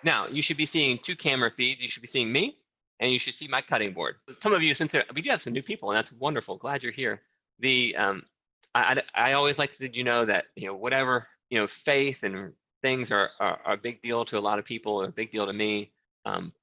Now, you should be seeing two camera feeds. You should be seeing me, and you should see my cutting board. Some of you, since we do have some new people, and that's wonderful. Glad you're here. I always like to, that, whatever, faith and things are a big deal to a lot of people, or a big deal to me.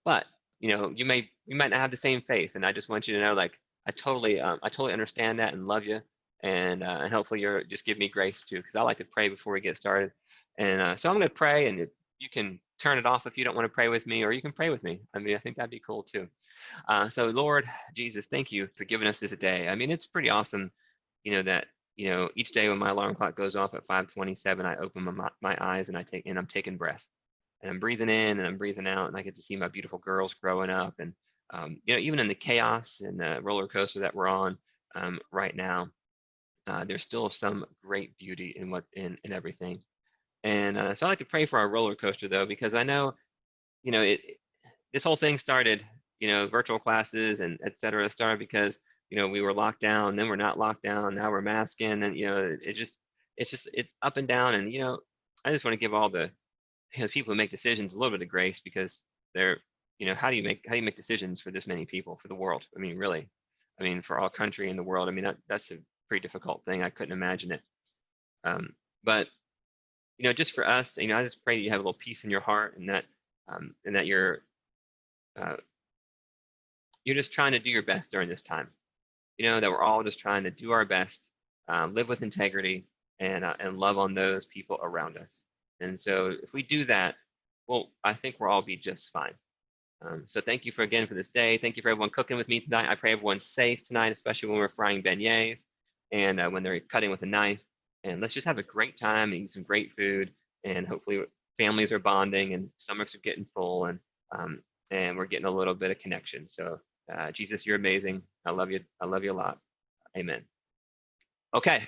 But, you might not have the same faith. And I just want you to know, like, I totally understand that and love you. And hopefully you're just give me grace too, because I like to pray before we get started. And so I'm going to pray, and you can turn it off if you don't want to pray with me, or you can pray with me. I mean, I think that'd be cool too. So Lord Jesus, thank you for giving us this day. I mean, it's pretty awesome, that, each day when my alarm clock goes off at 5:27, I open my eyes and I'm taking breath, and I'm breathing in and I'm breathing out, and I get to see my beautiful girls growing up. And, even in the chaos and the roller coaster that we're on right now, there's still some great beauty in everything. And so I like to pray for our roller coaster though, because I know, this whole thing started, virtual classes and et cetera, started because, we were locked down, then we're not locked down, now we're masking, and, it's up and down. And, I just want to give all the, people who make decisions a little bit of grace, because they're, how do you make decisions for this many people, for the world? I mean, really, for our country and the world. I mean, that's a pretty difficult thing. I couldn't imagine it. But, just for us, I just pray that you have a little peace in your heart, and that you're just trying to do your best during this time. That we're all just trying to do our best, live with integrity, and love on those people around us. And so if we do that, well, I think we'll all be just fine. So thank you again for this day. Thank you for everyone cooking with me tonight. I pray everyone's safe tonight, especially when we're frying beignets and when they're cutting with a knife. And let's just have a great time and eat some great food. And hopefully families are bonding and stomachs are getting full, and we're getting a little bit of connection. So Jesus, you're amazing. I love you. I love you a lot. Amen. Okay,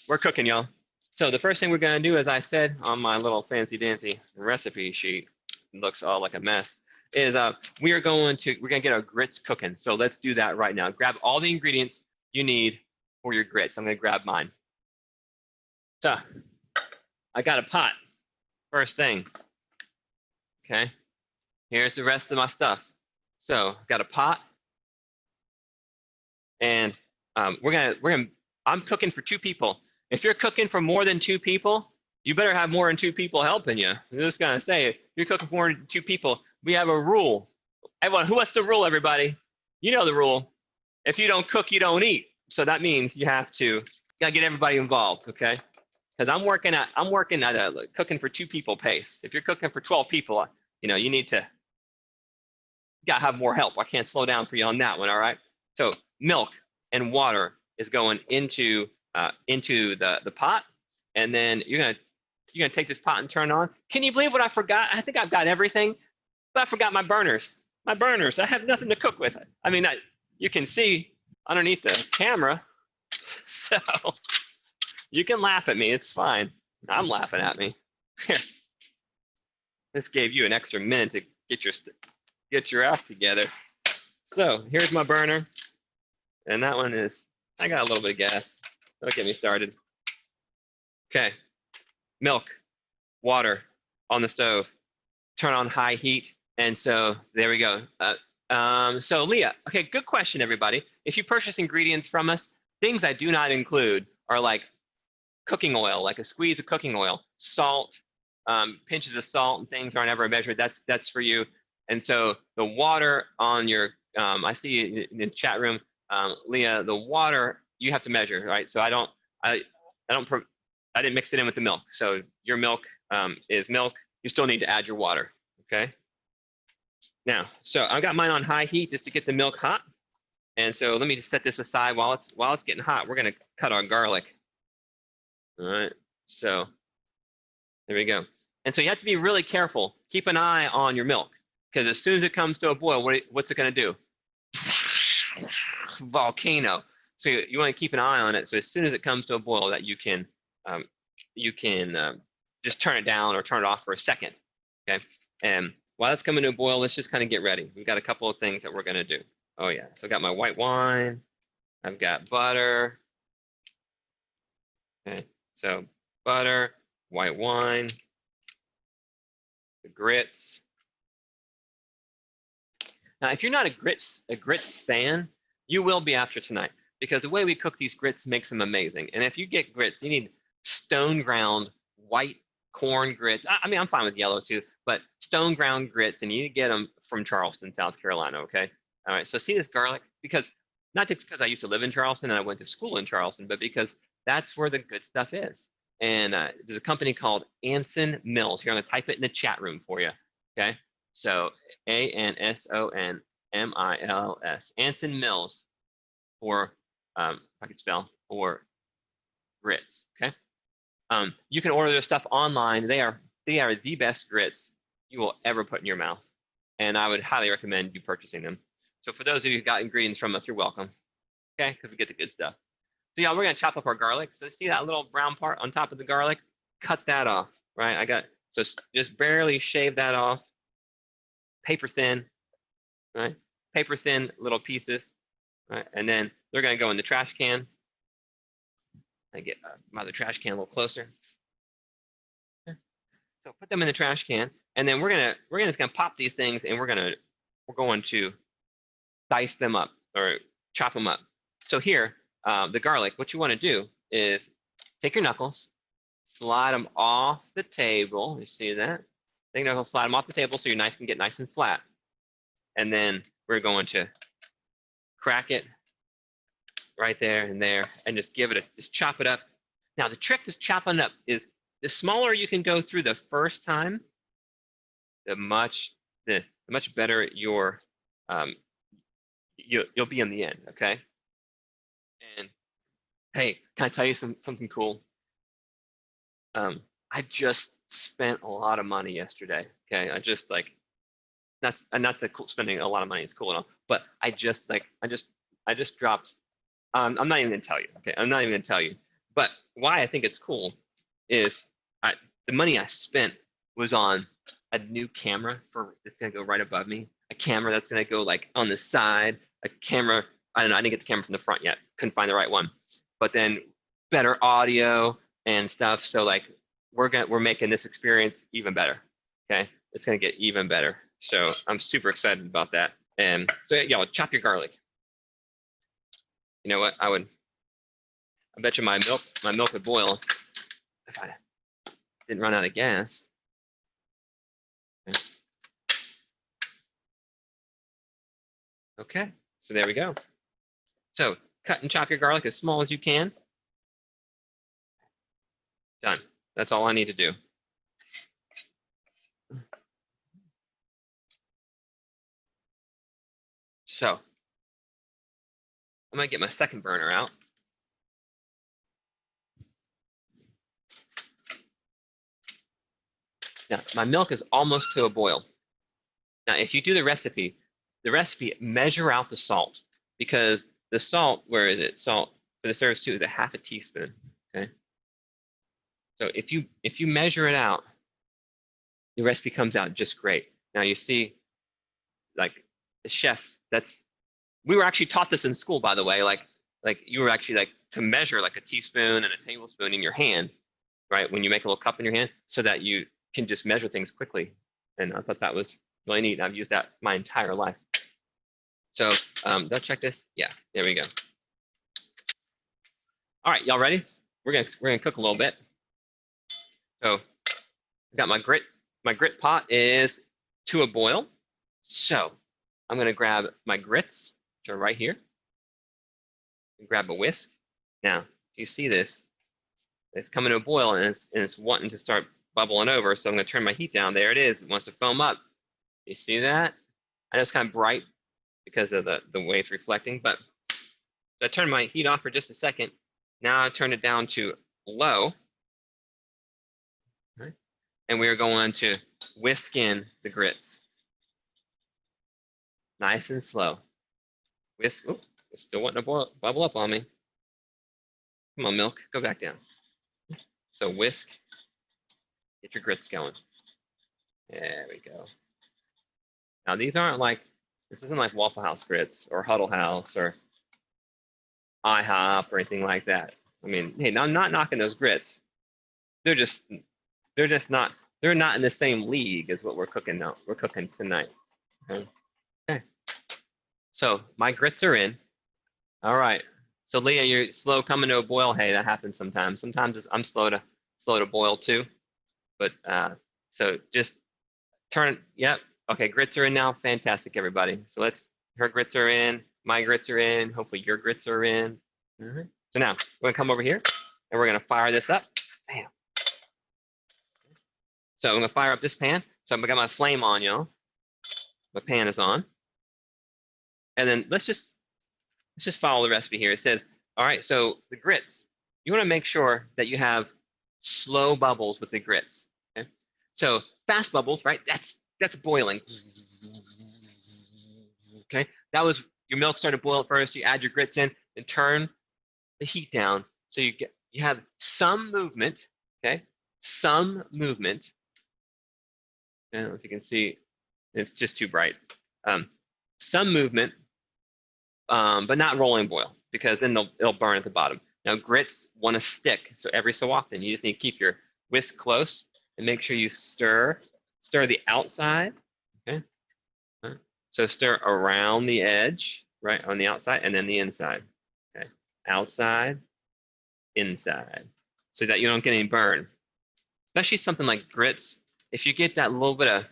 we're cooking, y'all. So the first thing we're gonna do, as I said on my little fancy dancy recipe sheet, it looks all like a mess, is we're gonna get our grits cooking. So let's do that right now. Grab all the ingredients you need for your grits. I'm gonna grab mine. So I got a pot, first thing. Okay, here's the rest of my stuff. So got a pot, and I'm cooking for 2 people. If you're cooking for more than 2 people, you better have more than 2 people helping you. I'm just gonna say, if you're cooking for more than 2 people, we have a rule. Everyone, who wants the rule, everybody? You know the rule. If you don't cook, you don't eat. So that means you gotta get everybody involved, okay? Because I'm working at a cooking for 2 people pace. If you're cooking for 12 people, you need to gotta have more help. I can't slow down for you on that one, all right? So milk and water is going into the pot, and then you're gonna take this pot and turn it on. Can you believe what I forgot? I think I've got everything, but I forgot my burners. I have nothing to cook with. I mean, you can see underneath the camera, so you can laugh at me. It's fine. I'm laughing at me. Here, this gave you an extra minute to get your act together. So here's my burner, and that one is, I got a little bit of gas. Don't get me started. Okay, milk, water on the stove, turn on high heat, and so there we go. So Leah, okay, good question, everybody. If you purchase ingredients from us, things I do not include are like cooking oil, like a squeeze of cooking oil, salt, pinches of salt, and things aren't ever measured. That's for you. And so the water on your, I see in the chat room, Leah, the water you have to measure, right? So I didn't mix it in with the milk. So your milk is milk. You still need to add your water, okay? Now, so I got mine on high heat just to get the milk hot. And so let me just set this aside while it's getting hot. We're gonna cut our garlic. All right, so there we go. And so you have to be really careful. Keep an eye on your milk, because as soon as it comes to a boil, what's it gonna do? Volcano. So you want to keep an eye on it. So as soon as it comes to a boil, that you can just turn it down or turn it off for a second. Okay. And while it's coming to a boil, let's just kind of get ready. We've got a couple of things that we're gonna do. Oh yeah. So I got my white wine. I've got butter. Okay. So butter, white wine. the grits. Now, if you're not a grits fan, you will be after tonight, because the way we cook these grits makes them amazing. And if you get grits, you need stone ground white corn grits. I mean, I'm fine with yellow too, but stone ground grits, and you need to get them from Charleston, South Carolina, okay? All right, so see this garlic? Because, not just because I used to live in Charleston and I went to school in Charleston, but because that's where the good stuff is. And there's a company called Anson Mills. Here, I'm gonna type it in the chat room for you, okay? So ANSONMILLS, Anson Mills, or if I could spell, or grits, okay? You can order their stuff online. They are the best grits you will ever put in your mouth, and I would highly recommend you purchasing them. So for those of you who got ingredients from us, you're welcome, okay? Because we get the good stuff. So yeah, we're gonna chop up our garlic. So see that little brown part on top of the garlic? Cut that off, right? So just barely shave that off. Paper thin, right? Paper thin little pieces, right? And then they're gonna go in the trash can. I get my other trash can a little closer. Okay. So put them in the trash can, and then we're just gonna pop these things, and we're going to dice them up or chop them up. So here, the garlic, what you want to do is take your knuckles, slide them off the table. You see that? Take your knuckles, slide them off the table so your knife can get nice and flat. And then we're going to crack it right there and there, and just just chop it up. Now the trick to chopping up is the smaller you can go through the first time, the much better your you'll be in the end, okay? And hey, can I tell you something cool? I just spent a lot of money yesterday. Okay, I just like not that spending a lot of money is cool and all, but I just dropped. I'm not even gonna tell you. Okay, I'm not even gonna tell you. But why I think it's cool is the money I spent was on a new camera that's gonna go right above me, a camera that's gonna go like on the side, a camera. I don't know. I didn't get the camera from the front yet. Couldn't find the right one. But then better audio and stuff. So like we're making this experience even better. Okay, it's gonna get even better. So I'm super excited about that. And so yeah, chop your garlic. You know what? I bet you my milk would boil if I didn't run out of gas. Okay, so there we go. So cut and chop your garlic as small as you can. Done. That's all I need to do. So I'm gonna get my second burner out. Now my milk is almost to a boil. Now if you do the recipe measure out the salt, because the salt, where is it? Salt for the serves too is a half a teaspoon. Okay. So if you measure it out, the recipe comes out just great. Now you see, like the chef, we were actually taught this in school, by the way. Like you were actually like to measure like a teaspoon and a tablespoon in your hand, right? When you make a little cup in your hand, so that you can just measure things quickly. And I thought that was really neat. I've used that my entire life. So let's check this. Yeah, there we go. All right, y'all ready? We're gonna cook a little bit. So I got my grit. My grit pot is to a boil. So I'm gonna grab my grits, which are right here. Grab a whisk. Now you see this? It's coming to a boil and it's wanting to start bubbling over. So I'm gonna turn my heat down. There it is. It wants to foam up. You see that? I know it's kind of bright because of the way it's reflecting, but so I turned my heat off for just a second. Now I turn it down to low. Right. And we're going to whisk in the grits. Nice and slow. Whisk. Oh, it's still wanting to bubble up on me. Come on, milk, go back down. So whisk, get your grits going. There we go. Now these aren't like, this isn't like Waffle House grits or Huddle House or IHOP or anything like that. I mean, hey, I'm not knocking those grits. They're just not they're not in the same league as what we're cooking now. We're cooking tonight. Okay. Okay. So my grits are in. All right. So Leah, you're slow coming to a boil. Hey, that happens sometimes. Sometimes I'm slow to boil too. But so just turn. Yep. Okay. Grits are in now. Fantastic, everybody. So her grits are in. My grits are in. Hopefully your grits are in. All right. So now we're gonna come over here and we're gonna fire this up. Bam. So I'm gonna fire up this pan. So I've got my flame on, y'all. My pan is on. And then let's just follow the recipe here. It says, all right, so the grits, you want to make sure that you have slow bubbles with the grits. Okay? So fast bubbles, right? That's boiling. Okay, that was your milk started to boil first. You add your grits in and turn the heat down so you have some movement. Okay, some movement. I don't know if you can see. It's just too bright. Some movement, but not rolling boil because then it'll burn at the bottom. Now grits want to stick, so every so often you just need to keep your whisk close and make sure you stir the outside. Okay, so stir around the edge, right on the outside, and then the inside. Okay, outside, inside, so that you don't get any burn. Especially something like grits, if you get that little bit of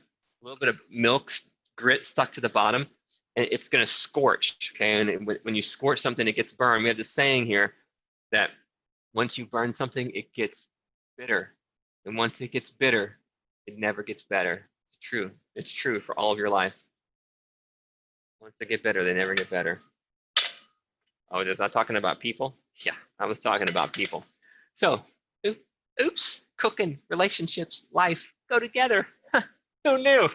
milk grit stuck to the bottom, it's going to scorch, okay? And when you scorch something, it gets burned. We have this saying here that once you burn something, it gets bitter. And once it gets bitter, it never gets better. It's true. It's true for all of your life. Once they get bitter, they never get better. Oh, was I talking about people? Yeah, I was talking about people. So, oops, cooking, relationships, life, go together. Who knew?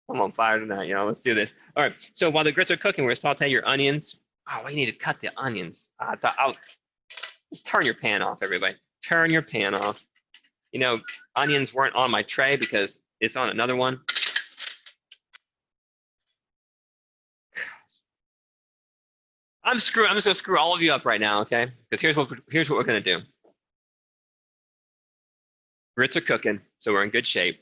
I'm on fire tonight, y'all. Let's do this. All right. So while the grits are cooking, we're gonna saute your onions. Oh, you need to cut the onions. Just turn your pan off, everybody. Turn your pan off. You know, onions weren't on my tray because it's on another one. I'm just gonna screw all of you up right now, okay? Because here's what we're gonna do. Grits are cooking, so we're in good shape.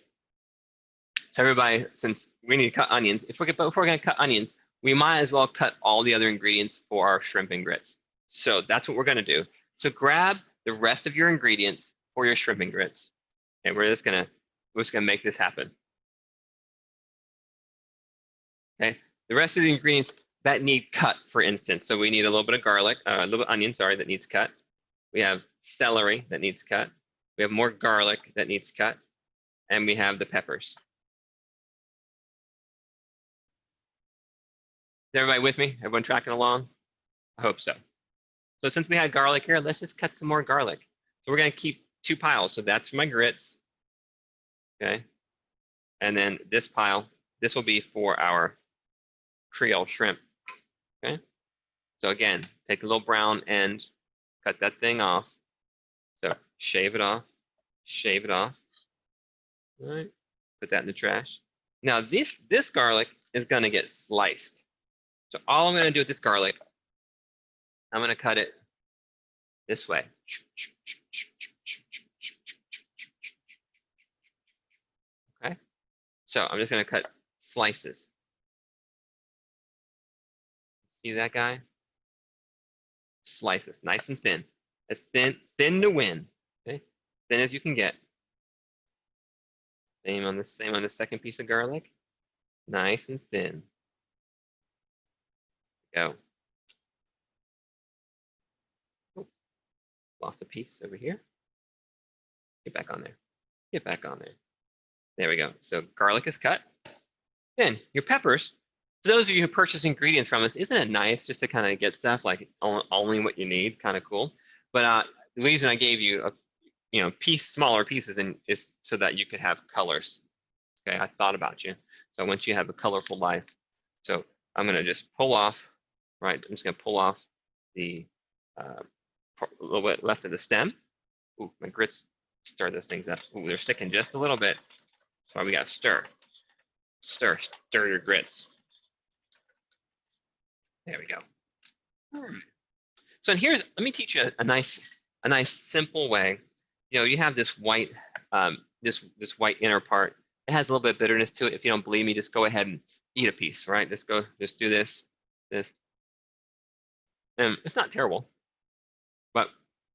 So everybody, since we need to cut onions, if we're gonna cut onions, we might as well cut all the other ingredients for our shrimp and grits. So that's what we're gonna do. So grab the rest of your ingredients for your shrimp and grits, and we're just gonna make this happen. Okay, the rest of the ingredients that need cut, for instance. So we need a little bit of garlic, a little bit of onion, sorry, that needs cut. We have celery that needs cut. We have more garlic that needs cut, and we have the peppers. Is everybody with me? Everyone tracking along? I hope so. So since we had garlic here, let's just cut some more garlic. So we're gonna keep 2 piles. So that's for my grits, okay? And then this pile, this will be for our Creole shrimp, okay? So again, take a little brown end, cut that thing off. So shave it off, shave it off. All right, put that in the trash. Now this garlic is gonna get sliced. So all I'm gonna do with this garlic, I'm gonna cut it this way. Okay, so I'm just gonna cut slices. See that guy? Slices, nice and thin. As thin to win. Okay, thin as you can get. Same on the second piece of garlic. Nice and thin. Go. Oh, lost a piece over here. Get back on there. Get back on there. There we go. So garlic is cut. Then your peppers. For those of you who purchase ingredients from us, isn't it nice just to kind of get stuff like only what you need? Kind of cool. But the reason I gave you smaller pieces is so that you could have colors. Okay, I thought about you. So I want you to have a colorful life. So I'm gonna just pull off, right? I'm just gonna pull off the a little bit left of the stem. Ooh, my grits stir those things up. Ooh, they're sticking just a little bit. That's why we gotta stir. Stir your grits. There we go. So let me teach you a nice a nice simple way. You know, you have this white, this white inner part. It has a little bit of bitterness to it. If you don't believe me, just go ahead and eat a piece, right? Just do this, and it's not terrible. But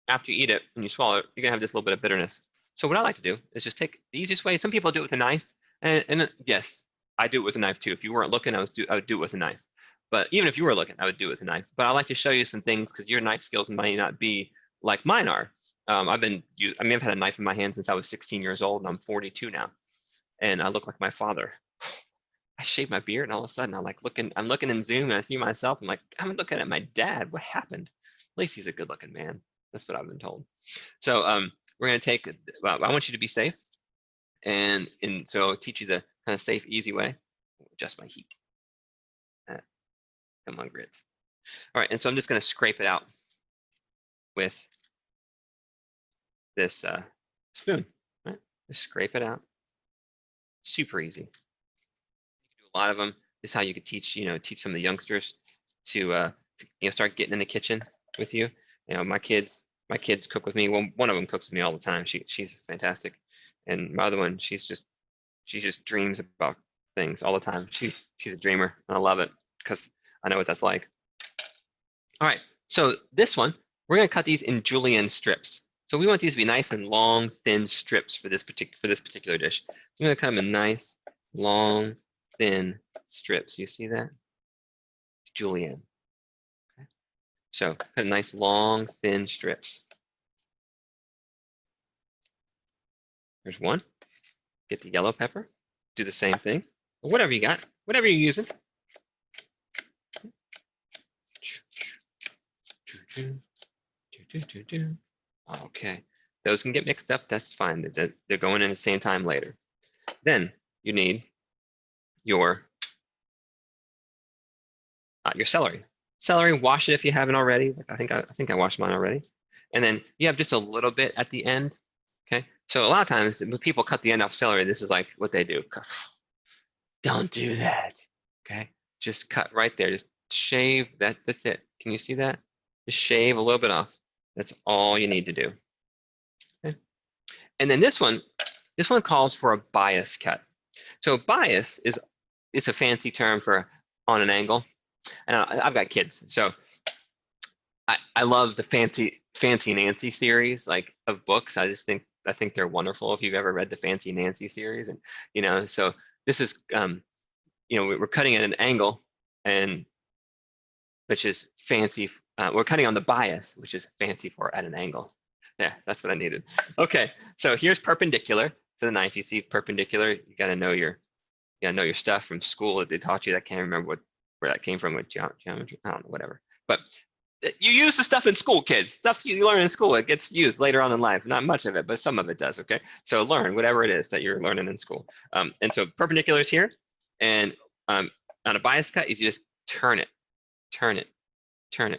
after you eat it and you swallow it, you're gonna have this little bit of bitterness. So what I like to do is just take the easiest way. Some people do it with a knife, and yes, I do it with a knife too. If you weren't looking, I would do it with a knife. But even if you were looking, I would do it with a knife. But I like to show you some things because your knife skills might not be like mine are. I've had a knife in my hand since I was 16 years old, and I'm 42 now, and I look like my father. I shaved my beard, and all of a sudden, I'm looking in Zoom, and I see myself. I'm like, I'm looking at my dad. What happened? At least he's a good-looking man. That's what I've been told. So we're going to take. I want you to be safe, and so I'll teach you the kind of safe, easy way. Adjust my heat. Come on, grits. All right, and so I'm just going to scrape it out with this spoon. Right? Just scrape it out. Super easy. You can do a lot of them. This is how you could teach some of the youngsters to start getting in the kitchen with you. You know, my kids cook with me. Well, one of them cooks with me all the time. She's fantastic, and my other one, she just dreams about things all the time. She's a dreamer, and I love it because I know what that's like. All right, so this one, we're gonna cut these in julienne strips. So we want these to be nice and long, thin strips for this particular dish. So I'm gonna cut them in nice, long, thin strips. You see that? It's julienne. Okay. So cut nice, long, thin strips. There's one. Get the yellow pepper. Do the same thing. Or whatever you got, whatever you're using. Okay, those can get mixed up. That's fine. They're going in at the same time later. Then you need your celery. Celery, wash it if you haven't already. I think I washed mine already. And then you have just a little bit at the end. Okay, so a lot of times when people cut the end off celery, this is like what they do. Don't do that. Okay, just cut right there. Just shave that. That's it. Can you see that? Just shave a little bit off. That's all you need to do. Okay. And then this one calls for a bias cut. So bias it's a fancy term for on an angle. And I've got kids, so I love the Fancy Nancy series of books. I think they're wonderful. If you've ever read the Fancy Nancy series, and so this is we're cutting at an angle, and which is fancy. We're cutting on the bias, which is fancy for at an angle. Yeah, that's what I needed. Okay, so here's perpendicular to the knife. You see perpendicular. You gotta know your stuff from school that they taught you. I can't remember where that came from with geometry. I don't know, whatever. But you use the stuff in school, kids. Stuff you learn in school, it gets used later on in life. Not much of it, but some of it does. Okay, so learn whatever it is that you're learning in school. And so perpendicular is here, and on a bias cut, you just turn it.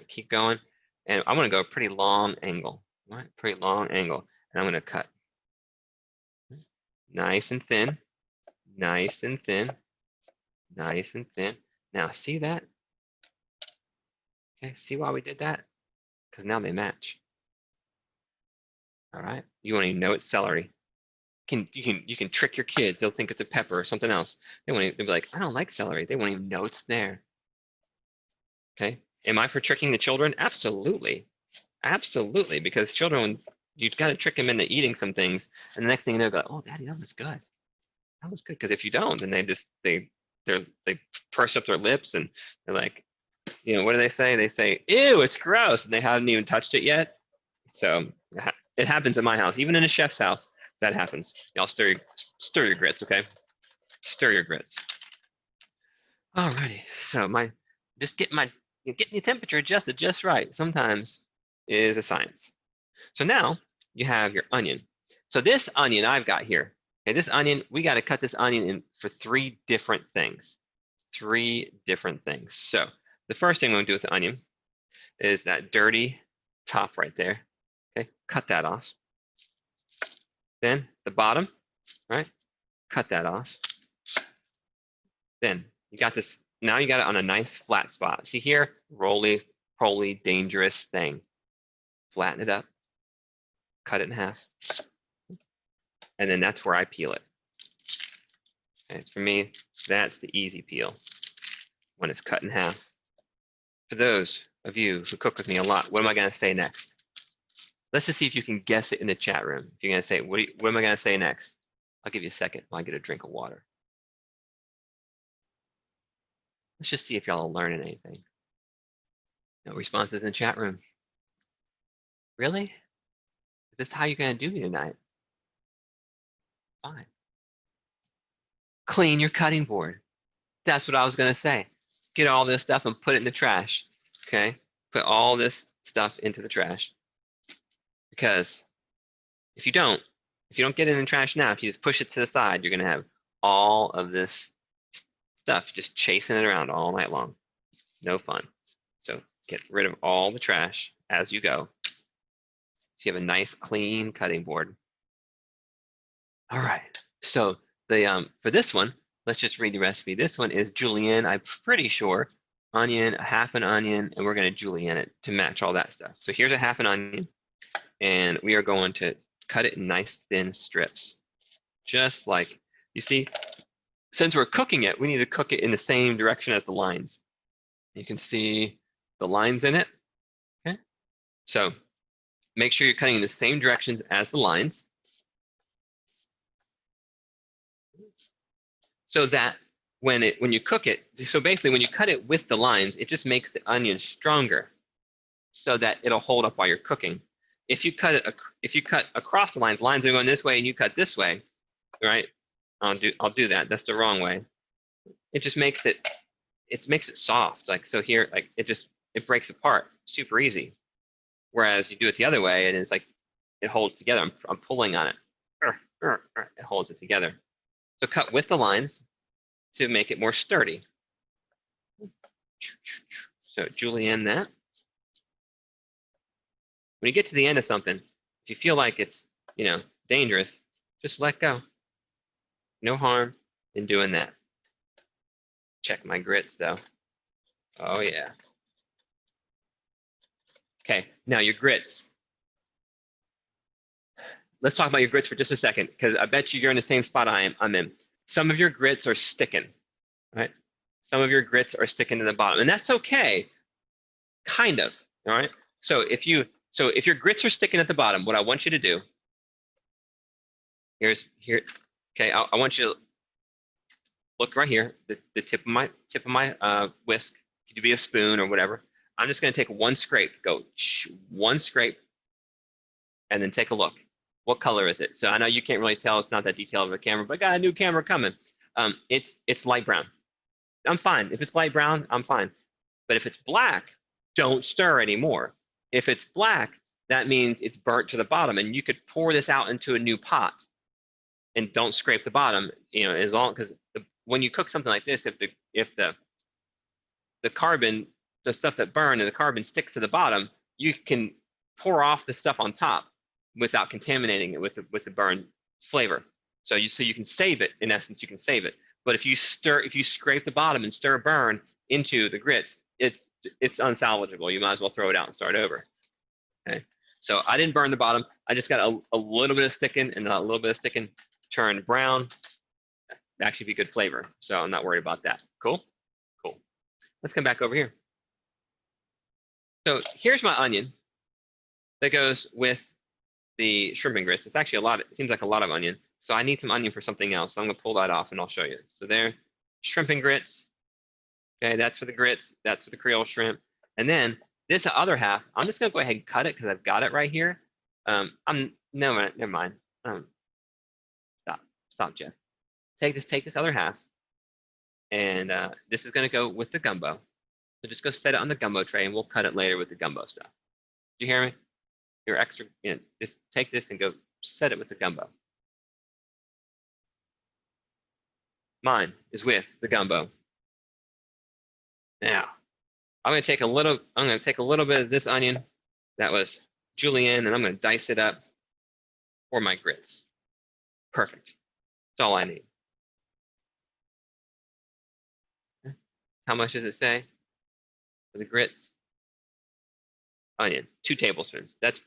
Keep going, and I'm going to go a pretty long angle. Right, pretty long angle, and I'm going to cut. Nice and thin, nice and thin, nice and thin. Now see that? Okay, see why we did that? Because now they match. All right, you won't even know it's celery. You can trick your kids. They'll think it's a pepper or something else. They'll be like, I don't like celery. They won't even know it's there. Okay, am I for tricking the children? Absolutely, absolutely. Because children, you've got to trick them into eating some things, and the next thing you know, go, oh, Daddy, that was good. That was good. Because if you don't, then they purse up their lips and they're like, what do they say? They say, ew, it's gross, and they haven't even touched it yet. So it happens in my house, even in a chef's house. That happens. Y'all stir your grits, okay? Stir your grits. Alrighty. So getting the temperature adjusted just right sometimes is a science. So now you have your onion. So this onion I've got here, okay, this onion, we got to cut this onion in for 3 different things. 3 different things. So the first thing we're going to do with the onion is that dirty top right there. Okay, cut that off. Then the bottom, right? Cut that off. Then you got this. Now you got it on a nice flat spot. See here, roly-poly, dangerous thing. Flatten it up. cut it in half. And then that's where I peel it. Okay, for me, that's the easy peel when it's cut in half. For those of you who cook with me a lot, what am I going to say next? Let's just see if you can guess it in the chat room. If you're going to say, what am I going to say next? I'll give you a second while I get a drink of water. Let's just see if y'all are learning anything. No responses in the chat room. Really? Is this how you're going to do me tonight? Fine. Clean your cutting board. That's what I was going to say. Get all this stuff and put it in the trash. Okay? Put all this stuff into the trash. Because if you don't get it in the trash now, if you just push it to the side, you're going to have all of this stuff just chasing it around all night long. No fun. So get rid of all the trash as you go. So you have a nice clean cutting board. All right. So the for this one, let's just read the recipe. This one is julienne. I'm pretty sure onion, half an onion, and we're going to julienne it to match all that stuff. So here's a half an onion, and we are going to cut it in nice thin strips, just like you see. Since we're cooking it, we need to cook it in the same direction as the lines. You can see the lines in it. Okay, so make sure you're cutting in the same directions as the lines, so that when you cook it, so basically when you cut it with the lines, it just makes the onion stronger, so that it'll hold up while you're cooking. If you cut across the lines are going this way and you cut this way, right? I'll do that. That's the wrong way. It just makes it soft. Like so here, like it breaks apart super easy. Whereas you do it the other way and it's like it holds together. I'm pulling on it. It holds it together. So cut with the lines to make it more sturdy. So julienne that. When you get to the end of something, if you feel like it's, dangerous, just let go. No harm in doing that. Check my grits though. Oh yeah. Okay, now your grits. Let's talk about your grits for just a second, because I bet you're in the same spot I'm in. Some of your grits are sticking, right? Some of your grits are sticking to the bottom, and that's okay, kind of, all right? So if your grits are sticking at the bottom, what I want you to do, okay, I want you to look right here, the tip of my whisk, it could be a spoon or whatever. I'm just gonna take one scrape, go one scrape, and then take a look. What color is it? So I know you can't really tell, it's not that detailed of a camera, but I got a new camera coming. It's light brown. I'm fine. If it's light brown, I'm fine. But if it's black, don't stir anymore. If it's black, that means it's burnt to the bottom, and you could pour this out into a new pot and don't scrape the bottom, as long, because when you cook something like this, if the carbon, the stuff that burned and the carbon sticks to the bottom, you can pour off the stuff on top without contaminating it with the burn flavor. So you can save it. In essence, you can save it. But if you scrape the bottom and stir burn into the grits, it's unsalvageable. You might as well throw it out and start over. Okay. So I didn't burn the bottom. I just got a little bit of sticking, and a little bit of sticking turned brown. Actually be good flavor. So I'm not worried about that. Cool? Cool. Let's come back over here. So here's my onion that goes with the shrimp and grits. It's actually a lot. It seems like a lot of onion. So I need some onion for something else. So I'm gonna pull that off and I'll show you. So there, shrimp and grits. Okay, that's for the grits. That's for the Creole shrimp. And then this other half, I'm just gonna go ahead and cut it because I've got it right here. Never mind. Stop, Jeff. Take this other half, and this is gonna go with the gumbo. So just go set it on the gumbo tray, and we'll cut it later with the gumbo stuff. Did you hear me? Your extra, just take this and go set it with the gumbo. Mine is with the gumbo. Now, I'm gonna take a little bit of this onion that was julienne, and I'm gonna dice it up for my grits. Perfect. That's all I need. How much does it say for the grits? onion, 2 tablespoons. That's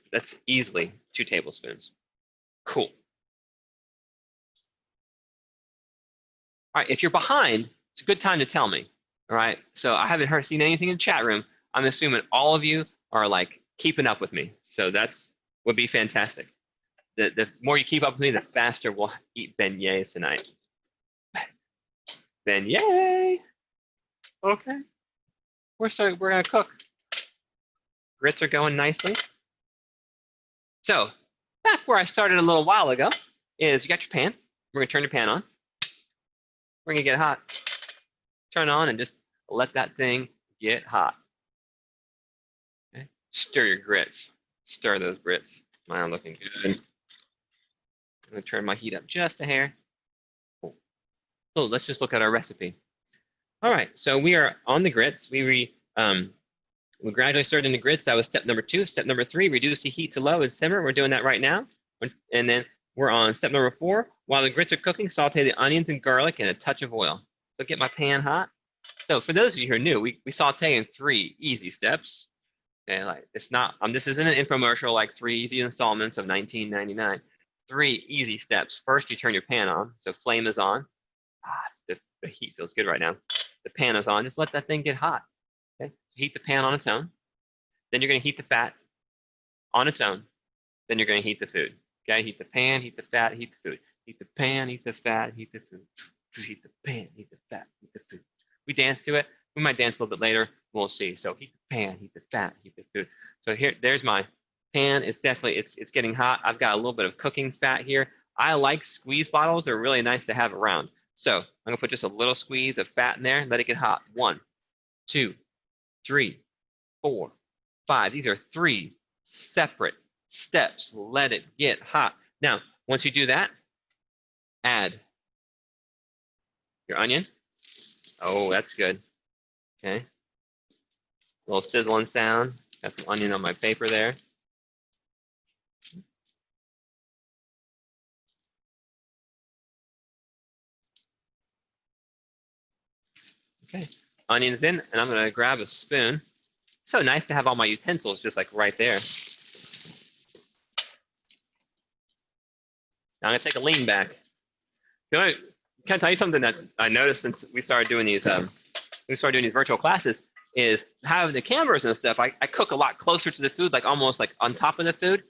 easily 2 tablespoons. Cool. All right, if you're behind, it's a good time to tell me. All right, so I haven't seen anything in the chat room. I'm assuming all of you are like keeping up with me. So would be fantastic. The more you keep up with me, the faster we'll eat beignets tonight. Beignet. Okay. We're gonna cook. Grits are going nicely. So back where I started a little while ago is you got your pan. We're gonna turn your pan on. We're gonna get hot. Turn on and just let that thing get hot. Okay. Stir your grits. Stir those grits. Mine are looking good. I'm gonna turn my heat up just a hair. Cool. So let's just look at our recipe. All right, so we are on the grits. We gradually started in the grits. That was step number 2. Step number 3, reduce the heat to low and simmer. We're doing that right now. And then we're on step number 4. While the grits are cooking, saute the onions and garlic and a touch of oil. So get my pan hot. So for those of you who are new, we saute in 3 easy steps. Okay, like it's not this isn't an infomercial like 3 easy installments of $19.99. 3 easy steps. First, you turn your pan on. So flame is on. The heat feels good right now. The pan is on. Just let that thing get hot. Okay, heat the pan on its own. Then you're going to heat the fat on its own. Then you're going to heat the food. Okay, heat the pan, heat the fat, heat the food. Heat the pan, heat the fat, heat the food. Heat the pan, heat the fat, heat the food. We dance to it. We might dance a little bit later. We'll see. So heat the pan, heat the fat, heat the food. So there's my pan. It's definitely it's getting hot. I've got a little bit of cooking fat here. I like squeeze bottles. They're really nice to have around. So I'm gonna put just a little squeeze of fat in there. Let it get hot. 1, 2, 3, 4, 5. These are 3 separate steps. Let it get hot. Now, once you do that, add your onion. Oh, that's good. Okay. A little sizzling sound. Got some onion on my paper there. Okay. Onions in, and I'm going to grab a spoon. So nice to have all my utensils just like right there. Now I'm going to take a lean back. Can I tell you something that I noticed since we started doing these virtual classes is having the cameras and stuff. I cook a lot closer to the food, like almost like on top of the food.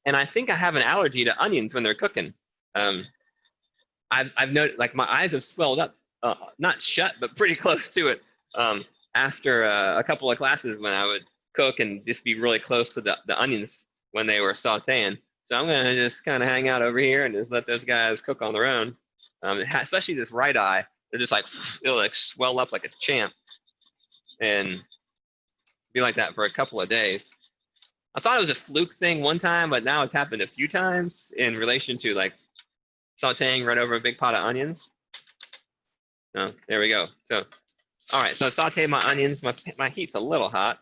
And I think I have an allergy to onions when they're cooking. I've noticed like my eyes have swelled up, not shut, but pretty close to it after a couple of classes when I would cook and just be really close to the onions when they were sauteing. So I'm gonna just kind of hang out over here and just let those guys cook on their own. Especially this right eye, they're just like it'll like swell up like a champ and be like that for a couple of days. I thought it was a fluke thing one time, but now it's happened a few times in relation to like sauteing right over a big pot of onions. Oh, there we go. So, all right. So saute my onions. My heat's a little hot.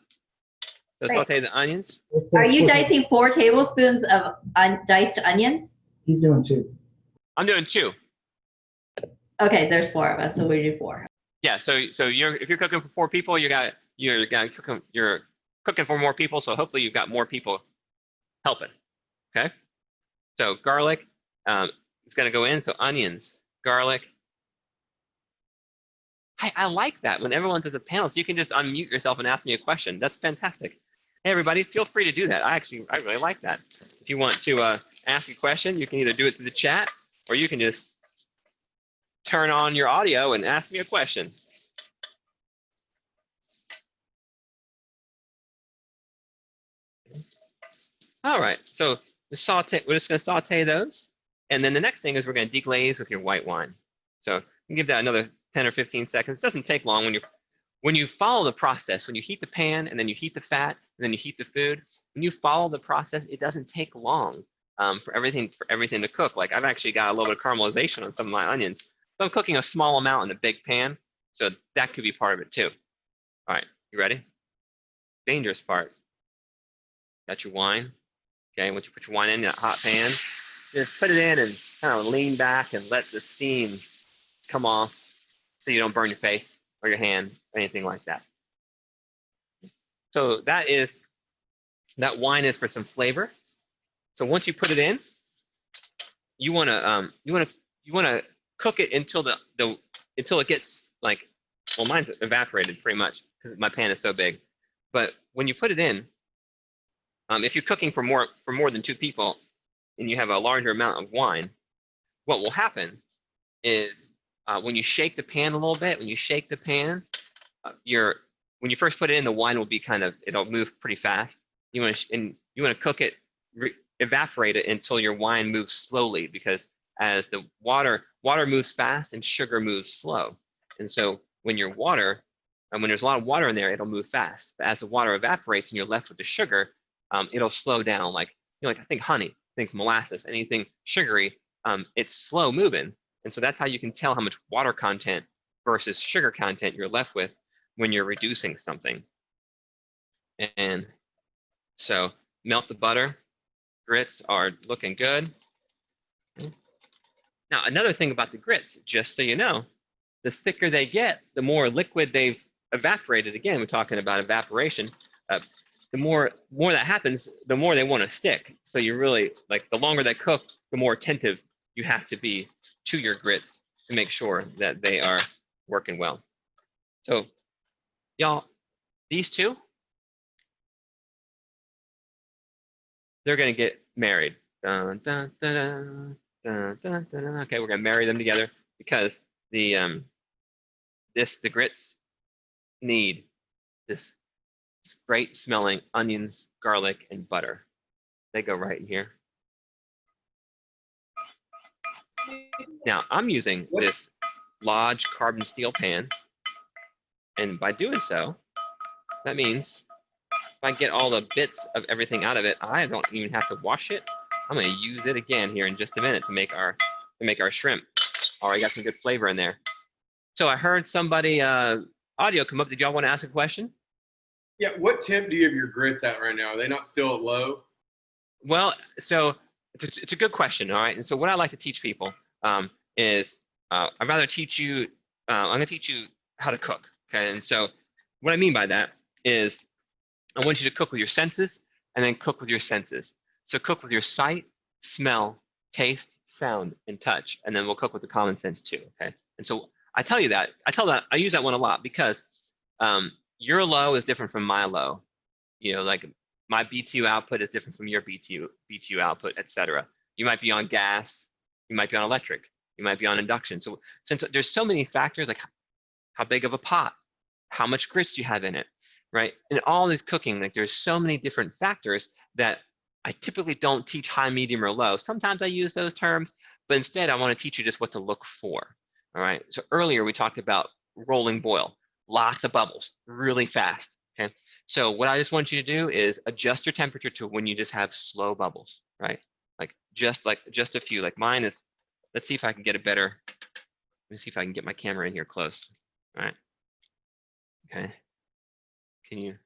So saute the onions. Are you dicing 4 tablespoons of diced onions? He's doing 2. I'm doing 2. Okay, there's 4 of us, so we do 4. Yeah. So if you're cooking for 4 people, you're cooking for more people. So hopefully you've got more people helping. Okay. So garlic is going to go in. So onions, garlic. I like that when everyone does a panel, so you can just unmute yourself and ask me a question. That's fantastic. Hey, everybody, feel free to do that. I really like that. If you want to ask a question, you can either do it through the chat or you can just turn on your audio and ask me a question. All right, so we're just going to saute those. And then the next thing is we're going to deglaze with your white wine. So you give that another 10 or 15 seconds. It doesn't take long when you follow the process, when you heat the pan and then you heat the fat and then you heat the food, when you follow the process, it doesn't take long for everything to cook. Like I've actually got a little bit of caramelization on some of my onions. So I'm cooking a small amount in a big pan. So that could be part of it too. All right, you ready? Dangerous part. Got your wine. Okay, once you put your wine in that hot pan, just put it in and kind of lean back and let the steam come off so you don't burn your face or your hand or anything like that. So that is That wine is for some flavor. So once you put it in, you wanna cook it until until it gets like, well, mine's evaporated pretty much because my pan is so big. But when you put it in, if you're cooking for more than 2 people and you have a larger amount of wine, what will happen is when you shake the pan a little bit, when you shake the pan, when you first put it in, the wine will be it'll move pretty fast. You want to cook it, evaporate it until your wine moves slowly, because as the water moves fast and sugar moves slow. And so when there's a lot of water in there, it'll move fast. But as the water evaporates and you're left with the sugar, it'll slow down. Like I think honey, think molasses, anything sugary, it's slow moving. And so that's how you can tell how much water content versus sugar content you're left with when you're reducing something. And so melt the butter. Grits are looking good. Now, another thing about the grits, just so you know, the thicker they get, the more liquid they've evaporated. Again, we're talking about evaporation. The more that happens, the more they want to stick. So you really, like, the longer they cook, the more attentive you have to be to your grits to make sure that they are working well. So y'all, these two, they're going to get married. Dun, dun, dun, dun, dun, dun, dun, dun. Okay, we're going to marry them together because the grits need this great smelling onions, garlic, and butter. They go right in here. Now, I'm using this Lodge carbon steel pan, and by doing so, that means if I get all the bits of everything out of it, I don't even have to wash it. I'm going to use it again here in just a minute to make our shrimp. All right, got some good flavor in there. So I heard somebody audio come up. Did y'all want to ask a question? Yeah, what temp do you have your grits at right now? Are they not still at low? Well, so it's a good question. All right, and so what I like to teach people is I'd rather teach you. I'm going to teach you how to cook. Okay, and so what I mean by that is I want you to cook with your senses and then cook with your senses. So cook with your sight, smell, taste, sound, and touch, and then we'll cook with the common sense too. Okay, and so I use that one a lot because your low is different from my low. Like my BTU output is different from your BTU output, etc. You might be on gas, you might be on electric, you might be on induction. So since there's so many factors, like how big of a pot, how much grits you have in it, right? And all this cooking, like there's so many different factors that I typically don't teach high, medium, or low. Sometimes I use those terms, but instead I want to teach you just what to look for. All right. So earlier we talked about rolling boil, lots of bubbles, really fast. Okay. So what I just want you to do is adjust your temperature to when you just have slow bubbles, right? Like just a few. Like mine is. Let's see if I can get a better. Let me see if I can get my camera in here close. All right. Okay. Can you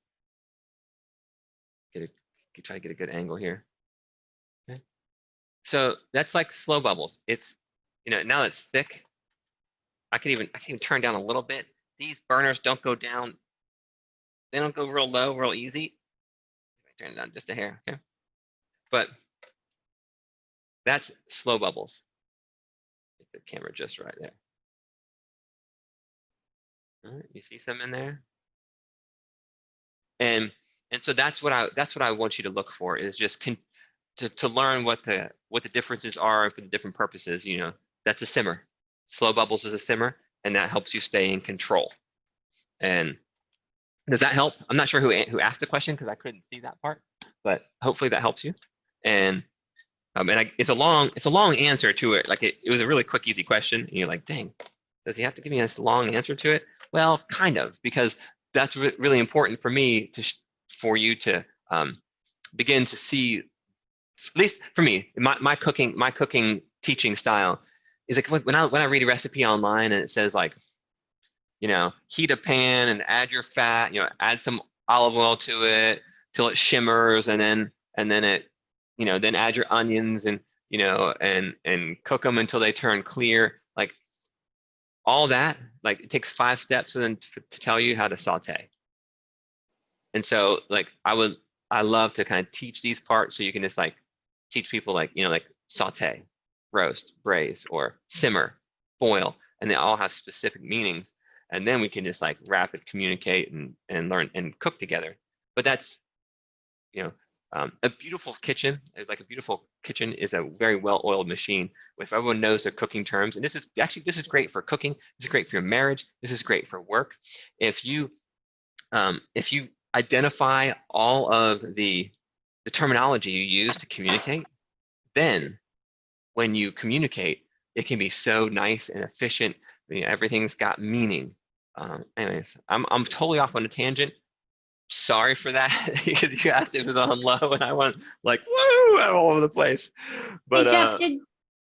try to get a good angle here? Okay. So that's like slow bubbles. It's now it's thick. I can even turn down a little bit. These burners don't go down. They don't go real low, real easy. I turn it down just a hair, okay? But that's slow bubbles. Get the camera just right there. All right, you see some in there? And so that's what I want you to look for, is just to learn what the differences are for the different purposes. That's a simmer. Slow bubbles is a simmer, and that helps you stay in control. And does that help? I'm not sure who asked the question because I couldn't see that part, but hopefully that helps you. And it's a long answer to it. Like it was a really quick, easy question. And you're like, dang, does he have to give me this long answer to it? Well, kind of, because that's really important for me for you to begin to see, at least for me, my cooking teaching style is like when I read a recipe online and it says like, heat a pan and add your fat, add some olive oil to it till it shimmers, and then it, then add your onions and cook them until they turn clear. Like all that, like it takes 5 steps and then to tell you how to saute. And so like I would I love to kind of teach these parts so you can just like teach people like, like saute, roast, braise, or simmer, boil, and they all have specific meanings. And then we can just like rapid communicate and learn and cook together. But that's, a beautiful kitchen, like a beautiful kitchen is a very well-oiled machine. If everyone knows their cooking terms, and this is great for cooking, this is great for your marriage, this is great for work. If you identify all of the terminology you use to communicate, then when you communicate, it can be so nice and efficient. Everything's got meaning. Anyways, I'm totally off on a tangent. Sorry for that, because you asked if it was on low, and I went like, woo, all over the place. But Hey Jeff, did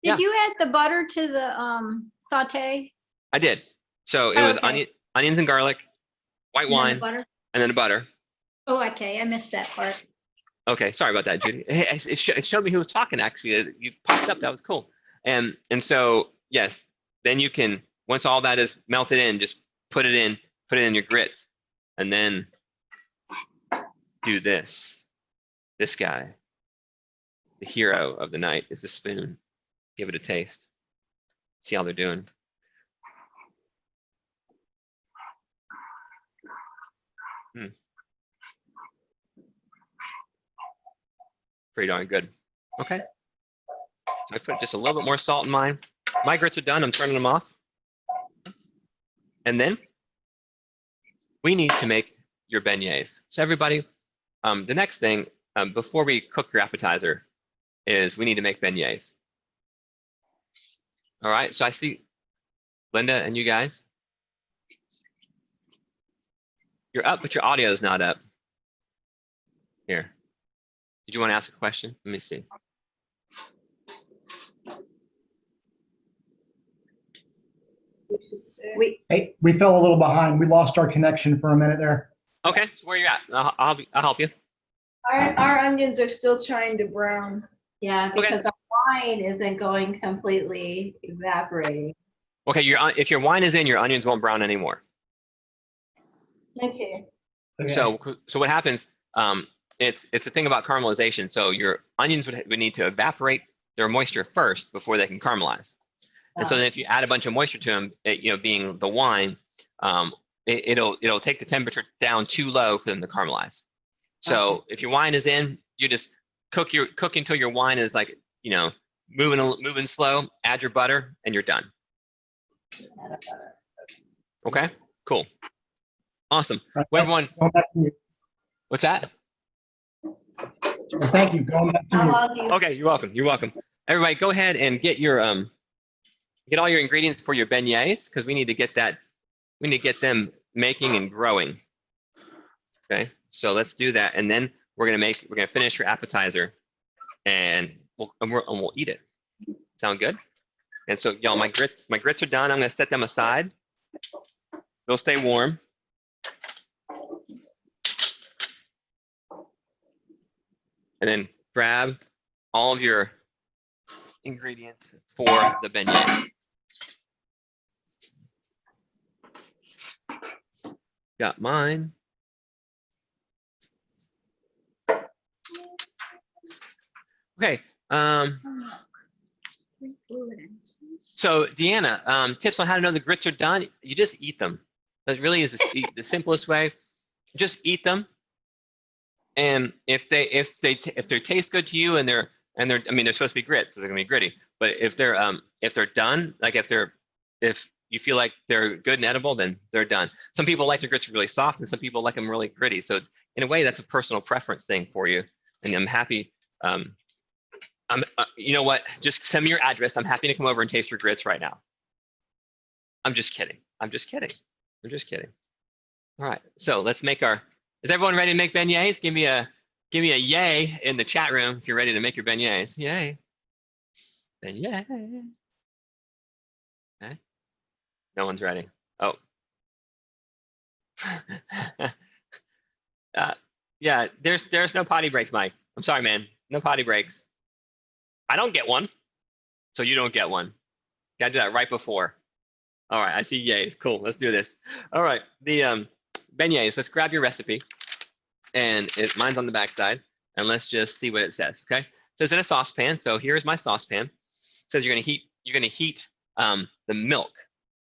yeah. you add the butter to the saute? I did. So it Oh, was okay. onions and garlic, white And then wine, the butter? and then the butter. Oh, okay, I missed that part. Okay, sorry about that, Judy. Hey, it showed me who was talking, actually. You popped up, that was cool. And so, yes, then you can, once all that is melted in, just put it in your grits, and then do this. This guy, the hero of the night, is the spoon. Give it a taste. See how they're doing. Pretty darn good. Okay. So I put just a little bit more salt in mine. My grits are done. I'm turning them off. And then we need to make your beignets. So everybody, the next thing before we cook your appetizer is we need to make beignets. All right. So I see Linda and you guys. You're up, but your audio is not up. Here. Did you want to ask a question? Let me see. We fell a little behind. We lost our connection for a minute there. Okay, so where you at? I'll help you. Our onions are still trying to brown. Yeah, Okay. because our wine isn't going completely evaporating. Okay, if your wine is in, your onions won't brown anymore. Okay. So what happens? It's a thing about caramelization. So your onions would need to evaporate their moisture first before they can caramelize. And so then if you add a bunch of moisture to them, being the wine, it'll take the temperature down too low for them to caramelize. So if your wine is in, you just cook until your wine is like, moving slow, add your butter, and you're done. Okay, cool. Awesome. Well, everyone, Going back to you. what's that? Well, thank you. Going back to How you. long do you? Okay, you're welcome. You're welcome. Everybody, go ahead and get your get all your ingredients for your beignets, because we need to get them making and growing. Okay, so let's do that, and then we're gonna finish your appetizer, and we'll eat it. Sound good? And so, y'all, my grits are done. I'm gonna set them aside. They'll stay warm. And then grab all of your ingredients for the beignets. Got mine. Okay. So Deanna, tips on how to know the grits are done. You just eat them. That really is the simplest way. Just eat them. And if they taste good to you and they're they're supposed to be grits, so they're gonna be gritty. But if they're done, like if you feel like they're good and edible, then they're done. Some people like their grits really soft, and some people like them really gritty. So in a way, that's a personal preference thing for you. And I'm happy. You know what? Just send me your address. I'm happy to come over and taste your grits right now. I'm just kidding. I'm just kidding. All right. So let's make our. Is everyone ready to make beignets? Give me a yay in the chat room if you're ready to make your beignets. Yay. Beignet. Okay. No one's ready. Oh. Yeah, there's no potty breaks, Mike. I'm sorry, man. No potty breaks. I don't get one, so you don't get one. Gotta do that right before. All right, I see yays. Cool, let's do this. All right, the beignets, let's grab your recipe. and mine's on the back side. And let's just see what it says. Okay, it says in a saucepan. So here's my saucepan. It says you're gonna heat the milk.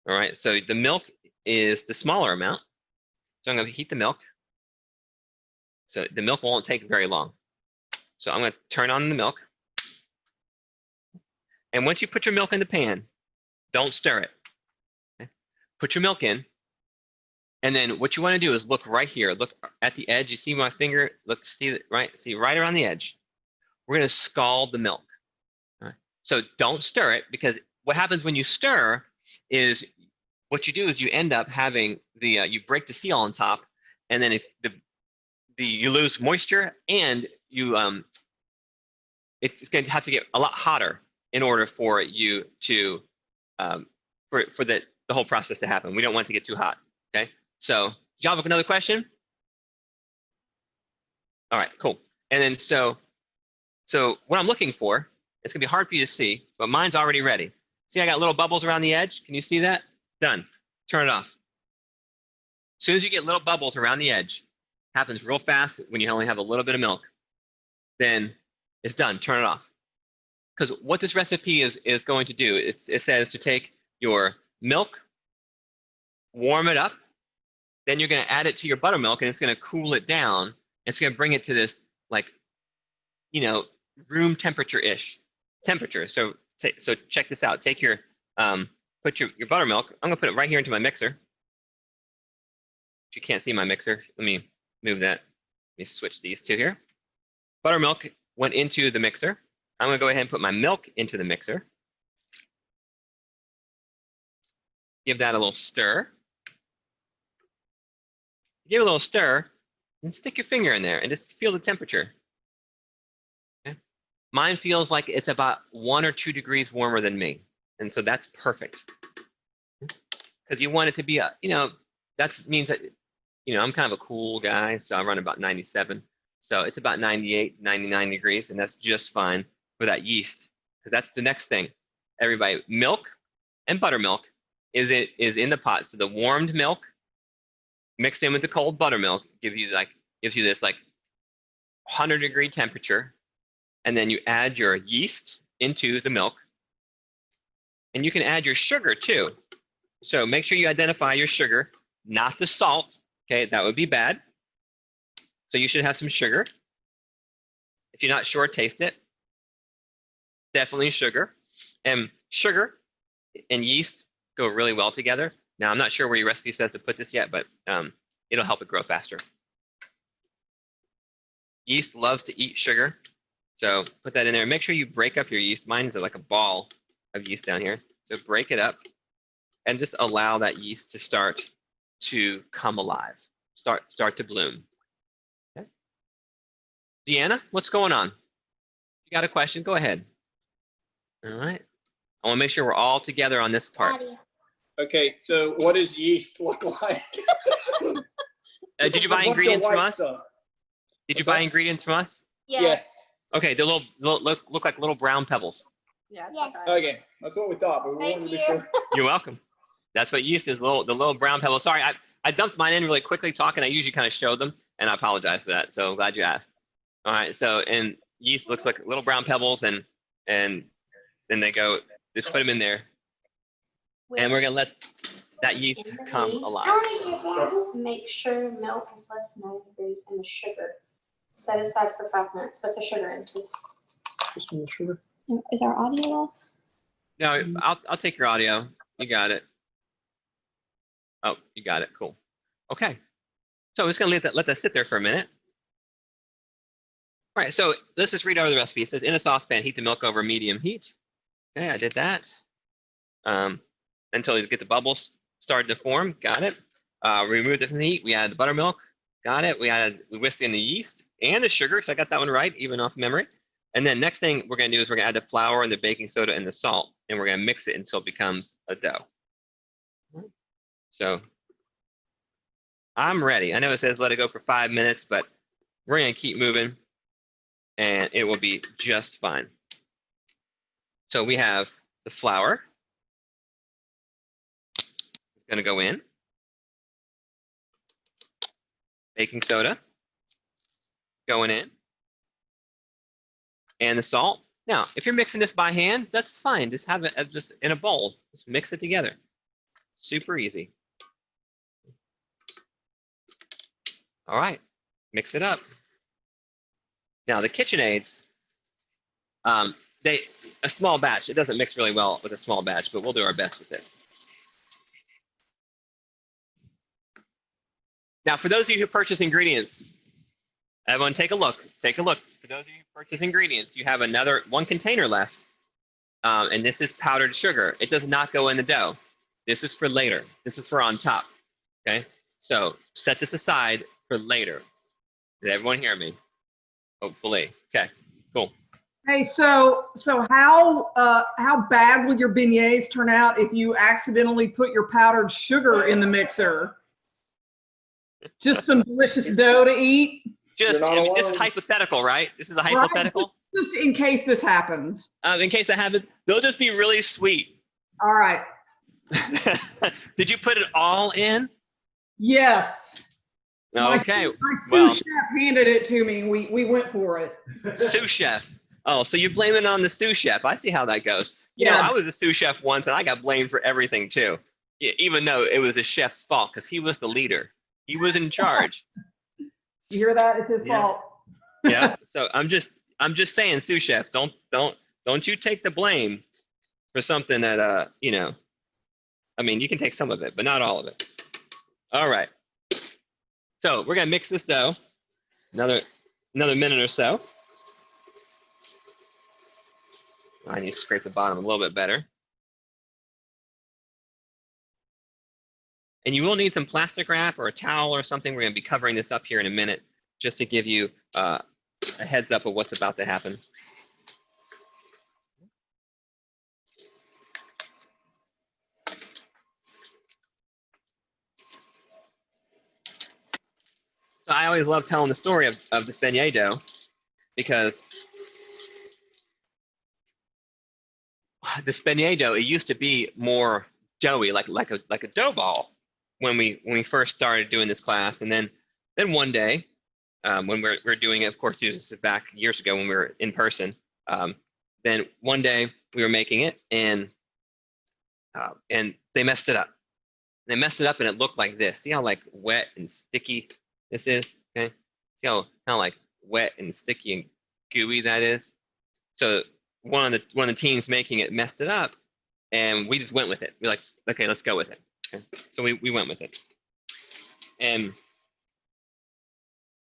All right. So the milk is the smaller amount. So I'm gonna heat the milk. So the milk won't take very long. So I'm gonna turn on the milk. And once you put your milk in the pan, don't stir it. Okay? Put your milk in. And then what you want to do is look right here. Look at the edge. You see my finger? Look, see right around the edge. We're going to scald the milk. All right. So don't stir it, because what happens when you stir is what you do is you end up having you break the seal on top, and then if you lose moisture, and it's going to have to get a lot hotter in order for you to for the whole process to happen. We don't want it to get too hot. Okay. So, y'all have another question? All right, cool. And then so what I'm looking for, it's gonna be hard for you to see, but mine's already ready. See, I got little bubbles around the edge. Can you see that? Done. Turn it off. As soon as you get little bubbles around the edge, happens real fast when you only have a little bit of milk, then it's done. Turn it off. Because what this recipe is going to do, it says to take your milk, warm it up, then you're going to add it to your buttermilk, and it's going to cool it down. It's going to bring it to this, like, room temperature-ish temperature. So check this out. Take your, put your buttermilk. I'm going to put it right here into my mixer. You can't see my mixer. Let me move that. Let me switch these two here. Buttermilk went into the mixer. I'm going to go ahead and put my milk into the mixer. Give that a little stir. Give it a little stir, and stick your finger in there and just feel the temperature. Okay? Mine feels like it's about 1 or 2 degrees warmer than me, and so that's perfect. Because you want it to be that means that I'm kind of a cool guy, so I run about 97. So it's about 98, 99 degrees, and that's just fine for that yeast. Because that's the next thing. Everybody, milk and buttermilk is in the pot. So the warmed milk mixed in with the cold buttermilk gives you this 100-degree temperature, and then you add your yeast into the milk, and you can add your sugar too. So make sure you identify your sugar, not the salt. Okay, that would be bad. So you should have some sugar. If you're not sure, taste it. Definitely sugar. And sugar and yeast go really well together. Now, I'm not sure where your recipe says to put this yet, but it'll help it grow faster. Yeast loves to eat sugar, so put that in there. Make sure you break up your yeast. Mine is like a ball of yeast down here. So break it up and just allow that yeast to start to come alive, start to bloom. Okay. Deanna, what's going on? You got a question? Go ahead. All right. I want to make sure we're all together on this part. Okay, so what does yeast look like? Did you buy ingredients from us? Did you buy ingredients from us? Yes. Okay, they look like little brown pebbles. Yeah. Yes. Okay, that's what we thought, but we Thank wanted to be you. sure. You're welcome. That's what yeast is, the little brown pebbles. Sorry, I dumped mine in really quickly talking. I usually kind of show them, and I apologize for that. So glad you asked. All right, so and yeast looks like little brown pebbles, and then they go, just put them in there, and we're gonna let that yeast come alive. Make sure milk is less than 90 degrees and the sugar. Set aside for 5 minutes. Put the sugar into. Just some sugar. Is our audio off? No, I'll take your audio. You got it. Oh, you got it. Cool. Okay. So I'm just gonna let that sit there for a minute. All right. So let's just read over the recipe. It says in a saucepan, heat the milk over medium heat. Okay, I did that. Until you get the bubbles started to form. Got it. Remove it from the heat. We added the buttermilk. Got it. We whisked in the yeast and the sugar. So I got that one right, even off memory. And then next thing we're going to do is we're going to add the flour and the baking soda and the salt, and we're going to mix it until it becomes a dough. So I'm ready. I know it says let it go for 5 minutes, but we're going to keep moving, and it will be just fine. So we have the flour. It's going to go in. Baking soda. going in. And the salt. Now, if you're mixing this by hand, that's fine. Just have it just in a bowl. Just mix it together. Super easy. All right, mix it up. Now the KitchenAids, a small batch. It doesn't mix really well with a small batch, but we'll do our best with it. Now, for those of you who purchase ingredients, everyone take a look. Take a look. For those of you who purchase ingredients, you have one container left, and this is powdered sugar. It does not go in the dough. This is for later. This is for on top. Okay, so set this aside for later. Did everyone hear me? Hopefully. Okay, cool. Hey, so how bad will your beignets turn out if you accidentally put your powdered sugar in the mixer? Just some delicious dough to eat. You're not This is alone. hypothetical, right? This is a hypothetical. Just in case this happens. In case that happens, they'll just be really sweet. All right. Did you put it all in? Yes. Okay. My sous Well, chef handed it to me. We went for it. sous chef. Oh, so you're blaming it on the sous chef. I see how that goes. You know, Yeah. I was a sous chef once, and I got blamed for everything too. Yeah, even though it was the chef's fault because he was the leader. He was in charge. You hear that? It's his Yeah. fault. Yeah. So I'm just saying, sous chef, don't you take the blame for something that you know. I mean, you can take some of it, but not all of it. All right. So we're gonna mix this dough. Another minute or so. I need to scrape the bottom a little bit better. And you will need some plastic wrap or a towel or something. We're gonna be covering this up here in a minute, just to give you a heads up of what's about to happen. So I always love telling the story of this beignet dough because this beignet dough, it used to be more doughy, like a dough ball when we first started doing this class. And then one day, when we're doing it, of course, this is back years ago when we were in person. Then one day we were making it and they messed it up. They messed it up and it looked like this. See how like wet and sticky this is? Okay. See how like wet and sticky and gooey that is? So one of the teams making it messed it up and we just went with it. We're like, okay, let's go with it. Okay. So we went with it. And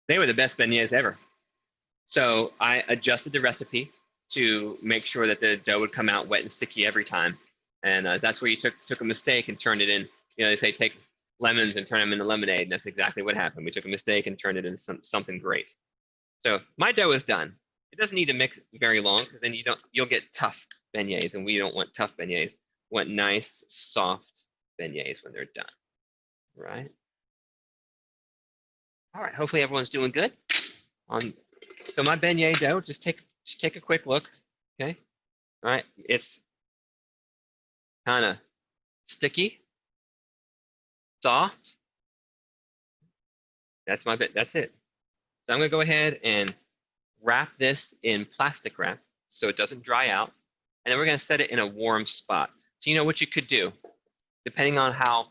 they were the best beignets ever. So I adjusted the recipe to make sure that the dough would come out wet and sticky every time. And that's where you took a mistake and turned it in. You know, they say take lemons and turn them into lemonade. And that's exactly what happened. We took a mistake and turned it into something great. So my dough is done. It doesn't need to mix very long because then you'll get tough beignets, and we don't want tough beignets. We want nice, soft beignets when they're done. Right? All right. Hopefully everyone's doing good. So my beignet dough, just take a quick look. Okay. All right. It's kind of sticky, soft. That's it. So I'm gonna go ahead and wrap this in plastic wrap so it doesn't dry out. And then we're gonna set it in a warm spot. So you know what you could do, depending on how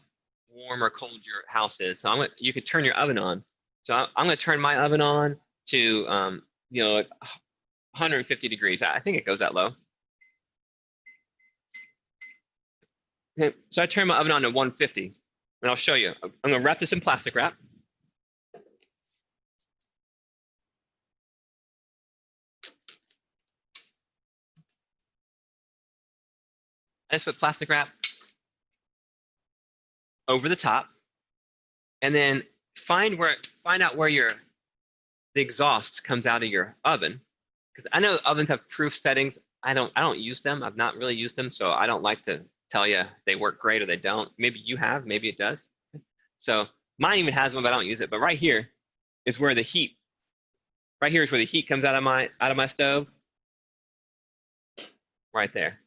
warm or cold your house is. So you could turn your oven on. So I'm gonna turn my oven on to you know, like 150 degrees. I think it goes that low. Okay, so I turn my oven on to 150, and I'll show you. I'm gonna wrap this in plastic wrap. I just put plastic wrap over the top, and then find out where the exhaust comes out of your oven. Because I know ovens have proof settings. I don't use them. I've not really used them, so I don't like to tell you they work great or they don't. Maybe you have, maybe it does. So mine even has one, but I don't use it. But right here is where the heat. Right here is where the heat comes out of my stove. Right there.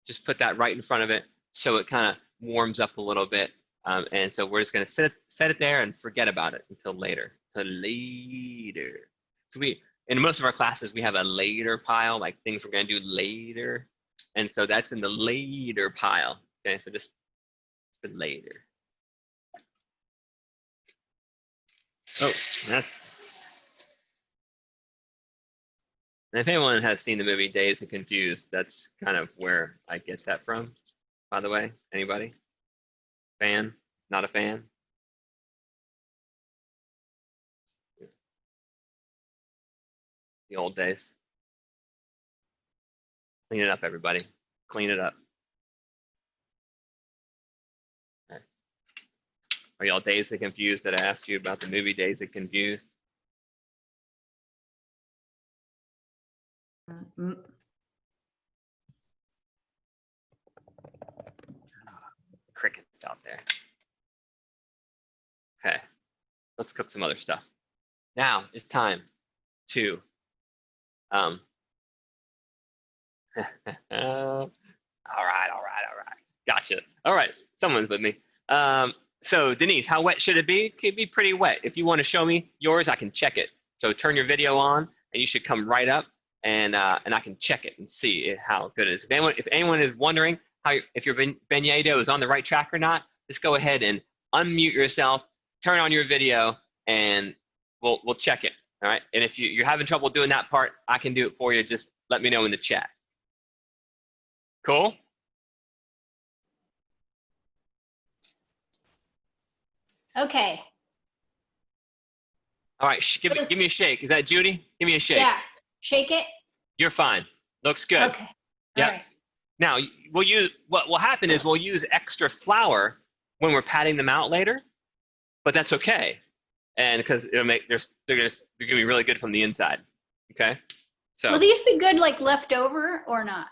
Just put that right in front of it so it kind of warms up a little bit. And so we're just gonna set it there and forget about it until later. So in most of our classes, we have a later pile, like things we're going to do later. And so that's in the later pile. Okay, so just put later. Oh, and if anyone has seen the movie Dazed and Confused, that's kind of where I get that from, by the way. Anybody? Fan? Not a fan? The old days. Clean it up, everybody. Clean it up. Okay. Are y'all dazed and confused that I asked you about the movie Dazed and Confused? Mm, Crickets out there. Okay, let's cook some other stuff. Now it's time to all right. Gotcha. All right, someone's with me. So Denise, how wet should it be? It could be pretty wet. If you want to show me yours, I can check it. So turn your video on, and you should come right up, and I can check it and see how good it is. If anyone is wondering if your beignet dough is on the right track or not, just go ahead and unmute yourself, turn on your video, and we'll check it. All right. And if you're having trouble doing that part, I can do it for you. Just let me know in the chat. Cool. Okay. All right. Give me a shake. Is that Judy? Give me a shake. Yeah. Shake it. You're fine. Looks good. Okay. Yep. All right. Now what will happen is we'll use extra flour when we're patting them out later, but that's okay. And because it'll make they're gonna be really good from the inside. Okay. So Will these be good like leftover or not?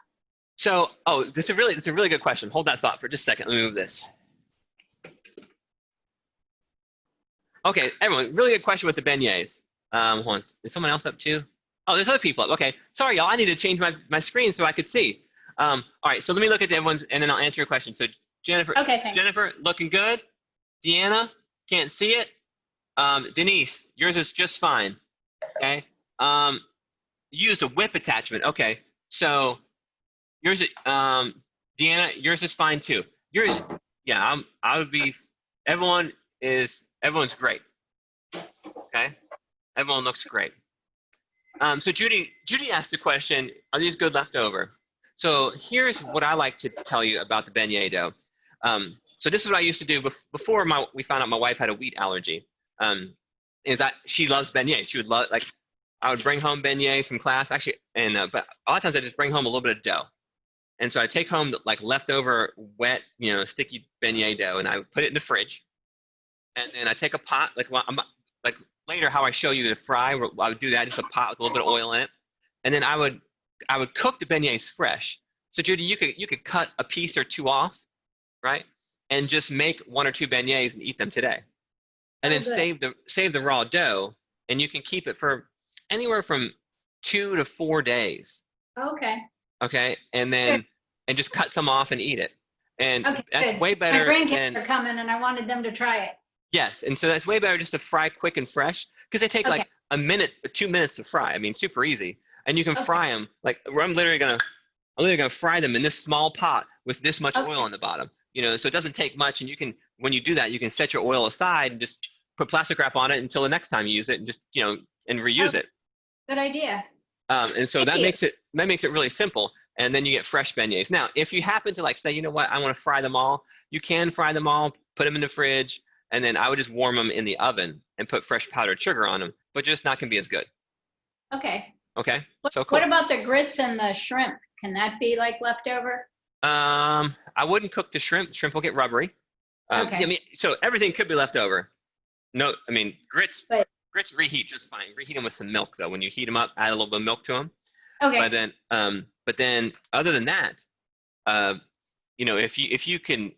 So, that's a really good question. Hold that thought for just a second. Let me move this. Okay, everyone, really good question with the beignets. Hold on, is someone else up too? Oh, there's other people up. Okay, sorry, y'all. I need to change my screen so I could see. All right, so let me look at everyone's, and then I'll answer your question. So, Jennifer, Okay, thanks. Jennifer, looking good. Deanna, can't see it. Denise, yours is just fine. Okay. You used a whip attachment. Okay, so yours, Deanna, yours is fine too. Yours, yeah, everyone's great. Okay, everyone looks great. So Judy asked the question, are these good leftover? So here's what I like to tell you about the beignet dough. So this is what I used to do before we found out my wife had a wheat allergy. Is that she loves beignets. She would love, like, I would bring home beignets from class, actually, and but a lot of times I just bring home a little bit of dough. And so I take home like leftover wet, sticky beignet dough, and I would put it in the fridge. And then I take a pot, like later how I show you to fry, I would do that, just a pot with a little bit of oil in it. And then I would cook the beignets fresh. So Judy, you could cut a piece or two off, right? And just make 1 or 2 beignets and eat them today. And then save the raw dough, and you can keep it for anywhere from 2 to 4 days. Okay. Okay, and then and just cut some off and eat it. And Okay, that's good. way better My grandkids than, are coming and I wanted them to try it. yes, and so that's way better just to fry quick and fresh, because they take Okay. like a minute or 2 minutes to fry. I mean, super easy. And you can fry them like I'm literally gonna fry them in this small pot with this much oil on the bottom. So it doesn't take much, and you can, when you do that, you can set your oil aside and just put plastic wrap on it until the next time you use it, and just and reuse it. Good idea. And so Thank that you. makes it really simple, and then you get fresh beignets. Now, if you happen to say, you know what, I want to fry them all, you can fry them all, put them in the fridge, and then I would just warm them in the oven and put fresh powdered sugar on them, but just not going to be as good. Okay. Okay, so cool. What about the grits and the shrimp? Can that be like leftover? I wouldn't cook the shrimp. Shrimp will get rubbery. Okay. I mean, so everything could be left over. No, I mean, grits reheat just fine. Reheat them with some milk though. When you heat them up, add a little bit of milk to them. Okay. But then other than that, if you can,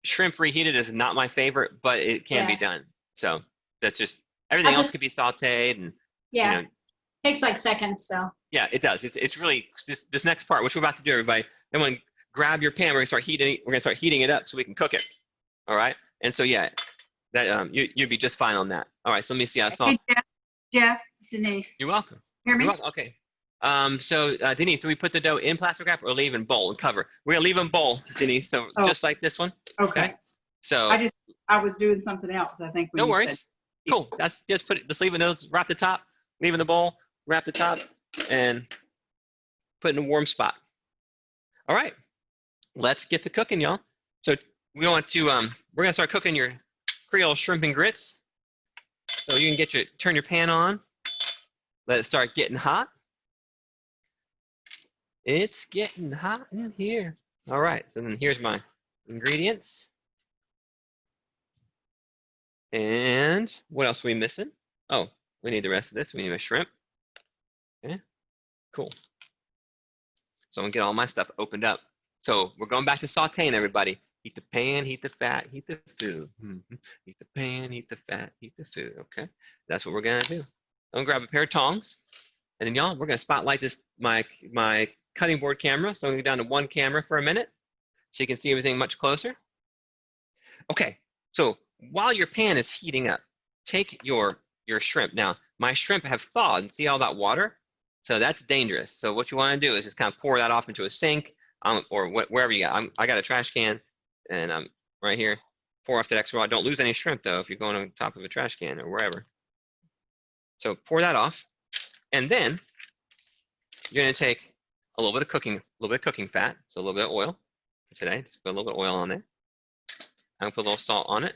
shrimp reheated is not my favorite, but it can be done. So that's just, everything else could be sauteed, and Yeah. Takes like seconds, so. yeah, it does. It's really this next part, which we're about to do, everybody. Everyone, grab your pan. We're gonna start heating it up so we can cook it. All right. And so yeah, that you'd be just fine on that. All right. So let me see. I saw. Hey, Jen, Jeff, it's Denise. You're welcome. Hear me? You're welcome. Okay. So Denise, do we put the dough in plastic wrap or leave in bowl and cover? We're gonna leave in bowl, Denise. So Oh. just like this one. Okay. So I was doing something else, I think. when no you worries. said- Cool. That's just put it. Just leave it. Wrap the top. Leave in the bowl. Wrap the top, and put in a warm spot. All right. Let's get to cooking, y'all. So we want to. We're gonna start cooking your Creole shrimp and grits. So you can turn your pan on. Let it start getting hot. It's getting hot in here. All right. So then here's my ingredients. And what else are we missing? Oh, we need the rest of this. We need a shrimp. Okay, cool. So I'm gonna get all my stuff opened up. So we're going back to sauteing, everybody. Heat the pan, heat the fat, heat the food. Heat the pan, heat the fat, heat the food. Okay, that's what we're gonna do. I'm gonna grab a pair of tongs, and then y'all, we're gonna spotlight this my cutting board camera. So I'm gonna go down to one camera for a minute, so you can see everything much closer. Okay, so while your pan is heating up, take your shrimp. Now, my shrimp have thawed, and see all that water? So that's dangerous. So what you want to do is just kind of pour that off into a sink, or wherever you got. I got a trash can, and I'm right here. Pour off that extra water. Don't lose any shrimp though if you're going on top of a trash can or wherever. So pour that off, and then you're going to take a little bit of cooking fat, so a little bit of oil for today. Just put a little bit of oil on there. I'm gonna put a little salt on it.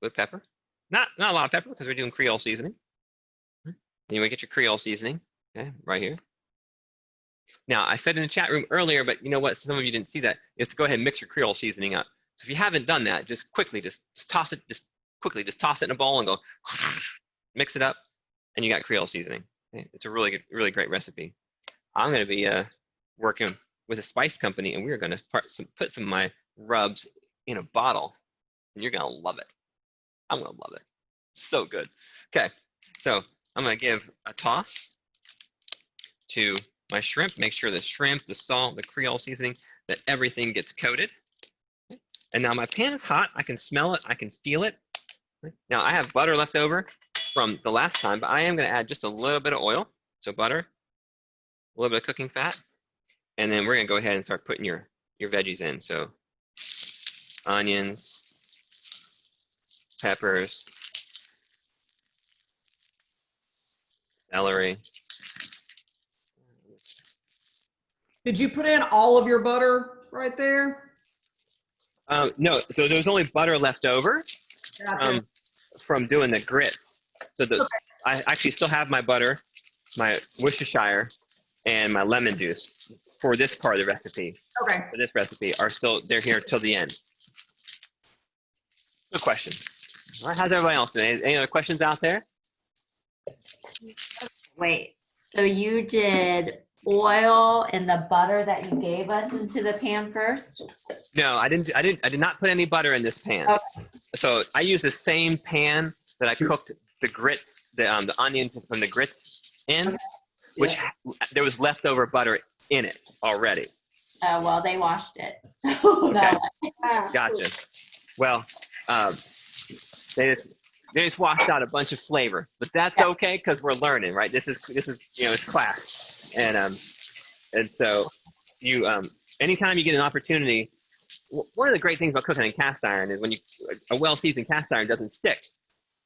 With pepper. Not a lot of pepper because we're doing Creole seasoning. And you want to get your Creole seasoning, okay, right here. Now, I said in the chat room earlier, but you know what? Some of you didn't see that. You have to go ahead and mix your Creole seasoning up. So if you haven't done that, just quickly, just toss it, just toss it in a bowl and go, mix it up, and you got Creole seasoning. Okay? It's a really great recipe. I'm going to be working with a spice company, and we're going to put some of my rubs in a bottle, and you're going to love it. I'm gonna love it. So good. Okay, so I'm gonna give a toss to my shrimp. Make sure the shrimp, the salt, the Creole seasoning, that everything gets coated. And now my pan is hot. I can smell it. I can feel it. Now I have butter left over from the last time, but I am gonna add just a little bit of oil. So butter, a little bit of cooking fat, and then we're gonna go ahead and start putting your veggies in. So onions, peppers, celery. Did you put in all of your butter right there? No, so there's only butter left over Gotcha. from doing the grits. So I actually still have my butter, my Worcestershire, and my lemon juice for this part of the recipe. Okay. For this recipe they're here till the end. Good question. All right, how's everybody else doing? Any other questions out there? Wait, so you did oil and the butter that you gave us into the pan first? No, I did not put any butter in this pan. Okay. So I used the same pan that I cooked the grits, the onions from the grits in, which there was leftover butter in it already. Oh, well, they washed it. So no. Gotcha. Well, they just washed out a bunch of flavor, but that's okay because we're learning, right? This is it's class, and so you anytime you get an opportunity, one of the great things about cooking in cast iron is when a well-seasoned cast iron doesn't stick,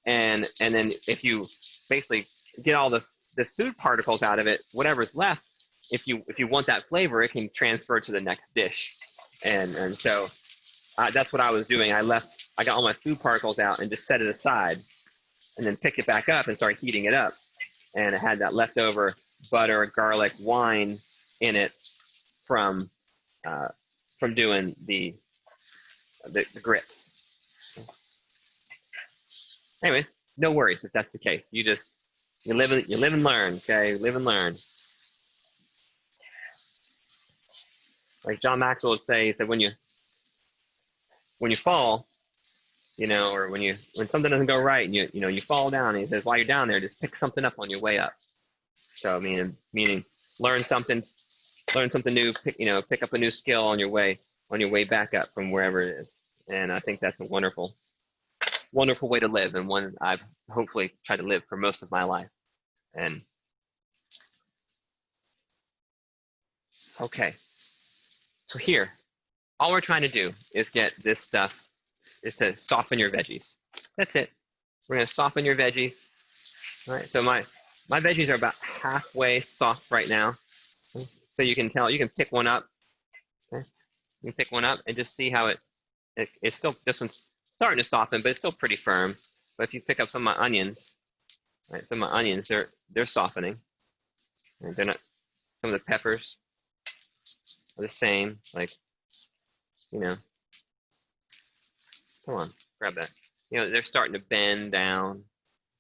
and then if you basically get all the food particles out of it, whatever's left, if you want that flavor, it can transfer to the next dish, and so that's what I was doing. I got all my food particles out and just set it aside, and then picked it back up and started heating it up, and it had that leftover butter, garlic, wine in it from doing the grits. Anyway, no worries if that's the case. You live and learn, okay? Live and learn. Like John Maxwell would say, he said when you fall, or when something doesn't go right and you fall down, and he says while you're down there, just pick something up on your way up. So meaning learn something new, pick up a new skill on your way back up from wherever it is. And I think that's a wonderful wonderful way to live, and one I've hopefully tried to live for most of my life. And okay, so here, all we're trying to do is get this stuff, is to soften your veggies. That's it. We're gonna soften your veggies. All right, so my veggies are about halfway soft right now. So you can tell, you can pick one up. Okay? You can pick one up and just see how it's still, this one's starting to soften, but it's still pretty firm. But if you pick up some of my onions, right, some of my onions, they're softening. And they're not, some of the peppers are the same, like, you know, come on, grab that. You know, they're starting to bend down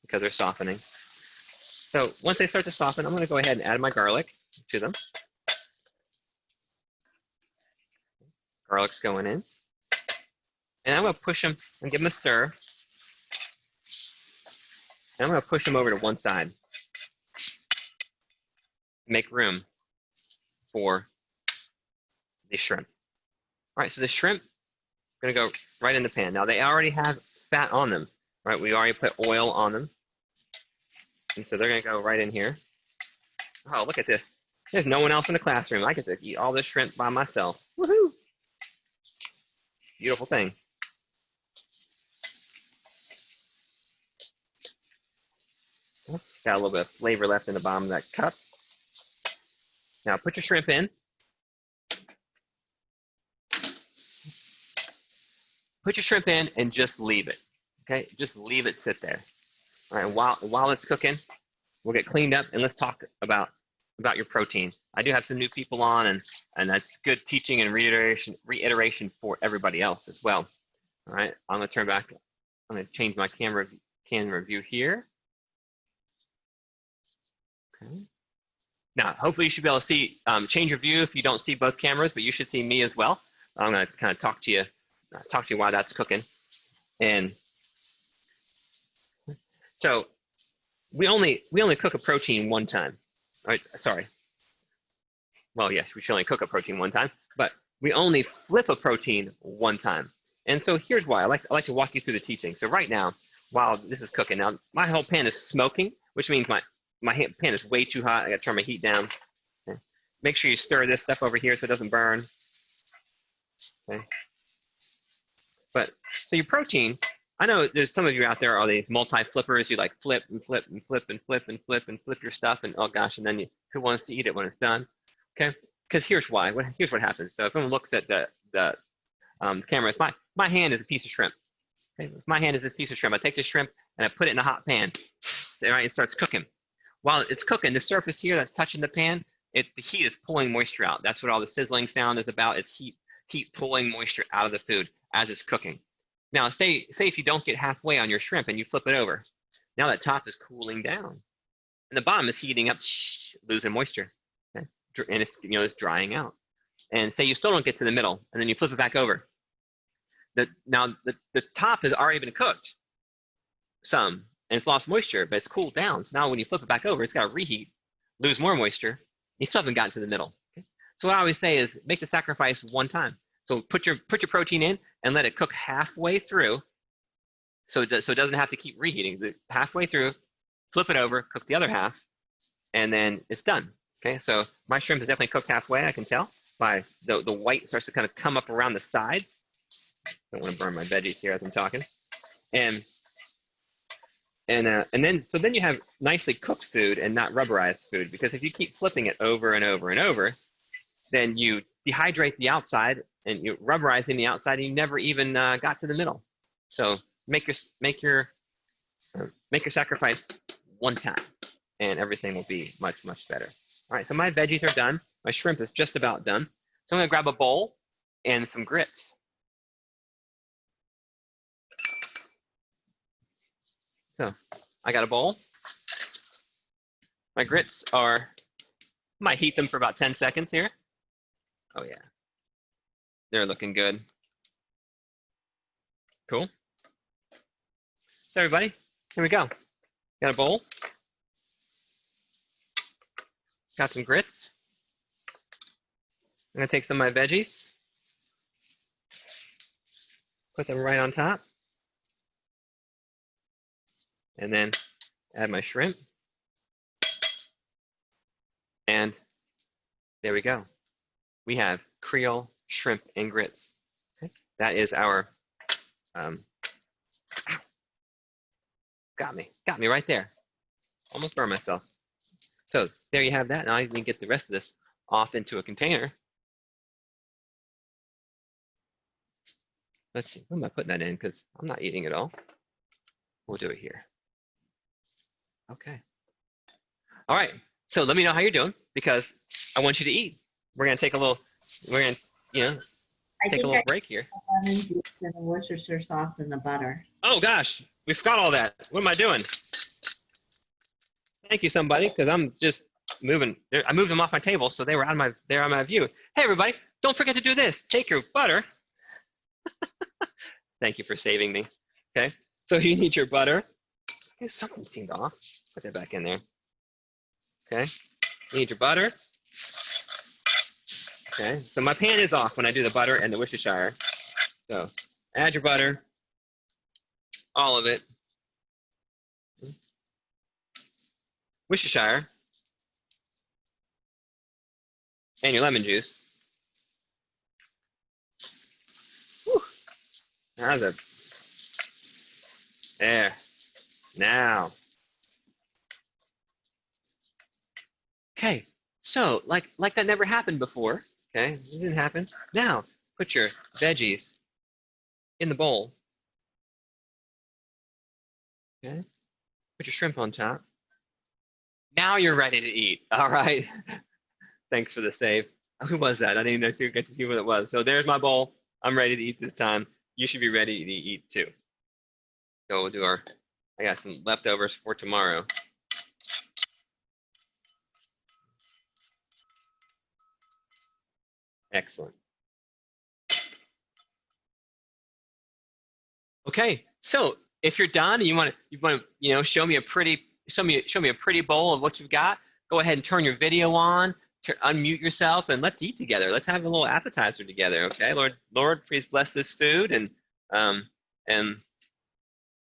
because they're softening. So once they start to soften, I'm going to go ahead and add my garlic to them. Garlic's going in. And I'm going to push them and give them a stir. And I'm going to push them over to one side. Make room for the shrimp. All right, so the shrimp are going to go right in the pan. Now they already have fat on them, right? We already put oil on them. And so they're going to go right in here. Oh, look at this. There's no one else in the classroom. I get to eat all this shrimp by myself. Woohoo! Beautiful thing. Got a little bit of flavor left in the bottom of that cup. Now put your shrimp in. Put your shrimp in and just leave it. Okay, just leave it sit there. All right, while it's cooking, we'll get cleaned up and let's talk about your protein. I do have some new people on, and that's good teaching and reiteration for everybody else as well. All right, I'm gonna turn back. I'm gonna change my camera view here. Okay. Now, hopefully you should be able to see, change your view if you don't see both cameras, but you should see me as well. I'm gonna kind of talk to you while that's cooking. And so we only cook a protein one time. All right, sorry. Well, yes, we should only cook a protein one time, but we only flip a protein one time. And so here's why. I like to walk you through the teaching. So right now, while this is cooking, now my whole pan is smoking, which means my pan is way too hot. I gotta turn my heat down. Okay. Make sure you stir this stuff over here so it doesn't burn. Okay. But so your protein, I know there's some of you out there are these multi-flippers. You like flip and flip and flip and flip and flip and flip your stuff, and oh gosh, and then who wants to eat it when it's done? Okay, because here's why. Here's what happens. So if someone looks at the camera, my hand is a piece of shrimp. Okay, my hand is this piece of shrimp. I take the shrimp and I put it in a hot pan. Right, it starts cooking. While it's cooking, the surface here that's touching the pan, the heat is pulling moisture out. That's what all the sizzling sound is about. It's heat pulling moisture out of the food as it's cooking. Now, say if you don't get halfway on your shrimp and you flip it over, now that top is cooling down, and the bottom is heating up, losing moisture, okay? And it's drying out. And say you still don't get to the middle, and then you flip it back over. Now the top has already been cooked, some, and it's lost moisture, but it's cooled down. So now when you flip it back over, it's got to reheat, lose more moisture. You still haven't gotten to the middle. Okay? So what I always say is make the sacrifice one time. So put your protein in and let it cook halfway through, so it doesn't have to keep reheating. Halfway through, flip it over, cook the other half, and then it's done. Okay, so my shrimp is definitely cooked halfway. I can tell by the white starts to kind of come up around the sides. Don't want to burn my veggies here as I'm talking. And then you have nicely cooked food and not rubberized food, because if you keep flipping it over and over and over, then you dehydrate the outside and you're rubberizing the outside, and you never even got to the middle. So make your sacrifice one time, and everything will be much, much better. All right, so my veggies are done. My shrimp is just about done. So I'm gonna grab a bowl and some grits. So I got a bowl. My grits I might heat them for about 10 seconds here. Oh yeah, they're looking good. Cool. So everybody, here we go. Got a bowl. Got some grits. I'm gonna take some of my veggies. Put them right on top. and then add my shrimp. And there we go. We have Creole shrimp and grits. Okay. That is our, got me right there. Almost burned myself. So there you have that. Now I can get the rest of this off into a container. Let's see, where am I putting that in? Because I'm not eating it all. We'll do it here. Okay. All right. So let me know how you're doing because I want you to eat. We're gonna take a little. We're gonna, I take think a little break here. lemon juice and the Worcestershire sauce and the butter. Oh gosh, we forgot all that. What am I doing? Thank you, somebody, because I'm just moving. I moved them off my table, so they were out of my view. Hey, everybody, don't forget to do this. Take your butter. Thank you for saving me. Okay, so you need your butter. Okay, something seemed off. Put that back in there. Okay, you need your butter. Okay, so my pan is off when I do the butter and the Worcestershire. So add your butter, all of it. Worcestershire and your lemon juice. Whew. How's it? There. Now. Okay. So like that never happened before. Okay, it didn't happen. Now put your veggies in the bowl. Okay. Put your shrimp on top. Now you're ready to eat. All right. Thanks for the save. Who was that? I didn't even get to see what it was. So there's my bowl. I'm ready to eat this time. You should be ready to eat too. So we'll do I got some leftovers for tomorrow. Excellent. Okay. So if you're done and you want to show me a pretty bowl of what you've got, go ahead and turn your video on, unmute yourself, and let's eat together. Let's have a little appetizer together, okay? Lord, please bless this food and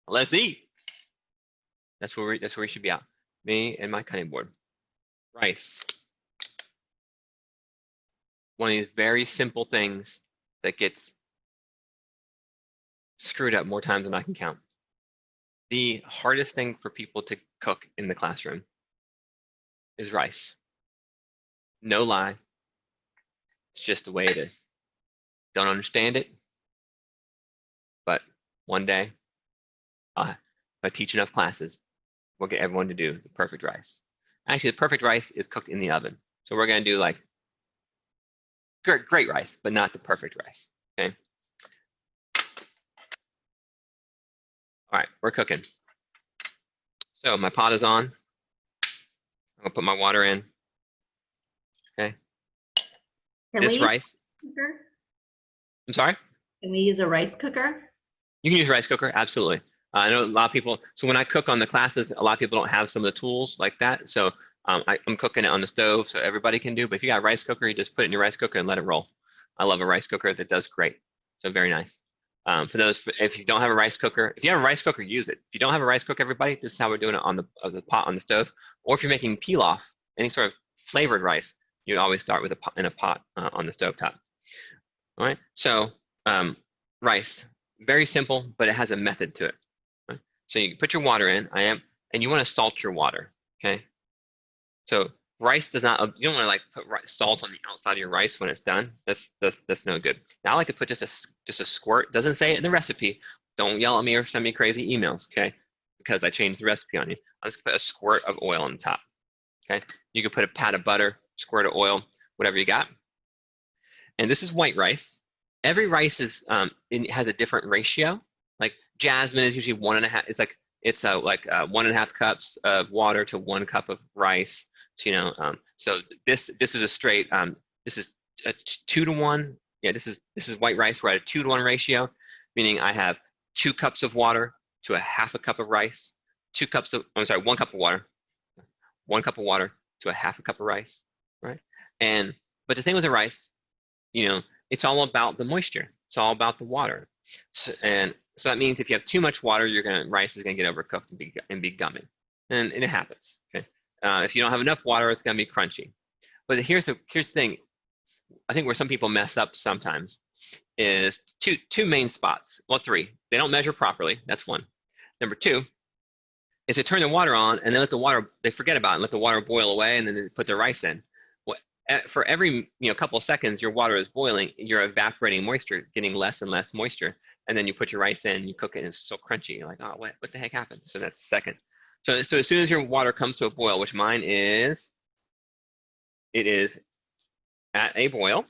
let's eat. That's where we should be at. Me and my cutting board. Rice. One of these very simple things that gets screwed up more times than I can count. The hardest thing for people to cook in the classroom is rice. No lie. It's just the way it is. Don't understand it. But one day, if I teach enough classes, we'll get everyone to do the perfect rice. Actually, the perfect rice is cooked in the oven. So we're going to do like great rice, but not the perfect rice. Okay. All right, we're cooking. So my pot is on. I'm gonna put my water in. Okay. This rice. I'm sorry? Can we use a rice cooker? You can use a rice cooker, absolutely. I know a lot of people, so when I cook on the classes, a lot of people don't have some of the tools like that. So I'm cooking it on the stove so everybody can do, but if you got a rice cooker, you just put it in your rice cooker and let it roll. I love a rice cooker that does great. So very nice. For those, if you don't have a rice cooker, if you have a rice cooker, use it. If you don't have a rice cooker, everybody, this is how we're doing it on the pot on the stove. Or if you're making pilaf, any sort of flavored rice, you'd always start with a pot on the stove top. All right, so rice, very simple, but it has a method to it. Right? So you put your water in, and you want to salt your water, okay? So rice does not, you don't want to like put salt on the outside of your rice when it's done. That's no good. Now I like to put just a squirt. Doesn't say it in the recipe. Don't yell at me or send me crazy emails, okay? Because I changed the recipe on you. I'll just put a squirt of oil on the top, okay? You could put a pat of butter, squirt of oil, whatever you got. And this is white rice. Every rice has a different ratio. Like jasmine is usually 1.5. It's like 1.5 cups of water to 1 cup of rice. So, so this is a straight. This is a 2 to 1. Yeah, this is white rice. We're at a 2 to 1 ratio, meaning I have 2 cups of water to a 1/2 cup of rice. 1 cup of water. 1 cup of water to a 1/2 cup of rice, right? But the thing with the rice, it's all about the moisture. It's all about the water. So, and So that means if you have too much water, rice is gonna get overcooked and be gummy, and it happens. Okay. If you don't have enough water, it's gonna be crunchy. But here's the thing. I think where some people mess up sometimes is two main spots. Well, three. They don't measure properly. That's one. Number two is they turn the water on and they forget about it and let the water boil away, and then they put the rice in. For every couple of seconds your water is boiling, you're evaporating moisture, getting less and less moisture, and then you put your rice in, you cook it, and it's so crunchy. You're like, oh, what the heck happened? So that's the second. So as soon as your water comes to a boil, which mine is, it is at a boil.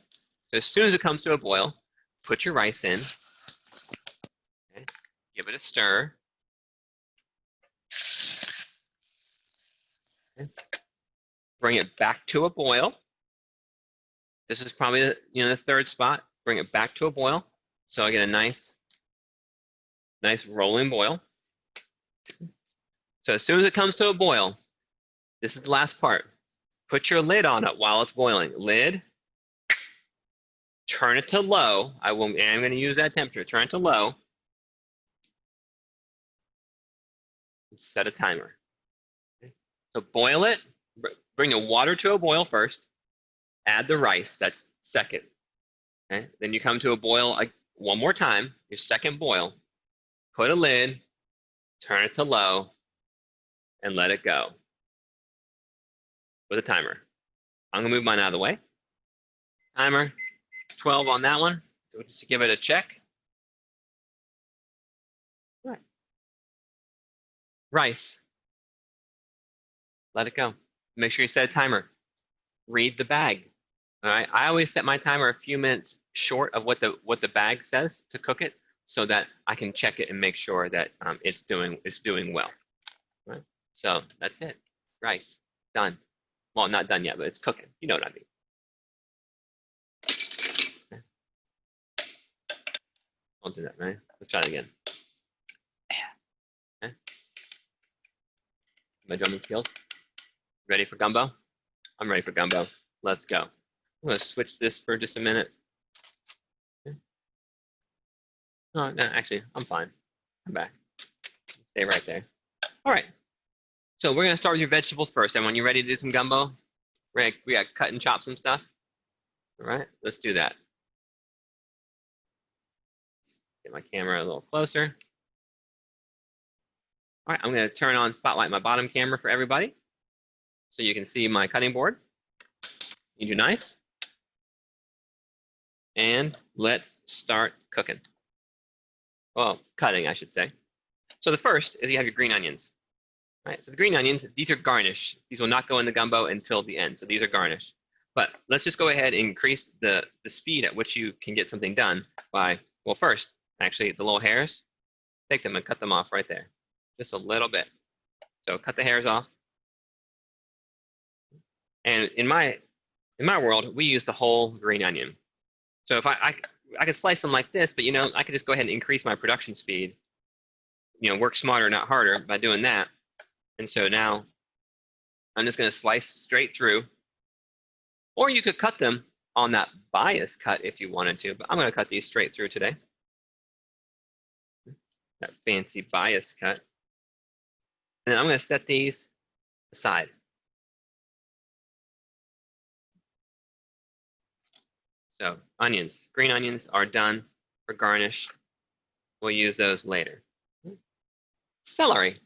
So as soon as it comes to a boil, put your rice in, okay, give it a stir. Okay. Bring it back to a boil. This is probably the third spot. Bring it back to a boil. So I get a nice rolling boil. So as soon as it comes to a boil, this is the last part. Put your lid on it while it's boiling. Lid. Turn it to low. I'm going to use that temperature. Turn it to low. And set a timer. Okay. So boil it. Bring the water to a boil first. Add the rice. That's second. Okay. Then you come to a boil one more time. Your second boil. Put a lid. Turn it to low. And let it go. With a timer. I'm going to move mine out of the way. Timer. 12 on that one. So just to give it a check. All right. Rice. Let it go. Make sure you set a timer. Read the bag. All right. I always set my timer a few minutes short of what the bag says to cook it, so that I can check it and make sure that it's doing well. All right. So that's it. Rice done. Well, not done yet, but it's cooking. You know what I mean. I'll do that, right? Let's try it again. Okay. My drumming skills. Ready for gumbo? I'm ready for gumbo. Let's go. I'm going to switch this for just a minute. Okay. Oh, no, actually, I'm fine. I'm back. Stay right there. All right. So we're going to start with your vegetables first. Everyone, you ready to do some gumbo? We got to cut and chop some stuff. All right, let's do that. Get my camera a little closer. All right, I'm going to turn on Spotlight, my bottom camera for everybody, so you can see my cutting board. Need your knife. And let's start cooking. Well, cutting, I should say. So the first is you have your green onions. All right, so the green onions, these are garnish. These will not go in the gumbo until the end, so these are garnish. But let's just go ahead and increase the speed at which you can get something done by, well, first, actually, the little hairs, take them and cut them off right there. Just a little bit. So cut the hairs off. And in my world, we use the whole green onion. So if I could slice them like this, but I could just go ahead and increase my production speed. Work smarter, not harder by doing that. And so now I'm just going to slice straight through. Or you could cut them on that bias cut if you wanted to, but I'm going to cut these straight through today. That fancy bias cut. And then I'm going to set these aside. So onions, green onions are done for garnish. We'll use those later. Celery,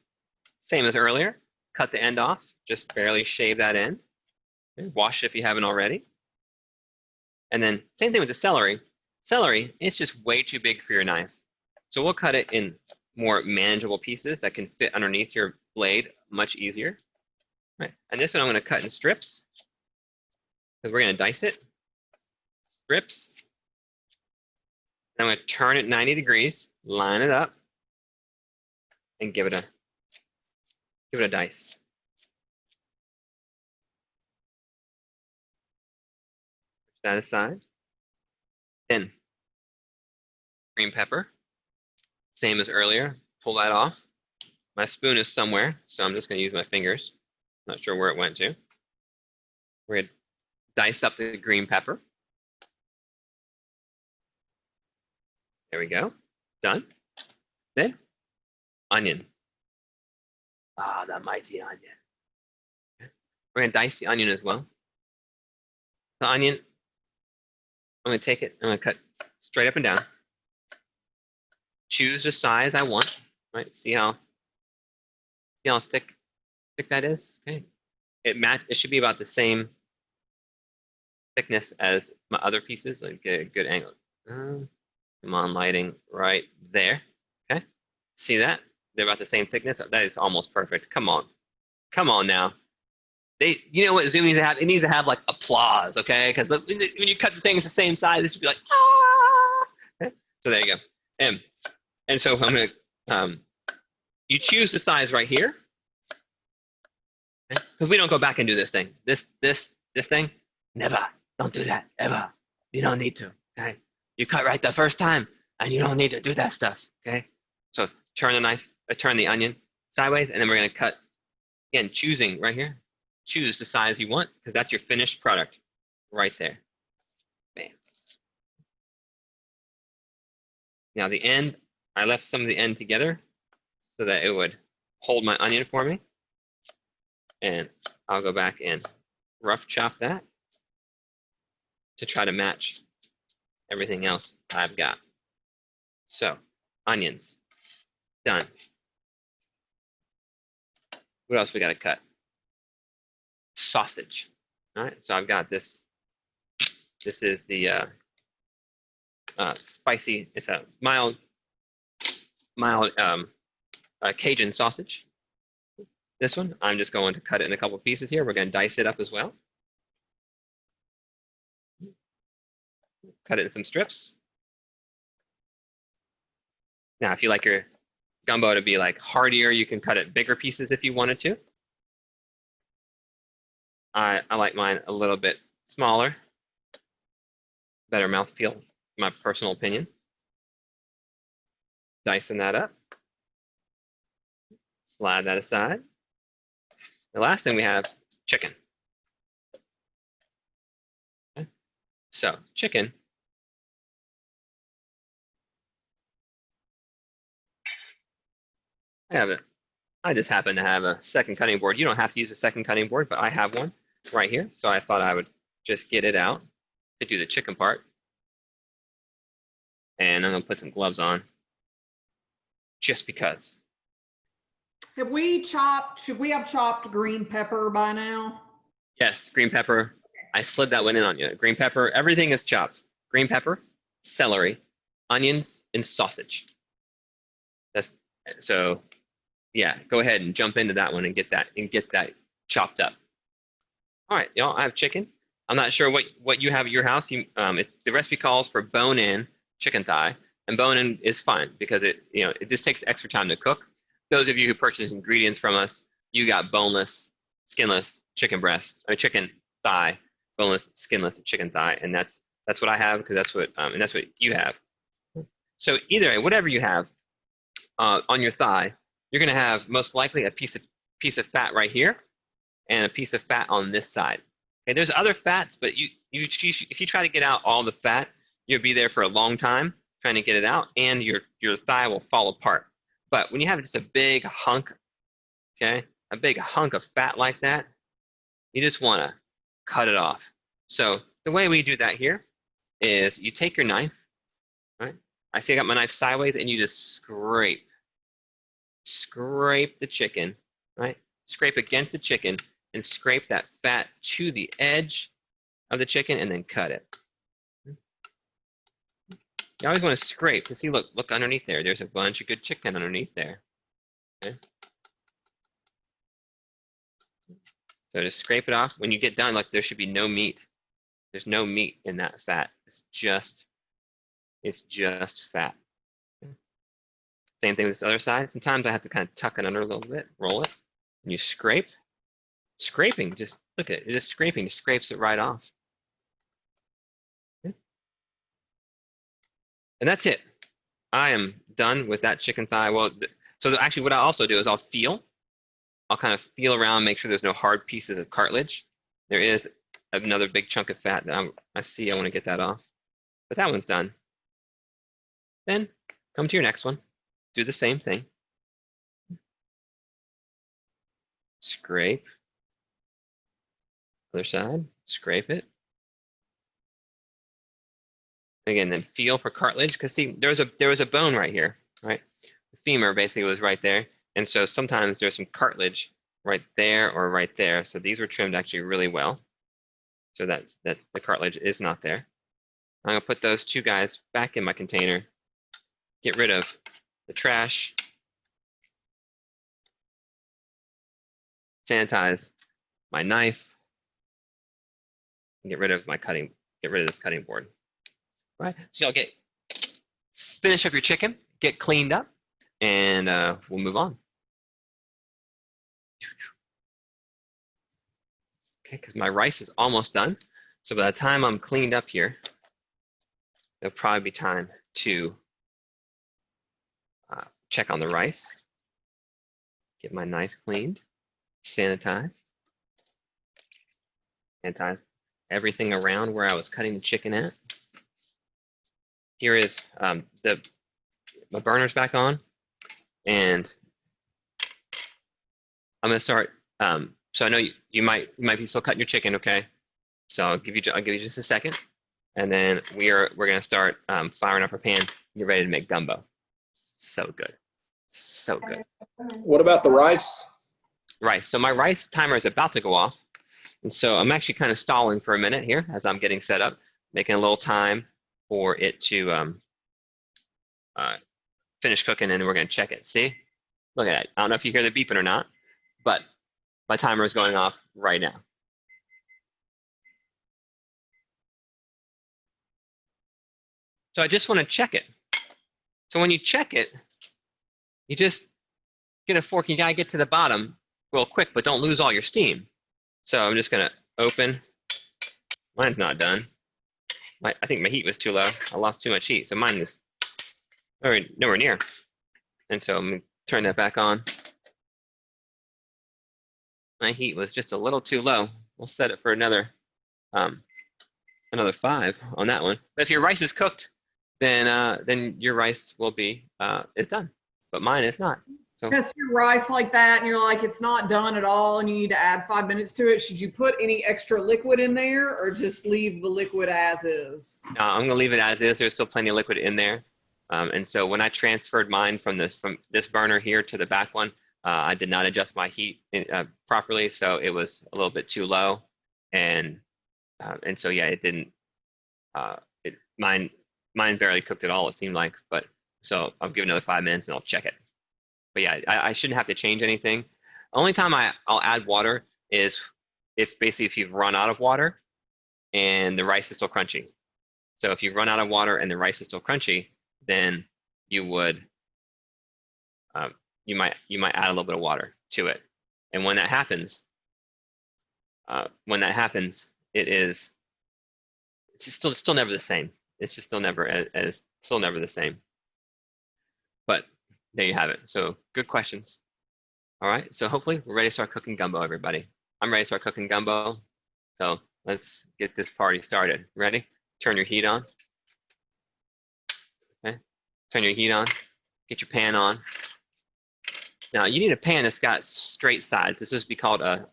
same as earlier. Cut the end off, just barely shave that end. Okay, wash it if you haven't already. And then same thing with the celery. Celery, it's just way too big for your knife. So we'll cut it in more manageable pieces that can fit underneath your blade much easier. Right. And this one I'm going to cut in strips because we're going to dice it. Strips. And I'm going to turn it 90 degrees, line it up, and give it a dice. Push that aside. Then green pepper, same as earlier. Pull that off. My spoon is somewhere, so I'm just going to use my fingers. Not sure where it went to. We're going to dice up the green pepper. There we go. Done. Then onion. Ah, the mighty onion. Okay. We're gonna dice the onion as well. The onion, I'm gonna take it, I'm gonna cut straight up and down. Choose the size I want, right? See how thick that is? Okay. It should be about the same thickness as my other pieces, like get a good angle. Come on, lighting right there. Okay. See that? They're about the same thickness. That is almost perfect. Come on. Come on now. You know what Zoom needs to have? It needs to have like applause, okay? Because when you cut the things the same size, it should be like, ah! Okay? So there you go. And so I'm gonna, you choose the size right here. Because we don't go back and do this thing. This thing, never. Don't do that, ever. You don't need to, okay? You cut right the first time, and you don't need to do that stuff, okay? So turn the onion sideways, and then we're gonna cut, again, choosing right here. Choose the size you want, because that's your finished product right there. Bam. Now the end, I left some of the end together so that it would hold my onion for me. And I'll go back and rough chop that to try to match everything else I've got. So, onions, done. What else we got to cut? Sausage. All right, so I've got this. This is the spicy. It's a mild Cajun sausage. This one, I'm just going to cut it in a couple pieces here. We're going to dice it up as well. Cut it in some strips. Now, if you like your gumbo to be like heartier, you can cut it bigger pieces if you wanted to. I like mine a little bit smaller. Better mouthfeel, my personal opinion. Dicing that up. Slide that aside. The last thing we have is chicken. Okay. So chicken. I just happen to have a second cutting board. You don't have to use a second cutting board, but I have one right here. So I thought I would just get it out to do the chicken part. And I'm gonna put some gloves on just because. Have we chopped, should we have chopped green pepper by now? Yes, green pepper. I slid that one in on you. Green pepper, everything is chopped. Green pepper, celery, onions, and sausage. So yeah, go ahead and jump into that one and get that chopped up. All right, y'all, I have chicken. I'm not sure what you have at your house. The recipe calls for bone-in chicken thigh, and bone-in is fine because it just takes extra time to cook. Those of you who purchase ingredients from us, you got boneless, skinless chicken breast, or chicken thigh, boneless, skinless chicken thigh, and that's what I have because that's what you have. So either way, whatever you have on your thigh, you're going to have most likely a piece of fat right here, and a piece of fat on this side. Okay, there's other fats, but if you try to get out all the fat, you'll be there for a long time trying to get it out, and your thigh will fall apart. But when you have just a big hunk, okay, a big hunk of fat like that, you just want to cut it off. So the way we do that here is you take your knife, right? I see I got my knife sideways, and you just scrape the chicken, right? Scrape against the chicken and scrape that fat to the edge of the chicken and then cut it. You always want to scrape to see, look underneath there. There's a bunch of good chicken underneath there. Okay. So just scrape it off. When you get done, like there should be no meat. There's no meat in that fat. It's just fat. Okay. Same thing with this other side. Sometimes I have to kind of tuck it under a little bit, roll it, and you scrape. Scraping, just look at it. It just scraping, just scrapes it right off. Okay. And that's it. I am done with that chicken thigh. Well, so actually what I also do is I'll kind of feel around, make sure there's no hard pieces of cartilage. There is another big chunk of fat that I see. I want to get that off. But that one's done. Then come to your next one. do the same thing. Scrape. Other side, scrape it. Again, then feel for cartilage, because see, there was a bone right here, right? The femur basically was right there. And so sometimes there's some cartilage right there or right there. So these were trimmed actually really well. So that's the cartilage is not there. I'm gonna put those two guys back in my container, get rid of the trash, sanitize my knife, and get rid of this cutting board. Right, so y'all finish up your chicken, get cleaned up, and we'll move on. Okay, because my rice is almost done. So by the time I'm cleaned up here, it'll probably be time to check on the rice, get my knife cleaned, sanitize everything around where I was cutting the chicken at. Here is my burner's back on, and I'm gonna start. So I know you might be still cutting your chicken, okay? So I'll give you just a second, and then we're gonna start firing up our pan. Get ready to make gumbo. So good, so good. What about the rice? Rice. So my rice timer is about to go off, and so I'm actually kind of stalling for a minute here as I'm getting set up, making a little time for it to finish cooking, and we're going to check it. See? Look at that. I don't know if you hear the beeping or not, but my timer is going off right now. So I just want to check it. So when you check it, you just get a fork. You got to get to the bottom real quick, but don't lose all your steam. So I'm just going to open. Mine's not done. I think my heat was too low. I lost too much heat, so mine is nowhere near. And so I'm going to turn that back on. My heat was just a little too low. We'll set it for another 5 on that one. But if your rice is cooked, then your rice will be is done. But mine is not. So Test your rice like that and you're like, it's not done at all and you need to add 5 minutes to it. Should you put any extra liquid in there or just leave the liquid as is? I'm gonna leave it as is. There's still plenty of liquid in there. And so when I transferred mine from this burner here to the back one, I did not adjust my heat properly, so it was a little bit too low, and so yeah, it didn't. Mine barely cooked at all. It seemed like, but so I'll give it another 5 minutes and I'll check it. But yeah, I shouldn't have to change anything. Only time I'll add water is if you've run out of water and the rice is still crunchy. So if you run out of water and the rice is still crunchy, then you would you might add a little bit of water to it. And when that happens, it's still never the same. It's just still never the same. But there you have it. So good questions. All right. So hopefully we're ready to start cooking gumbo, everybody. I'm ready to start cooking gumbo. So let's get this party started. Ready? Turn your heat on. Okay. Turn your heat on. Get your pan on. Now you need a pan that's got straight sides. This is be called a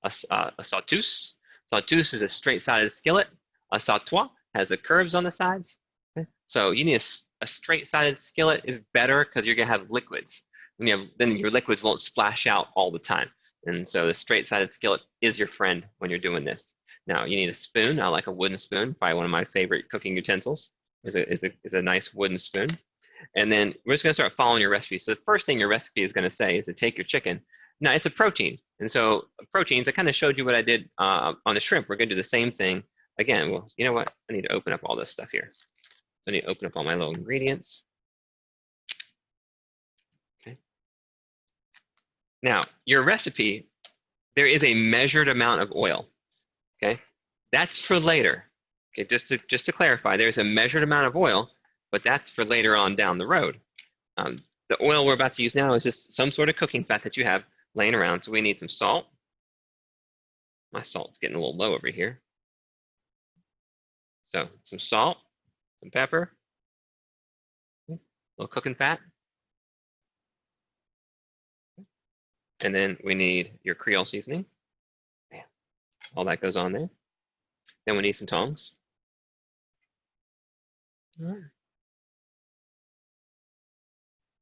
sauteuse. Sauteuse is a straight-sided skillet. A sautoir has the curves on the sides. Okay. So you need a straight-sided skillet is better because you're gonna have liquids. Then your liquids won't splash out all the time. And so the straight-sided skillet is your friend when you're doing this. Now you need a spoon. I like a wooden spoon. Probably one of my favorite cooking utensils is a nice wooden spoon. And then we're just gonna start following your recipe. So the first thing your recipe is gonna say is to take your chicken. Now it's a protein. And so proteins, I kind of showed you what I did on the shrimp. We're gonna do the same thing again. Well, you know what? I need to open up all this stuff here. So I need to open up all my little ingredients. Okay. Now, your recipe, there is a measured amount of oil. Okay. That's for later. Okay, just to clarify, there's a measured amount of oil, but that's for later on down the road. The oil we're about to use now is just some sort of cooking fat that you have laying around. So we need some salt. My salt's getting a little low over here. So some salt, some pepper, a little cooking fat, And then we need your Creole seasoning. Bam. All that goes on there. Then we need some tongs. All right.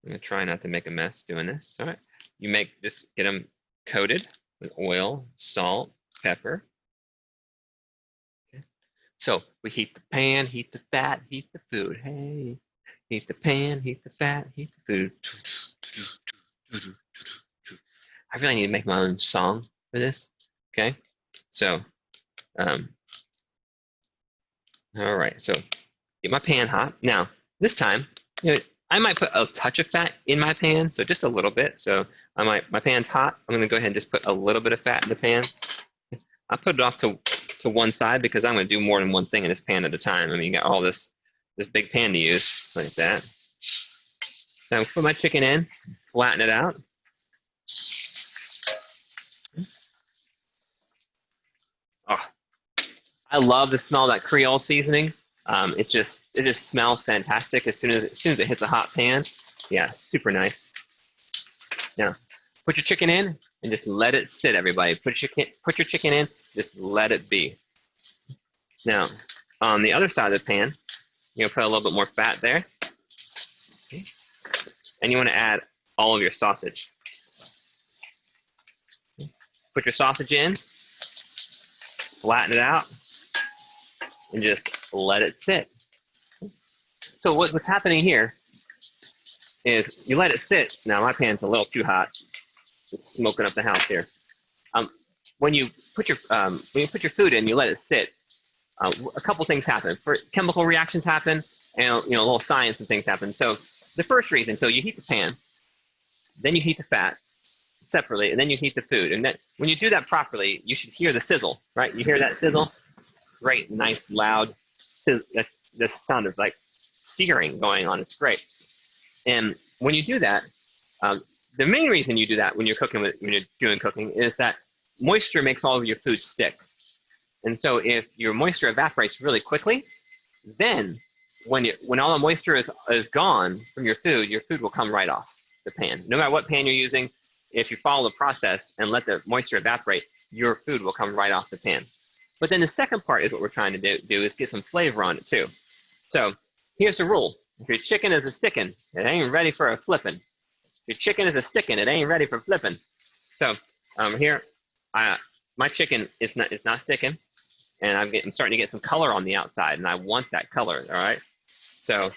I'm gonna try not to make a mess doing this. All right. You just get them coated with oil, salt, pepper. Okay. So we heat the pan, heat the fat, heat the food. Hey, heat the pan, heat the fat, heat the food. I really need to make my own song for this. Okay. So, all right. So get my pan hot. Now, this time, I might put a touch of fat in my pan, so just a little bit. So my pan's hot. I'm gonna go ahead and just put a little bit of fat in the pan. I'll put it off to one side because I'm gonna do more than one thing in this pan at a time. I mean, you got all this big pan to use like that. Now put my chicken in, flatten it out. Oh, I love the smell of that Creole seasoning. It just smells fantastic as soon as it hits a hot pan. Yeah, super nice. Now, put your chicken in and just let it sit, everybody. Put your chicken in, just let it be. Now, on the other side of the pan, put a little bit more fat there. Okay. And you want to add all of your sausage. Okay. Put your sausage in, flatten it out, and just let it sit. So what's happening here is you let it sit. Now my pan's a little too hot. It's smoking up the house here. When you put your food in, you let it sit. A couple things happen. Chemical reactions happen, and a little science and things happen. So the first reason, so you heat the pan, then you heat the fat separately, and then you heat the food. And then when you do that properly, you should hear the sizzle, right? You hear that sizzle? Great, nice, loud. This sound of like searing going on. It's great. And when you do that, the main reason you do that when you're doing cooking is that moisture makes all of your food stick. And so if your moisture evaporates really quickly, then when all the moisture is gone from your food will come right off the pan. No matter what pan you're using, if you follow the process and let the moisture evaporate, your food will come right off the pan. But then the second part is what we're trying to do is get some flavor on it too. So here's the rule. If your chicken is a stickin', it ain't ready for a flippin'. If your chicken is a stickin', it ain't ready for flippin'. So here, my chicken is not sticking, and I'm starting to get some color on the outside, and I want that color. All right. So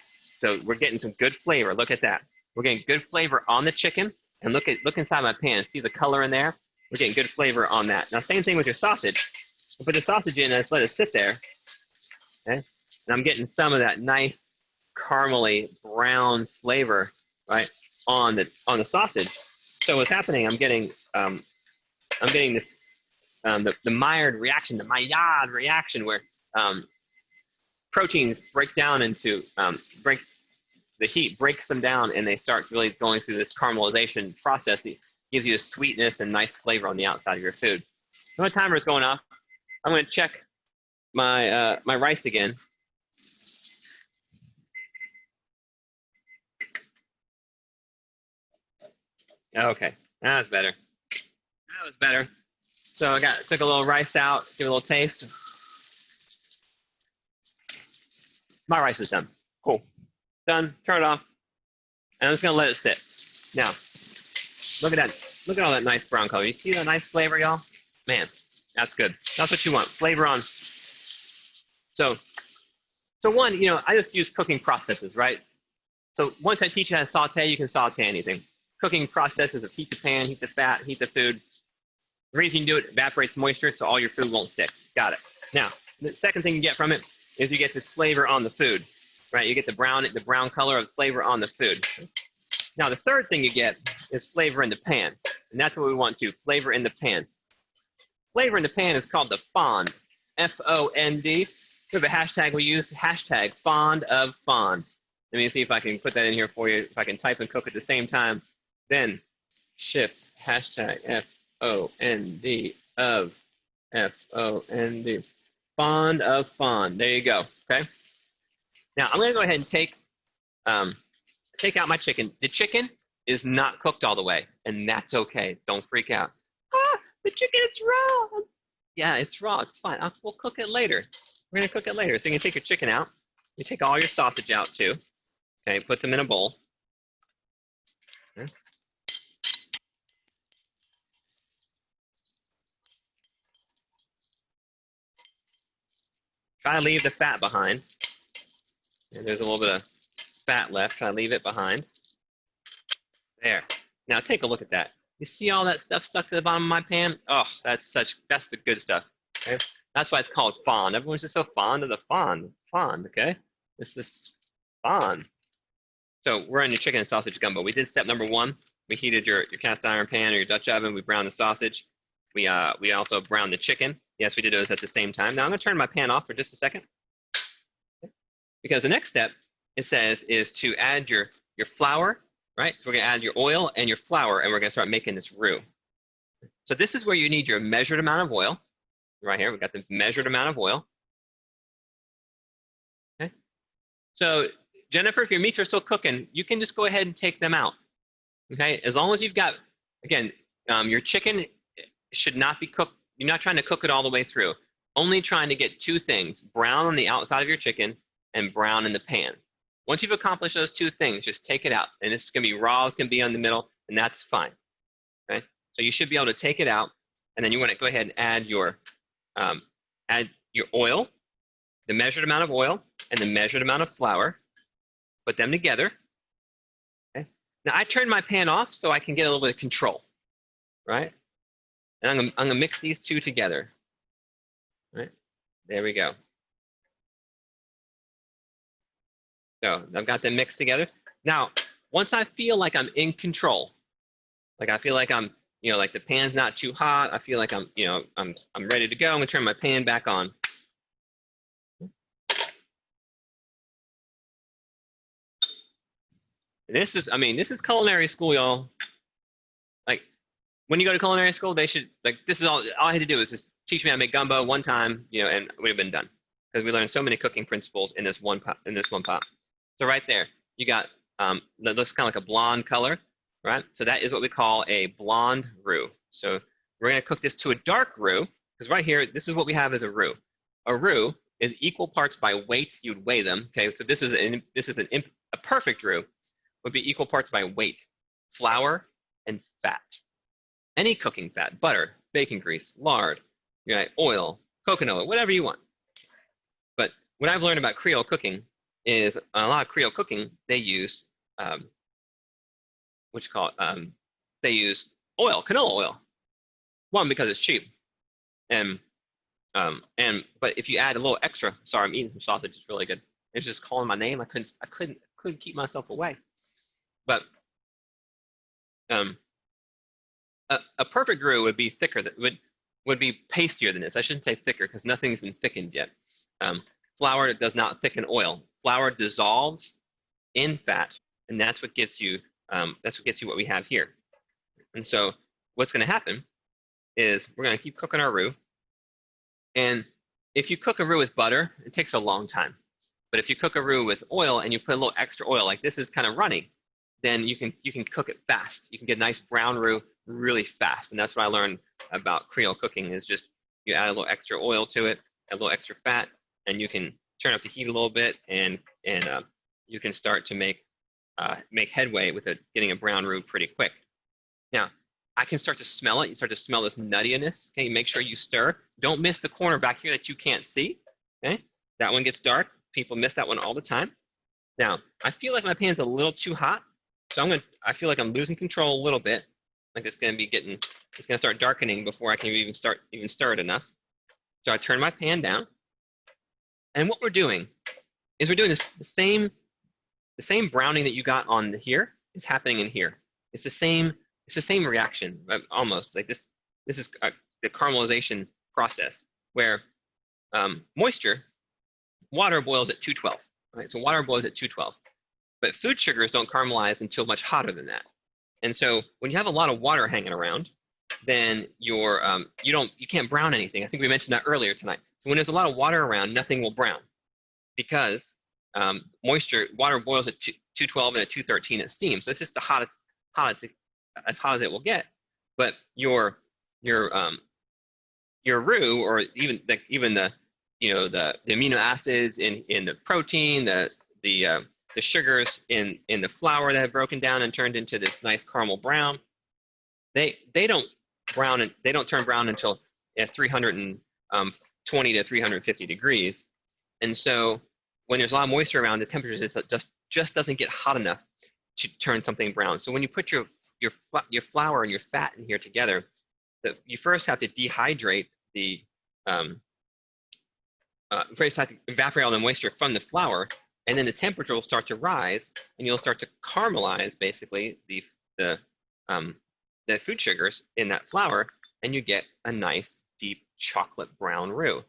we're getting some good flavor. Look at that. We're getting good flavor on the chicken, and look inside my pan. See the color in there? We're getting good flavor on that. Now same thing with your sausage. We'll put the sausage in and just let it sit there. Okay. And I'm getting some of that nice caramely brown flavor right on the sausage. So what's happening? I'm getting this the Maillard reaction, the Maillard reaction, where proteins break down into the heat breaks them down, and they start really going through this caramelization process. It gives you a sweetness and nice flavor on the outside of your food. So my timer is going off. I'm going to check my my rice again. Okay, that was better. That was better. So I took a little rice out, give it a little taste. My rice is done. Cool. Done. Turn it off. And I'm just gonna let it sit. Now, look at that. Look at all that nice brown color. You see that nice flavor, y'all? Man, that's good. That's what you want. Flavor on. So one, I just use cooking processes, right? So once I teach you how to saute, you can saute anything. Cooking processes of heat the pan, heat the fat, heat the food. The reason you do it evaporates moisture so all your food won't stick. Got it. Now, the second thing you get from it is you get this flavor on the food, right? You get the brown color of flavor on the food. Now, the third thing you get is flavor in the pan, and that's what we want to, flavor in the pan. Flavor in the pan is called the fond, F-O-N-D. We have a hashtag we use, hashtag fond of fond. Let me see if I can put that in here for you, if I can type and cook at the same time. Then shift, hashtag F-O-N-D of F-O-N-D. Fond of fond. There you go. Okay. Now I'm going to go ahead and take out my chicken. The chicken is not cooked all the way, and that's okay. Don't freak out. Ah, the chicken is raw. Yeah, it's raw. It's fine. We'll cook it later. We're gonna cook it later. So you can take your chicken out. You take all your sausage out too. Okay, put them in a bowl. Okay. Try to leave the fat behind. And there's a little bit of fat left. Try to leave it behind. There. Now take a look at that. You see all that stuff stuck to the bottom of my pan? Oh, that's the good stuff. Okay? That's why it's called fond. Everyone's just so fond of the fond, okay? It's this fond. So we're on your chicken and sausage gumbo. We did step number 1. We heated your cast iron pan or your Dutch oven. We browned the sausage. We also browned the chicken. Yes, we did those at the same time. Now I'm gonna turn my pan off for just a second. Because the next step, it says, is to add your flour, right? So we're gonna add your oil and your flour, and we're gonna start making this roux. So this is where you need your measured amount of oil. Right here, we've got the measured amount of oil. Okay. So Jennifer, if your meats are still cooking, you can just go ahead and take them out. Okay, as long as you've got, again, your chicken should not be cooked. You're not trying to cook it all the way through. Only trying to get 2 things: brown on the outside of your chicken and brown in the pan. Once you've accomplished those 2 things, just take it out. And it's gonna be raw, it's gonna be in the middle, and that's fine. Okay, so you should be able to take it out, and then you wanna go ahead and add your oil, the measured amount of oil, and the measured amount of flour. Put them together. Okay. Now I turned my pan off so I can get a little bit of control, right? And I'm gonna mix these 2 together. Right? There we go. So I've got them mixed together. Now, once I feel like I'm in control, like I feel like I'm, like the pan's not too hot, I feel like I'm ready to go, I'm gonna turn my pan back on. This is culinary school, y'all. Like, when you go to culinary school, they should, this is all I had to do is just teach me how to make gumbo one time, and we'd have been done. Because we learned so many cooking principles in this one pot. So right there, you got, that looks kind of like a blonde color, right? So that is what we call a blonde roux. So we're gonna cook this to a dark roux, because right here, this is what we have as a roux. A roux is equal parts by weight. You'd weigh them, okay? So this is a perfect roux would be equal parts by weight: flour and fat. Any cooking fat: butter, bacon grease, lard, oil, coconut oil, whatever you want. But what I've learned about Creole cooking is a lot of Creole cooking, they use they use oil, canola oil. One, because it's cheap, but if you add a little extra, sorry, I'm eating some sausage, it's really good. It's just calling my name. I couldn't keep myself away. But a perfect roux would be thicker, would be pastier than this. I shouldn't say thicker because nothing's been thickened yet. Flour does not thicken oil. Flour dissolves in fat, and that's what gets you what we have here. And so what's going to happen is we're going to keep cooking our roux. And if you cook a roux with butter, it takes a long time. But if you cook a roux with oil and you put a little extra oil, like this is kind of runny, then you can cook it fast. You can get a nice brown roux really fast. And that's what I learned about Creole cooking, is just you add a little extra oil to it, a little extra fat, and you can turn up the heat a little bit, and you can start to make headway with getting a brown roux pretty quick. Now, I can start to smell it. You start to smell this nuttiness. Okay, make sure you stir. Don't miss the corner back here that you can't see. Okay, that one gets dark. People miss that one all the time. Now, I feel like my pan's a little too hot, so I feel like I'm losing control a little bit. Like it's gonna start darkening before I can even stir it enough. So I turn my pan down, and what we're doing is we're doing the same browning that you got on here is happening in here. It's the same reaction, almost like this. This is the caramelization process where water boils at 212. Right? So water boils at 212, but food sugars don't caramelize until much hotter than that. And so when you have a lot of water hanging around, then you can't brown anything. I think we mentioned that earlier tonight. So when there's a lot of water around, nothing will brown, because water boils at 212 and at 213 at steam. So it's just the as hot as it will get. But your roux, or even the the amino acids in the protein, the sugars in the flour that have broken down and turned into this nice caramel brown, they don't turn brown until at 320 to 350 degrees. And so when there's a lot of moisture around, the temperature just doesn't get hot enough to turn something brown. So when you put your flour and your fat in here together, you first have to dehydrate the first have to evaporate all the moisture from the flour, and then the temperature will start to rise, and you'll start to caramelize basically the food sugars in that flour, and you get a nice deep chocolate brown roux.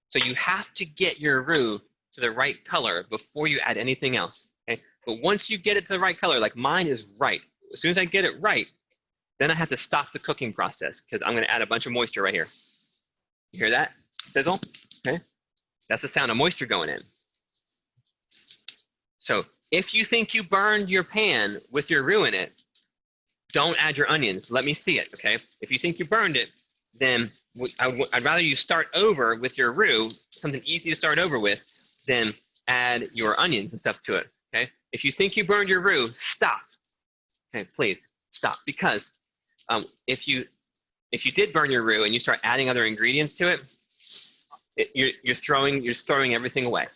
So you have to get your roux to the right color before you add anything else. Okay? But once you get it to the right color, like mine is right, as soon as I get it right, then I have to stop the cooking process because I'm going to add a bunch of moisture right here. You hear that sizzle? Okay, that's the sound of moisture going in. So if you think you burned your pan with your roux in it, don't add your onions. Let me see it. Okay, if you think you burned it, then I'd rather you start over with your roux, something easy to start over with, than add your onions and stuff to it. Okay, if you think you burned your roux, stop. Okay, please stop, because if you did burn your roux and you start adding other ingredients to it, you're throwing everything away.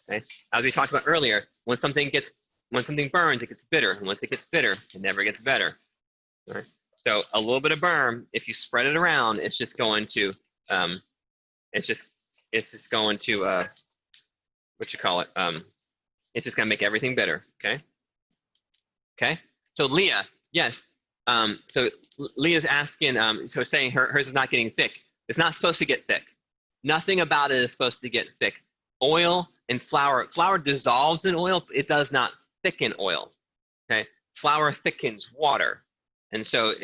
Okay, as we talked about earlier, when something burns, it gets bitter, and once it gets bitter, it never gets better. All right? So a little bit of burn, if you spread it around, it's just going to it's just going to it's just gonna make everything bitter. Okay. So Leah, yes. So Leah's asking, so saying hers is not getting thick. It's not supposed to get thick. Nothing about it is supposed to get thick. Oil and flour dissolves in oil. It does not thicken oil. Okay. Flour thickens water. And so,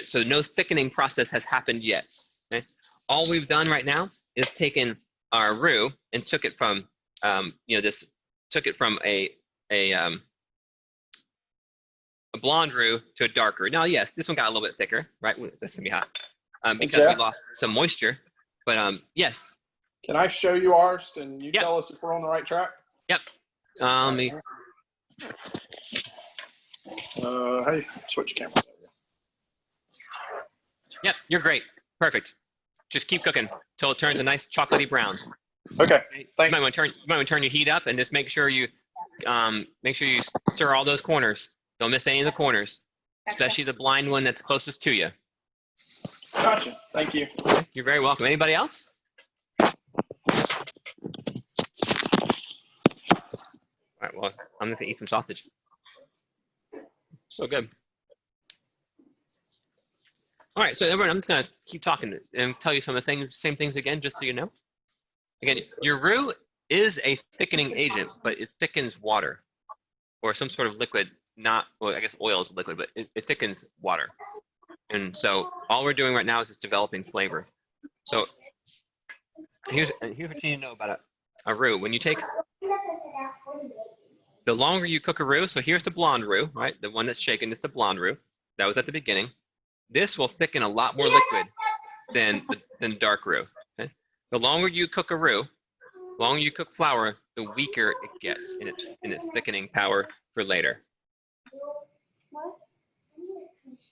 so no thickening process has happened yet. Okay? All we've done right now is taken our roux and took it from, took it from a blonde roux to a dark roux. Now, yes, this one got a little bit thicker, right? That's gonna be hot because we lost some moisture. But yes. Can I show you ours and you tell us if we're on the right track? Yep. Hey, switch cameras. Yep, you're great. Perfect. Just keep cooking till it turns a nice chocolatey brown. Okay, thanks. You might want to turn your heat up and just make sure you stir all those corners. Don't miss any of the corners, especially the blind one that's closest to you. Gotcha. Thank you. You're very welcome. Anybody else? All right. Well, I'm going to eat some sausage. So good. All right, so everyone, I'm just going to keep talking and tell you some of the same things again, just so you know. Again, your roux is a thickening agent, but it thickens water or some sort of liquid. Well, I guess oil is liquid, but it thickens water. And so all we're doing right now is just developing flavor. So here's what you need to know about a roux. When you take, the longer you cook a roux, so here's the blonde roux, right? The one that's shaken is the blonde roux. That was at the beginning. This will thicken a lot more liquid than dark roux. Okay? The longer you cook a roux, the longer you cook flour, the weaker it gets in its thickening power for later. All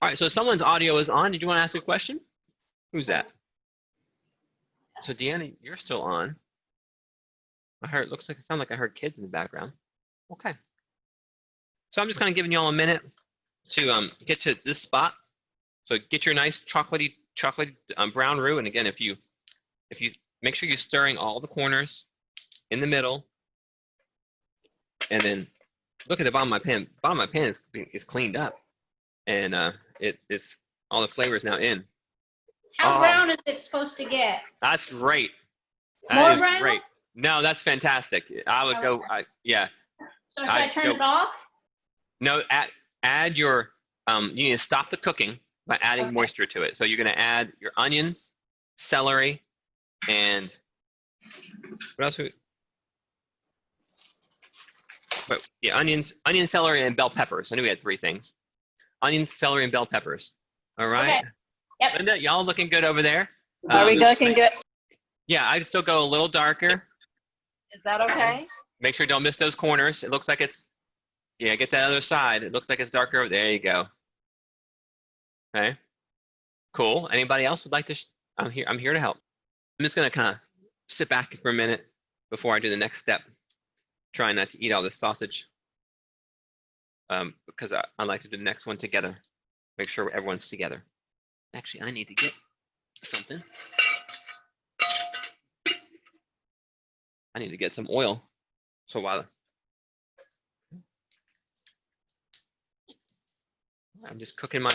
right, so someone's audio is on. Did you want to ask a question? Who's that? So Deanna, you're still on. It sounded like I heard kids in the background. Okay. So I'm just kind of giving you all a minute to get to this spot. So get your nice chocolatey brown roux, and again, if you make sure you're stirring all the corners in the middle, and then look at the bottom of my pan. Bottom of my pan is cleaned up, and it's all the flavor is now in. How brown is it supposed to get? That's great. That More is brown? great. No, that's fantastic. I would go. Yeah. So should I turn it off? No, add your. You need to stop the cooking by adding moisture to it. So you're going to add your onions, celery, and what else? But yeah, onions, celery, and bell peppers. I knew we had 3 things. onions, celery, and bell peppers. All right. Okay. Yep. Linda, y'all looking good over there? Are we looking good? Yeah, I'd still go a little darker. Is that okay? Make sure you don't miss those corners. It looks like it's, yeah, get that other side. It looks like it's darker. There you go. Okay. Cool. Anybody else would like to? I'm here to help. I'm just gonna kind of sit back for a minute before I do the next step. Trying not to eat all this sausage. Because I like to do the next one together. Make sure everyone's together. Actually, I need to get something. I need to get some oil. So while I'm just cooking my,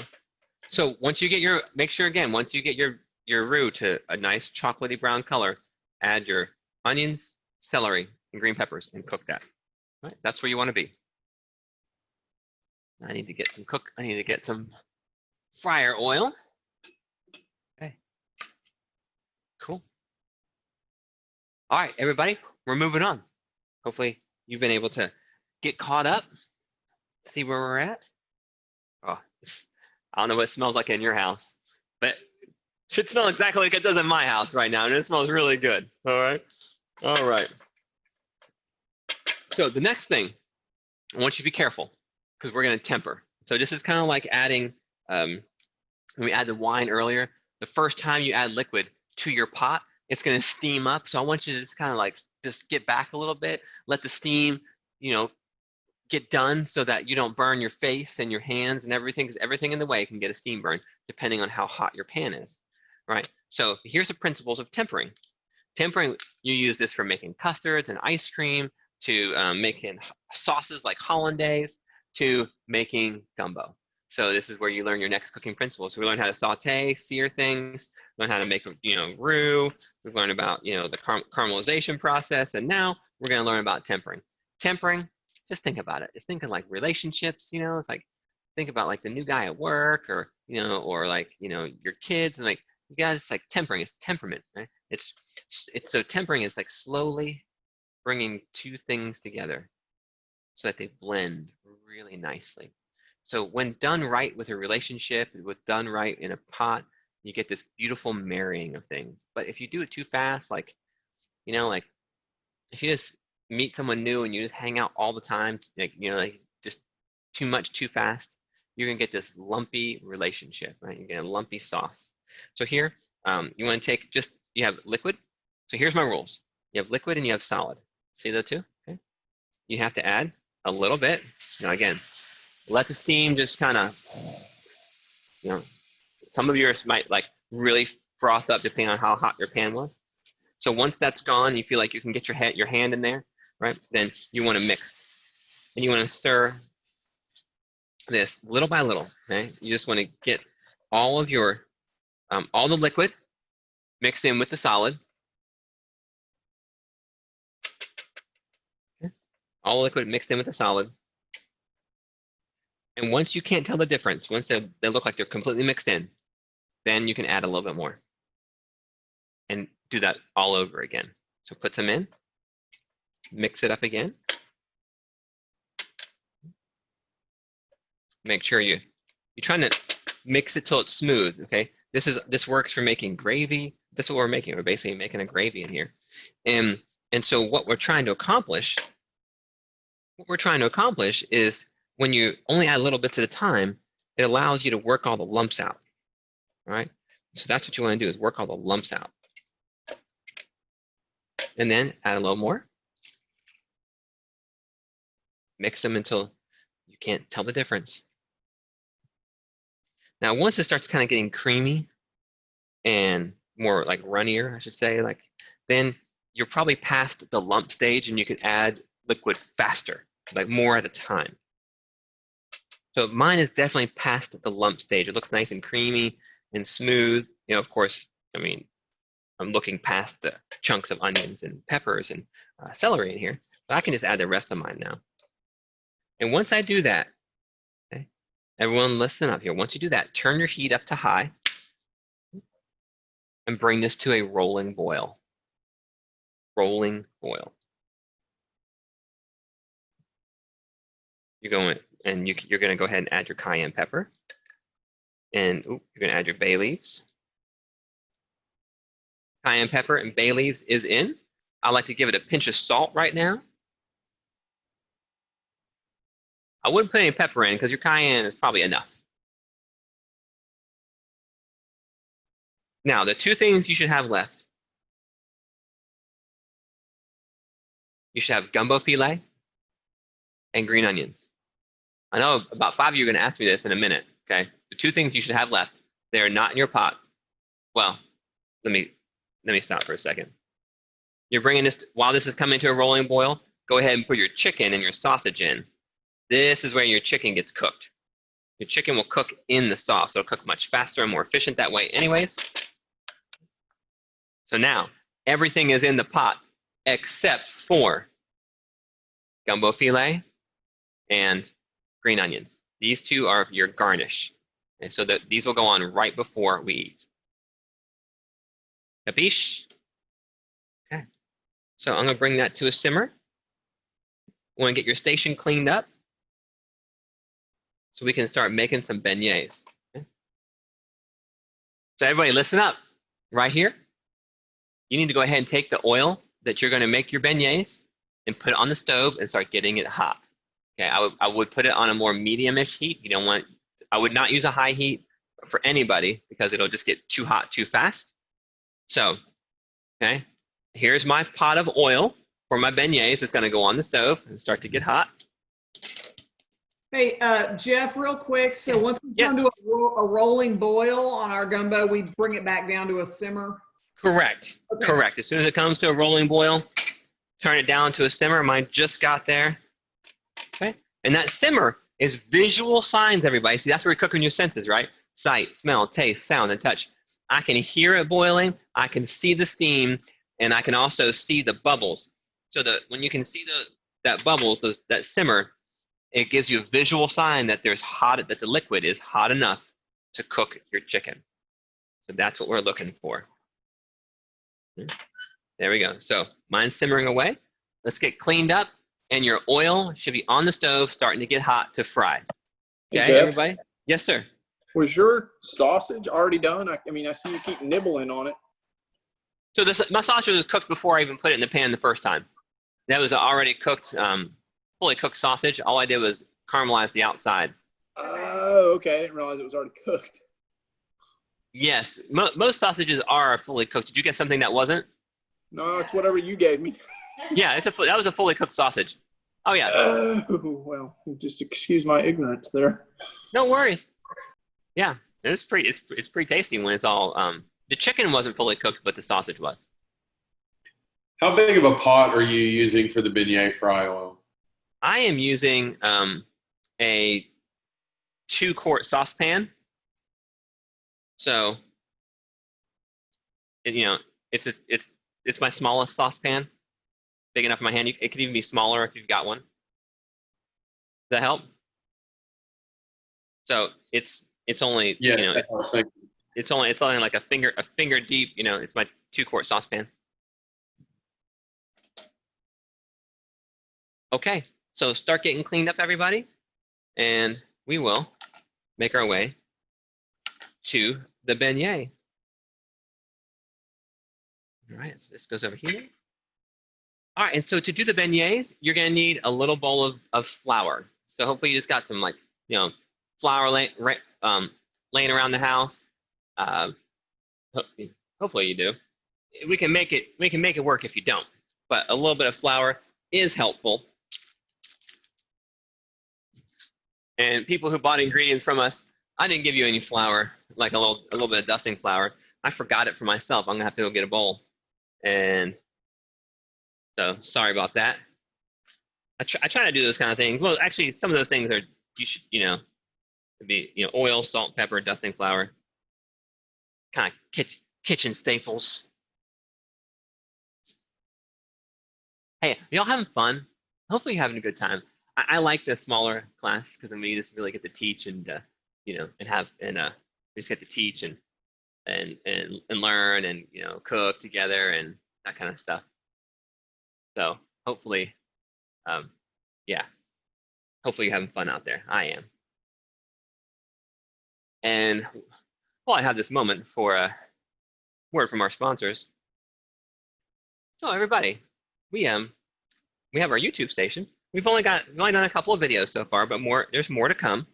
so once you get your, make sure again, once you get your roux to a nice chocolatey brown color, add your onions, celery, and green peppers and cook that. All right, that's where you want to be. I need to get some fryer oil. Okay. Cool. All right, everybody, we're moving on. Hopefully you've been able to get caught up, see where we're at. Oh, I don't know what it smells like in your house, but it should smell exactly like it does in my house right now, and it smells really good. All right. All right. So the next thing, I want you to be careful because we're going to temper. So this is kind of like adding, when we add the wine earlier, the first time you add liquid to your pot, it's going to steam up. So I want you to just kind of like just get back a little bit, let the steam, get done so that you don't burn your face and your hands and everything, because everything in the way can get a steam burn depending on how hot your pan is, right? So here's the principles of tempering. Tempering, you use this for making custards and ice cream, to making sauces like hollandaise, to making gumbo. So this is where you learn your next cooking principles. We learn how to saute, sear things, learn how to make, roux. We've learned about, the caramelization process, and now we're going to learn about tempering. Tempering, just think about it. Just think of like relationships. It's like think about like the new guy at work, or or like your kids, and like you guys like tempering. It's temperament, right? It's so tempering is like slowly bringing two things together so that they blend really nicely. So when done right with a relationship, done right in a pot, you get this beautiful marrying of things. But if you do it too fast, like, like if you just meet someone new and you just hang out all the time, like, like just too much too fast, you're gonna get this lumpy relationship, right? You get a lumpy sauce. So here, you wanna take you have liquid. So here's my rules. You have liquid and you have solid. See the two? Okay. You have to add a little bit. Now again, let the steam just kind of, some of yours might like really froth up depending on how hot your pan was. So once that's gone, you feel like you can get your hand in there, right? Then you want to mix, and you want to stir this little by little. Okay, you just want to get all of your, all the liquid mixed in with the solid. Okay. All the liquid mixed in with the solid. And once you can't tell the difference, once they look like they're completely mixed in, then you can add a little bit more. And do that all over again. So put some in, mix it up again. Make sure you're trying to mix it till it's smooth, okay? This works for making gravy. This is what we're making. We're basically making a gravy in here. And so what we're trying to accomplish is when you only add little bits at a time, it allows you to work all the lumps out, all right? So that's what you want to do, is work all the lumps out. And then add a little more. Mix them until you can't tell the difference. Now, once it starts kind of getting creamy and more like runnier, I should say, like, then you're probably past the lump stage and you can add liquid faster, like more at a time. So mine is definitely past the lump stage. It looks nice and creamy and smooth. Of course, I mean, I'm looking past the chunks of onions and peppers and celery in here. So I can just add the rest of mine now. And once I do that, okay, everyone listen up here. Once you do that, turn your heat up to high and bring this to a rolling boil. Rolling boil. You're going and you're going to go ahead and add your cayenne pepper. And you're going to add your bay leaves. Cayenne pepper and bay leaves is in. I like to give it a pinch of salt right now. I wouldn't put any pepper in because your cayenne is probably enough. Now, the two things you should have left. You should have gumbo filet and green onions. I know about 5 of you are going to ask me this in a minute, okay? The two things you should have left, they are not in your pot. Well, let me stop for a second. You're bringing this, while this is coming to a rolling boil, go ahead and put your chicken and your sausage in. This is where your chicken gets cooked. Your chicken will cook in the sauce. It'll cook much faster and more efficient that way anyways. So now, everything is in the pot except for gumbo filet and green onions. These two are your garnish. And so that these will go on right before we eat. Capiche? Okay. So I'm going to bring that to a simmer. Want to get your station cleaned up so we can start making some beignets. Okay. So everybody listen up. Right here, you need to go ahead and take the oil that you're going to make your beignets and put it on the stove and start getting it hot. Okay, I would put it on a more medium-ish heat. You don't want, I would not use a high heat for anybody because it'll just get too hot too fast. So, okay, here's my pot of oil for my beignets. It's going to go on the stove and start to get hot. Hey, Jeff, real quick. So once we come Yes. to a rolling boil on our gumbo, we bring it back down to a simmer. Correct. Okay. Correct. As soon as it comes to a rolling boil, turn it down to a simmer. Mine just got there. Okay. And that simmer is visual signs, everybody. See, that's where you're cooking your senses, right? Sight, smell, taste, sound, and touch. I can hear it boiling. I can see the steam, and I can also see the bubbles. So that when you can see that bubbles, that simmer, it gives you a visual sign that that the liquid is hot enough to cook your chicken. So that's what we're looking for. There we go. So mine's simmering away. Let's get cleaned up, and your oil should be on the stove starting to get hot to fry. Hey, Okay, Jeff? everybody? Yes, sir. Was your sausage already done? I mean, I see you keep nibbling on it. So my sausage was cooked before I even put it in the pan the first time. That was already cooked, fully cooked sausage. All I did was caramelize the outside. Oh, okay. I didn't realize it was already cooked. Yes, most sausages are fully cooked. Did you get something that wasn't? No, it's whatever you gave me. Yeah, that was a fully cooked sausage. Oh yeah, Oh, well, just excuse my ignorance there. no worries. Yeah, it's pretty tasty when it's all. The chicken wasn't fully cooked, but the sausage was. How big of a pot are you using for the beignet fry oil? I am using a 2-quart saucepan. So, it's my smallest saucepan, big enough in my hand. It could even be smaller if you've got one. Does that help? So it's only Yeah, that's what I was thinking. it's only like a finger deep. It's my 2-quart saucepan. Okay, so start getting cleaned up, everybody, and we will make our way to the beignet. All right, so this goes over here. All right, and so to do the beignets, you're gonna need a little bowl of flour. So hopefully you just got some flour laying around the house. Hopefully you do. We can make it work if you don't, but a little bit of flour is helpful. And people who bought ingredients from us, I didn't give you any flour, like a little bit of dusting flour. I forgot it for myself. I'm gonna have to go get a bowl. And so sorry about that. I try to do those kind of things. Well, actually, some of those things are it'd be oil, salt, pepper, dusting flour, kind of kitchen staples. Hey, y'all having fun? Hopefully you're having a good time. I like the smaller class because we just really get to teach and we just get to teach and learn and cook together and that kind of stuff. So hopefully, yeah. hopefully you're having fun out there. I am. And while I have this moment for a word from our sponsors. So everybody, we have our YouTube station. We've only done a couple of videos so far, but there's more to come.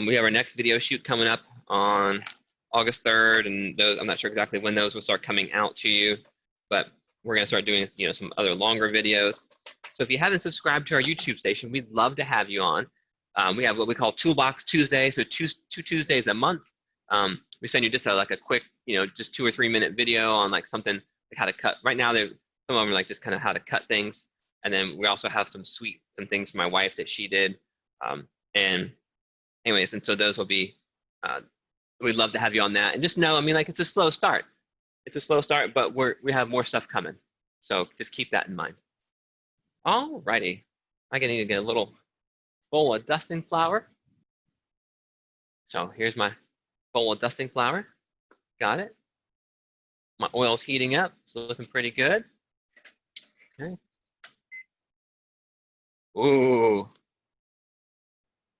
We have our next video shoot coming up on August 3rd, and those, I'm not sure exactly when those will start coming out to you, but we're going to start doing, some other longer videos. So if you haven't subscribed to our YouTube station, we'd love to have you on. We have what we call Toolbox Tuesday, so two Tuesdays a month. We send you just like a quick, just 2 or 3 minute video on like something like how to cut. Right now, some of them are like just kind of how to cut things. And then we also have some things for my wife that she did. And anyways, and so those will be, we'd love to have you on that. And just know, like it's a slow start. It's a slow start, but we have more stuff coming. So just keep that in mind. All righty. I need to get a little bowl of dusting flour. So here's my bowl of dusting flour. Got it. My oil's heating up. It's looking pretty good. Okay. Ooh.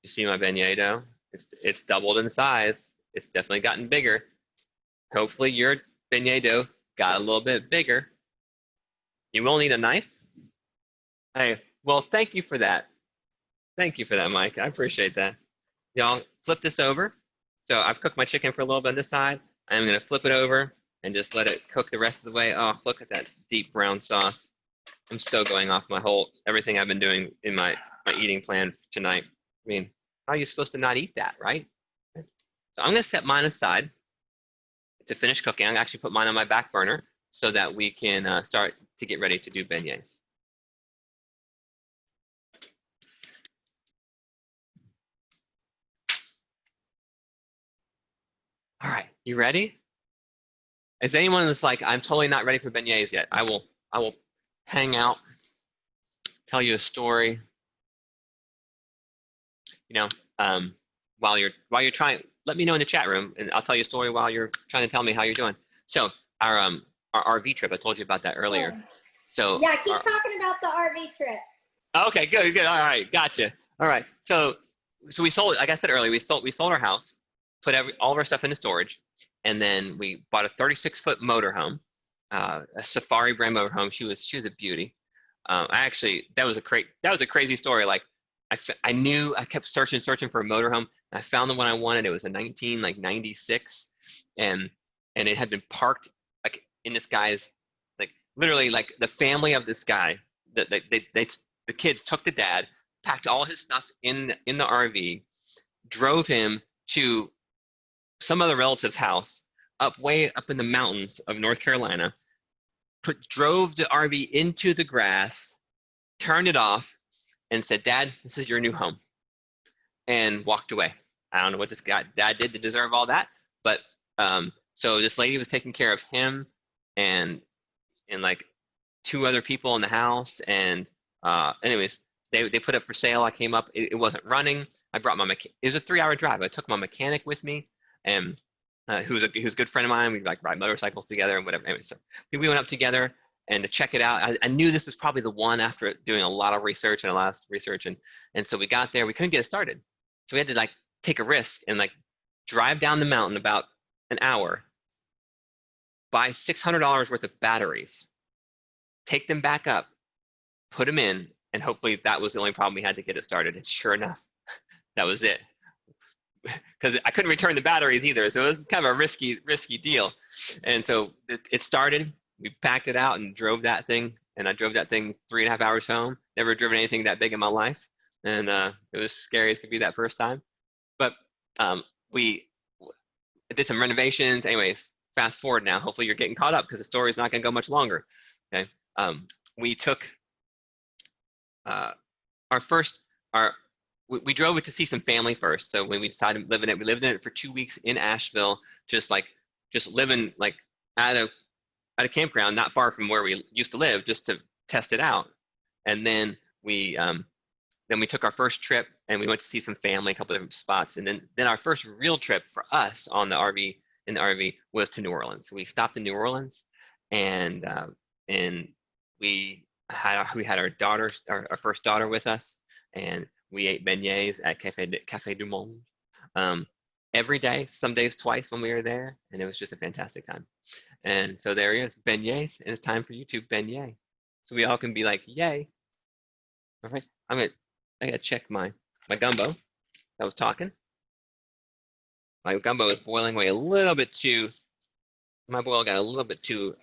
You see my beignet dough? It's doubled in size. It's definitely gotten bigger. Hopefully your beignet dough got a little bit bigger. You will need a knife. Hey, well, thank you for that. Thank you for that, Mike. I appreciate that. Y'all flip this over. So I've cooked my chicken for a little bit on this side. I'm going to flip it over and just let it cook the rest of the way. Oh, look at that deep brown sauce. I'm still going off everything I've been doing in my eating plan tonight. How are you supposed to not eat that, right? So I'm going to set mine aside to finish cooking. I'm going to actually put mine on my back burner so that we can start to get ready to do beignets. All right, you ready? Is anyone that's like, I'm totally not ready for beignets yet? I will hang out, tell you a story. While you're trying, let me know in the chat room, and I'll tell you a story while you're trying to tell me how you're doing. So our RV trip, I told you about that earlier. So Yeah, keep talking about the RV trip. Okay, good. All right, gotcha. All right, so we sold, like I said earlier, we sold our house, put all of our stuff into storage, and then we bought a 36-foot motorhome, a Safari brand motorhome. She was a beauty. That was a crazy story. Like I knew, I kept searching for a motorhome. And I found the one I wanted. It was a 1996, and it had been parked like in this guy's, like literally like the family of this guy. The kids took the dad, packed all his stuff in the RV, drove him to some other relative's house way up in the mountains of North Carolina, drove the RV into the grass, turned it off, and said, "Dad, this is your new home," and walked away. I don't know what this dad did to deserve all that, but so this lady was taking care of him and like 2 other people in the house, and anyways, they put it for sale. I came up, it wasn't running. I brought it was a 3-hour drive. I took my mechanic with me, and who's a good friend of mine. We like ride motorcycles together and whatever. Anyway, so we went up together and to check it out. I knew this was probably the one after doing a lot of research, and so we got there. We couldn't get it started, so we had to like take a risk and like drive down the mountain about an hour, buy $600 worth of batteries, take them back up, put them in, and hopefully that was the only problem we had to get it started. And sure enough, that was it. Because I couldn't return the batteries either, so it was kind of a risky deal. And so it started. We packed it out and drove that thing, and I drove that thing 3.5 hours home. Never driven anything that big in my life, and it was scary as could be that first time. But we did some renovations. Anyways, fast forward now. Hopefully you're getting caught up because the story is not going to go much longer. Okay, we took we drove it to see some family first. So when we decided to live in it, we lived in it for 2 weeks in Asheville, just living like at a campground not far from where we used to live, just to test it out. And then we took our first trip and we went to see some family, a couple of different spots. And then our first real trip for us in the RV was to New Orleans. So we stopped in New Orleans, and we had our first daughter with us, and We ate beignets at Café du Monde every day, some days twice when we were there, and it was just a fantastic time. And so there he is, beignets, and it's time for YouTube beignet. So we all can be like, yay. All right, I gotta check my gumbo that was talking. My gumbo is boiling away a little bit too, my boil got a little bit too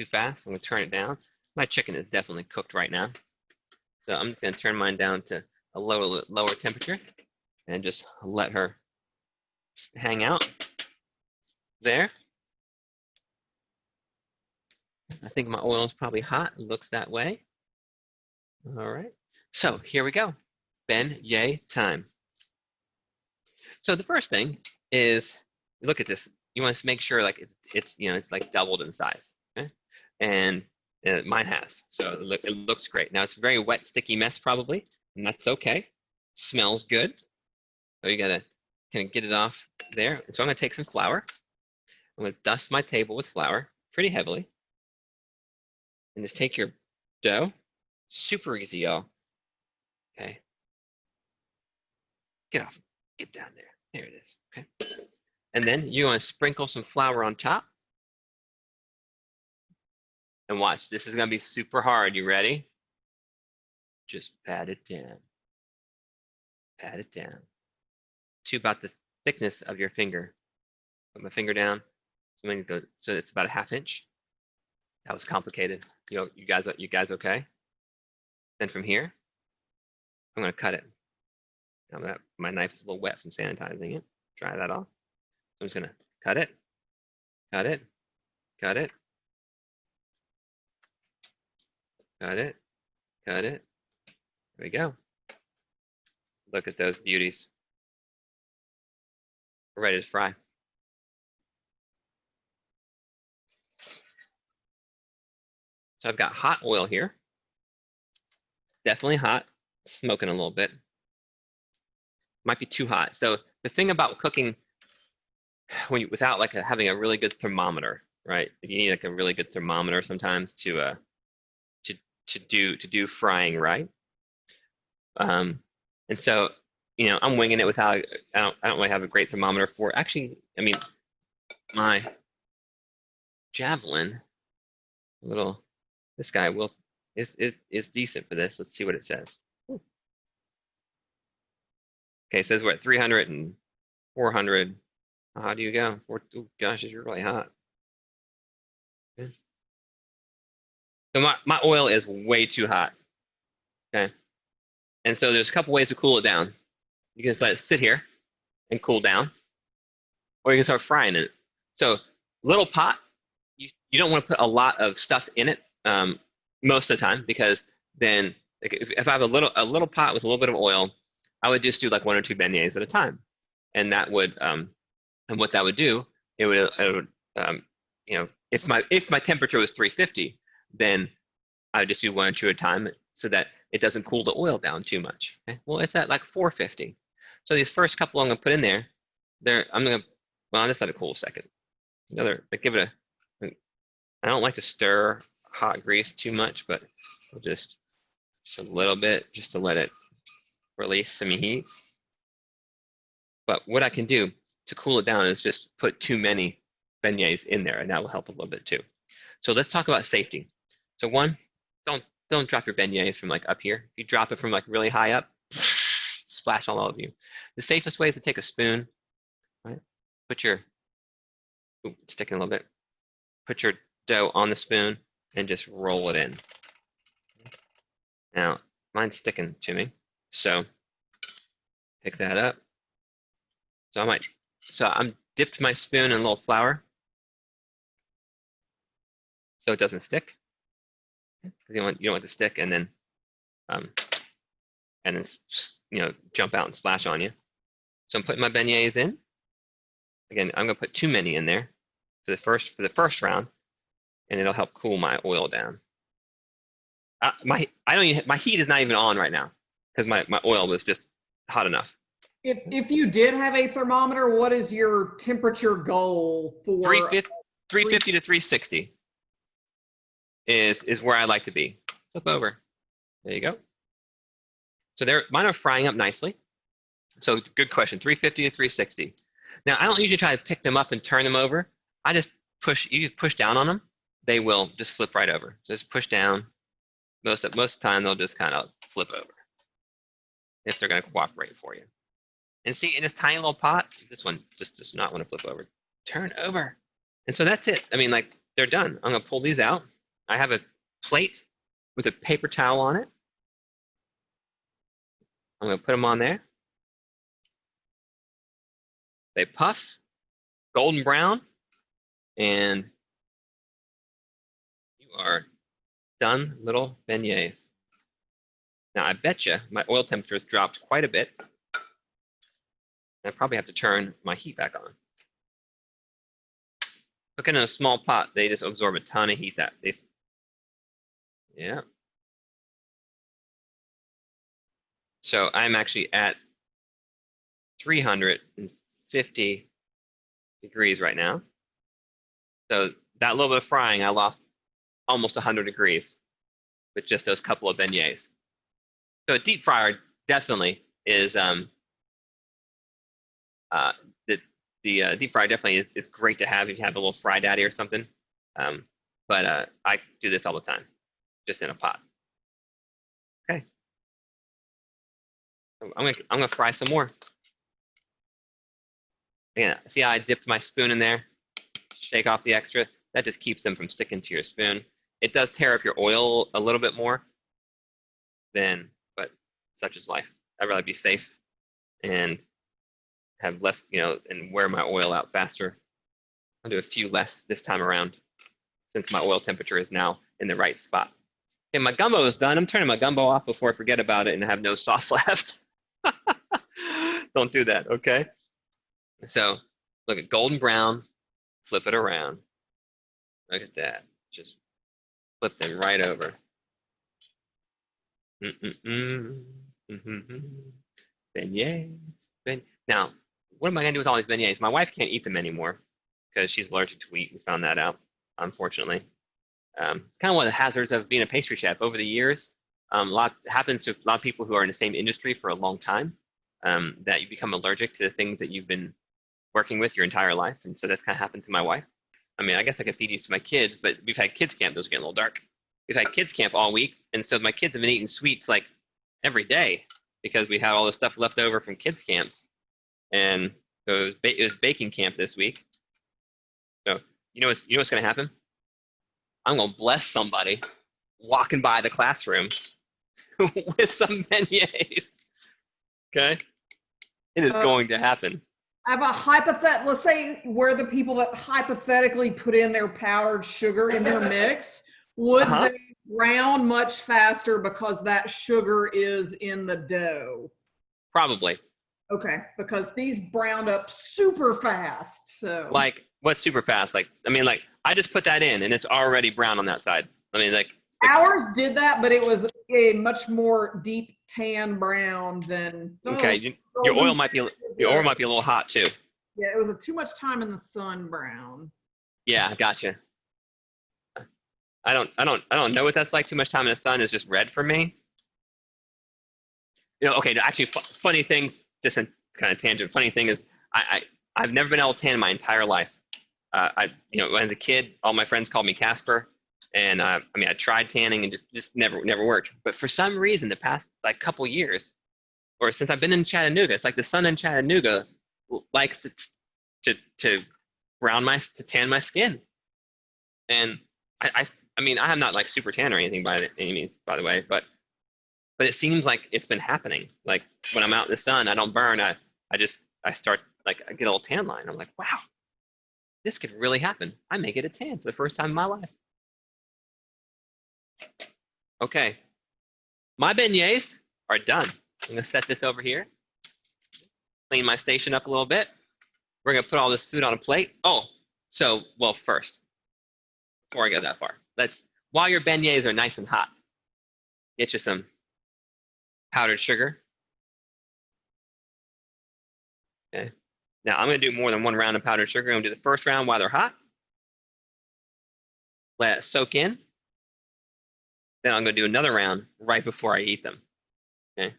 fast. I'm gonna turn it down. My chicken is definitely cooked right now. So I'm just gonna turn mine down to a lower temperature and just let her hang out there. I think my oil is probably hot. It looks that way. All right. So here we go. Beignet time. So the first thing is, look at this. You want to make sure like it's like doubled in size. Okay? And mine has. So it looks great. Now it's a very wet, sticky mess probably, and that's okay. Smells good. So you gotta kind of get it off there. So I'm gonna take some flour. I'm gonna dust my table with flour pretty heavily. And just take your dough. Super easy, y'all. Okay. Get off. Get down there. There it is. Okay. And then you want to sprinkle some flour on top. And watch. This is going to be super hard. You ready? Just pat it down. Pat it down to about the thickness of your finger. Put my finger down. So it's about a 1/2 inch. That was complicated. You guys okay? Then from here, I'm gonna cut it. Now my knife is a little wet from sanitizing it. Dry that off. I'm just gonna cut it, cut it, cut it, cut it, cut it. There we go. Look at those beauties. We're ready to fry. So I've got hot oil here. Definitely hot, smoking a little bit. Might be too hot. So the thing about cooking without like having a really good thermometer, right? You need like a really good thermometer sometimes to do frying right. And so I'm winging it without. I don't really have a great thermometer for. Actually, I mean, my Javelin, this guy is decent for this. Let's see what it says. Okay, it says we're at 300 and 400. How do you go? Oh gosh, you're really hot. Okay. So my oil is way too hot. Okay. And so there's a couple ways to cool it down. You can just let it sit here and cool down, or you can start frying it. So little pot, you don't want to put a lot of stuff in it most of the time, because then if I have a little pot with a little bit of oil, I would just do like 1 or 2 beignets at a time, and that would and what that would do, it would if my temperature was 350, then I would just do 1 or 2 at a time, so that it doesn't cool the oil down too much. Okay? Well, it's at like 450. So these first couple I'm gonna put in there, I'll just let it cool a second. Give it I don't like to stir hot grease too much, but we'll just a little bit, just to let it release some heat. But what I can do to cool it down is just put too many beignets in there, and that will help a little bit too. So let's talk about safety. So one, don't drop your beignets from like up here. If you drop it from like really high up, splash all over you. The safest way is to take a spoon, right? Put your, it's sticking a little bit. Put your dough on the spoon and just roll it in. Now, mine's sticking to me, so pick that up. So I'm dipped my spoon in a little flour so it doesn't stick. You don't want it to stick and then jump out and splash on you. So I'm putting my beignets in. Again, I'm gonna put too many in there for the first round, and it'll help cool my oil down. My heat is not even on right now because my oil was just hot enough. If you did have a thermometer, what is your temperature goal for? 350 to 360 is where I like to be. Flip over. There you go. So mine are frying up nicely. So good question, 350 to 360. Now I don't usually try to pick them up and turn them over. I just you push down on them, they will just flip right over. Just push down. Most of the time they'll just kind of flip over if they're going to cooperate for you. And see, in this tiny little pot, this one just does not want to flip over. Turn over. And so that's it. I mean, like, they're done. I'm going to pull these out. I have a plate with a paper towel on it. I'm going to put them on there. They puff, golden brown, and you are done little beignets. Now, I bet you my oil temperature has dropped quite a bit. I probably have to turn my heat back on. Cooking in a small pot, they just absorb a ton of heat. Yeah. So I'm actually at 350 degrees right now. So that little bit of frying, I lost almost 100 degrees with just those couple of beignets. So a deep fryer definitely is the deep fryer definitely is great to have if you have a little fry daddy or something. But I do this all the time, just in a pot. Okay. I'm gonna fry some more. Yeah, see how I dipped my spoon in there? Shake off the extra. That just keeps them from sticking to your spoon. It does tear up your oil a little bit more, but such is life. I'd rather be safe and have less, and wear my oil out faster. I'll do a few less this time around since my oil temperature is now in the right spot. Okay, my gumbo is done. I'm turning my gumbo off before I forget about it and have no sauce left. Don't do that, okay? So look at golden brown, flip it around. Look at that, just flip them right over. Beignets. Now, what am I gonna do with all these beignets? My wife can't eat them anymore because she's allergic to wheat. We found that out, unfortunately. It's kind of one of the hazards of being a pastry chef. Over the years, happens to a lot of people who are in the same industry for a long time, that you become allergic to the things that you've been working with your entire life. And so that's kind of happened to my wife. I mean, I guess I could feed these to my kids, but we've had kids camp. Those are getting a little dark. We've had kids camp all week. And so my kids have been eating sweets like every day because we had all this stuff left over from kids camps. And so it was baking camp this week. So you know what's going to happen? I'm going to bless somebody walking by the classroom with some beignets. Okay? It is going to happen. I have a hypothetical. Let's say we're the people that hypothetically put in their powdered sugar in their mix. Would they brown much faster because that sugar is in the dough? Probably. Okay, because these browned up super fast. So like, what's super fast? Like, I mean, like, I just put that in and it's already brown on that side. I mean, like ours did that, but it was a much more deep tan brown than. Okay, your oil might be a little hot too. Yeah, it was too much time in the sun brown. Yeah, gotcha. I don't know what that's like. Too much time in the sun is just red for me. Okay. Actually, funny things. Just a kind of tangent. Funny thing is, I've never been able to tan in my entire life. When as a kid, all my friends called me Casper, and I tried tanning and just never worked. But for some reason, the past couple years, or since I've been in Chattanooga, it's like the sun in Chattanooga likes to tan my skin, and I am not like super tan or anything by any means, by the way, but it seems like it's been happening. Like when I'm out in the sun, I don't burn. I start I get a little tan line. I'm like, wow, this could really happen. I may get a tan for the first time in my life. Okay, my beignets are done. I'm gonna set this over here, clean my station up a little bit. We're gonna put all this food on a plate. First, before I go that far, while your beignets are nice and hot, get you some powdered sugar. Okay. Now I'm going to do more than one round of powdered sugar. I'm going to do the first round while they're hot. Let it soak in. Then I'm going to do another round right before I eat them. Okay.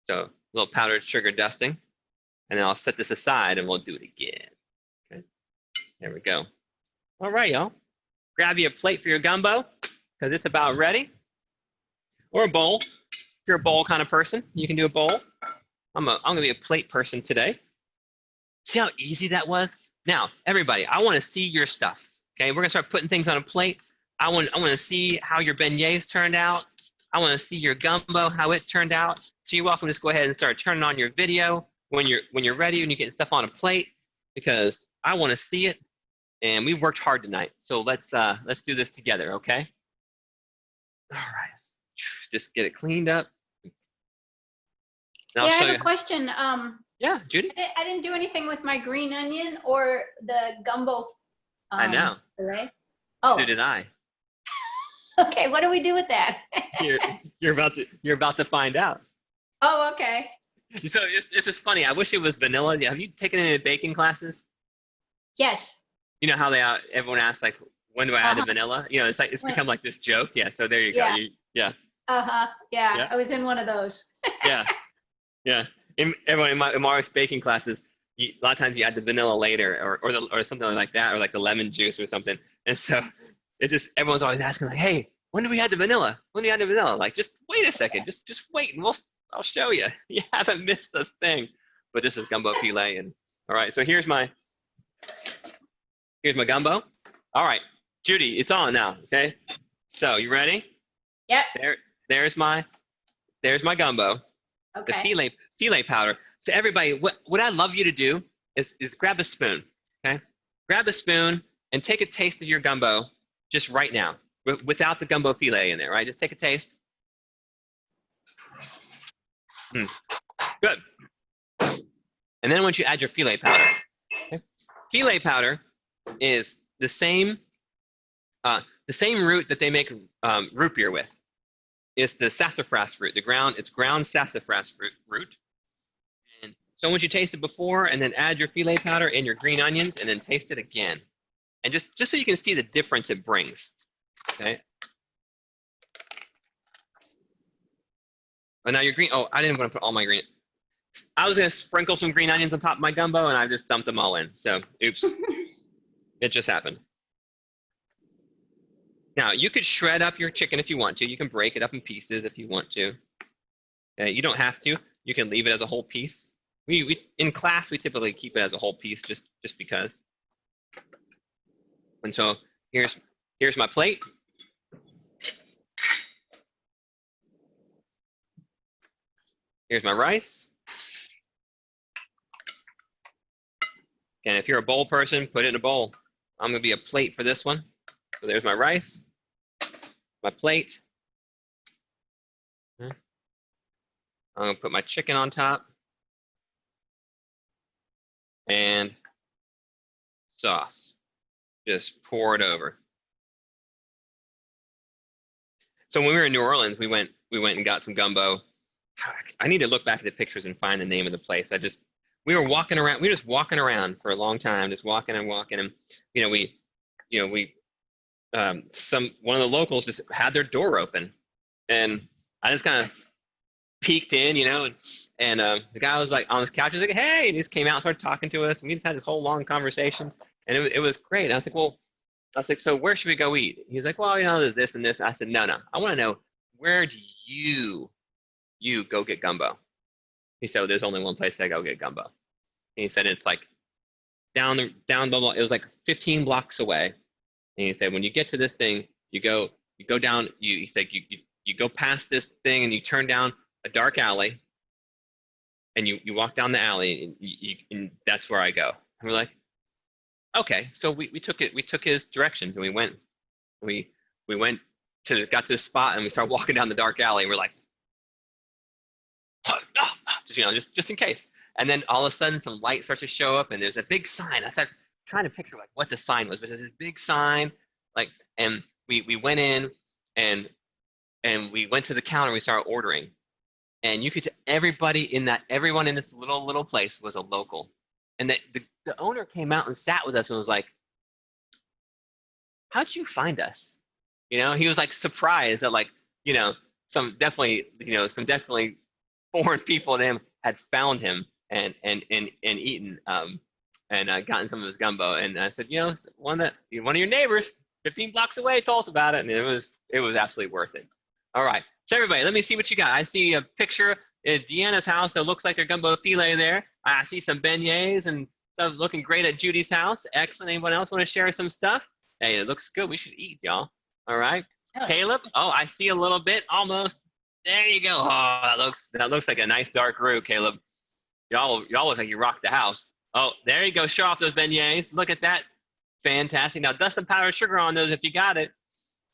So a little powdered sugar dusting. And then I'll set this aside and we'll do it again. Okay, there we go. All right, y'all. Grab you a plate for your gumbo because it's about ready. Or a bowl. If you're a bowl kind of person, you can do a bowl. I'm gonna be a plate person today. See how easy that was? Now, everybody, I want to see your stuff. Okay, we're gonna start putting things on a plate. I want to see how your beignets turned out. I want to see your gumbo, how it turned out. So you're welcome to just go ahead and start turning on your video when you're ready and you get stuff on a plate, because I want to see it. And we worked hard tonight, so let's do this together, okay? All right, just get it cleaned up. And I'll Yeah, I show have you. a question. Yeah, Judy. I didn't do anything with my green onion or the gumbo. I know. Fillet. Oh, So did I. okay. What do we do with that? You're about to find out. Oh, okay. So it's just funny. I wish it was vanilla. Have you taken any baking classes? Yes. You know how everyone asks like, when do I add the Uh-huh. vanilla? You know, it's like it's When- become like this joke. Yeah. So there you Yeah. go. Yeah. Uh-huh. Yeah, Yeah. I was in one of those. Yeah. Yeah. Everyone in Mark's baking classes, a lot of times you add the vanilla later, or something like that, or like the lemon juice or something. And so everyone's always asking like, hey, when do we add the vanilla? When do we add the vanilla? Like, just wait a second. Just wait, and I'll show you. You haven't missed a thing. But this is gumbo filet, and all right. So here's my gumbo. All right, Judy, it's on now. Okay. So you ready? Yep. There's my gumbo. Okay. The filet powder. So everybody, what I'd love you to do is grab a spoon, okay? Grab a spoon and take a taste of your gumbo just right now, without the gumbo filet in there, right? Just take a taste. Good. And then I want you to add your filet powder. Okay? Filet powder is the same root that they make root beer with. It's the sassafras root. It's ground sassafras root. And so I want you to taste it before, and then add your filet powder and your green onions, and then taste it again. And just so you can see the difference it brings. Okay. Oh, now your green. Oh, I didn't want to put all my green. I was gonna sprinkle some green onions on top of my gumbo, and I just dumped them all in. So, oops. It just happened. Now, you could shred up your chicken if you want to. You can break it up in pieces if you want to. Okay, you don't have to. You can leave it as a whole piece. We in class, we typically keep it as a whole piece just because. And so here's my plate. Here's my rice. And if you're a bowl person, put it in a bowl. I'm gonna be a plate for this one. So there's my rice, my plate. I'm gonna put my chicken on top. And sauce. Just pour it over. So when we were in New Orleans, we went and got some gumbo. I need to look back at the pictures and find the name of the place. We were walking around. We were just walking around for a long time, just walking and walking. And one of the locals just had their door open, and I just kind of peeked in, and the guy was like on his couch. He was like, "Hey," and he just came out and started talking to us. And we just had this whole long conversation, and it was great. And I was like, "So where should we go eat?" He's like, "Well, there's this and this." I said, "No, I want to know, where do you go get gumbo?" He said, "There's only one place I go get gumbo." And he said it's like down the it was like 15 blocks away. And he said, when you get to this thing, you go down. He said you go past this thing and you turn down a dark alley, and you walk down the alley, and that's where I go. And we're like, okay. So we took his directions, and we went got to the spot, and we started walking down the dark alley. And we're like, just in case. And then all of a sudden, some light starts to show up, and there's a big sign. I started trying to picture like what the sign was, but there's this big sign, and we went in, and we went to the counter. And we started ordering, and you could everyone in this little place was a local, and the owner came out and sat with us and was like, "How'd you find us?" He was like surprised that some definitely foreign people to him had found him and eaten and gotten some of his gumbo. And I said, you know, one of your neighbors 15 blocks away told us about it, and it was absolutely worth it. All right, so everybody, let me see what you got. I see a picture at Deanna's house. So it looks like their gumbo filet there. I see some beignets and stuff looking great at Judy's house. Excellent. Anyone else want to share some stuff? Hey, it looks good. We should eat, y'all. All right. Caleb, oh, I see a little bit, almost. There you go. Oh, that looks like a nice dark roux, Caleb. Y'all look like you rocked the house. Oh, there you go. Show off those beignets. Look at that. Fantastic. Now dust some powdered sugar on those if you got it.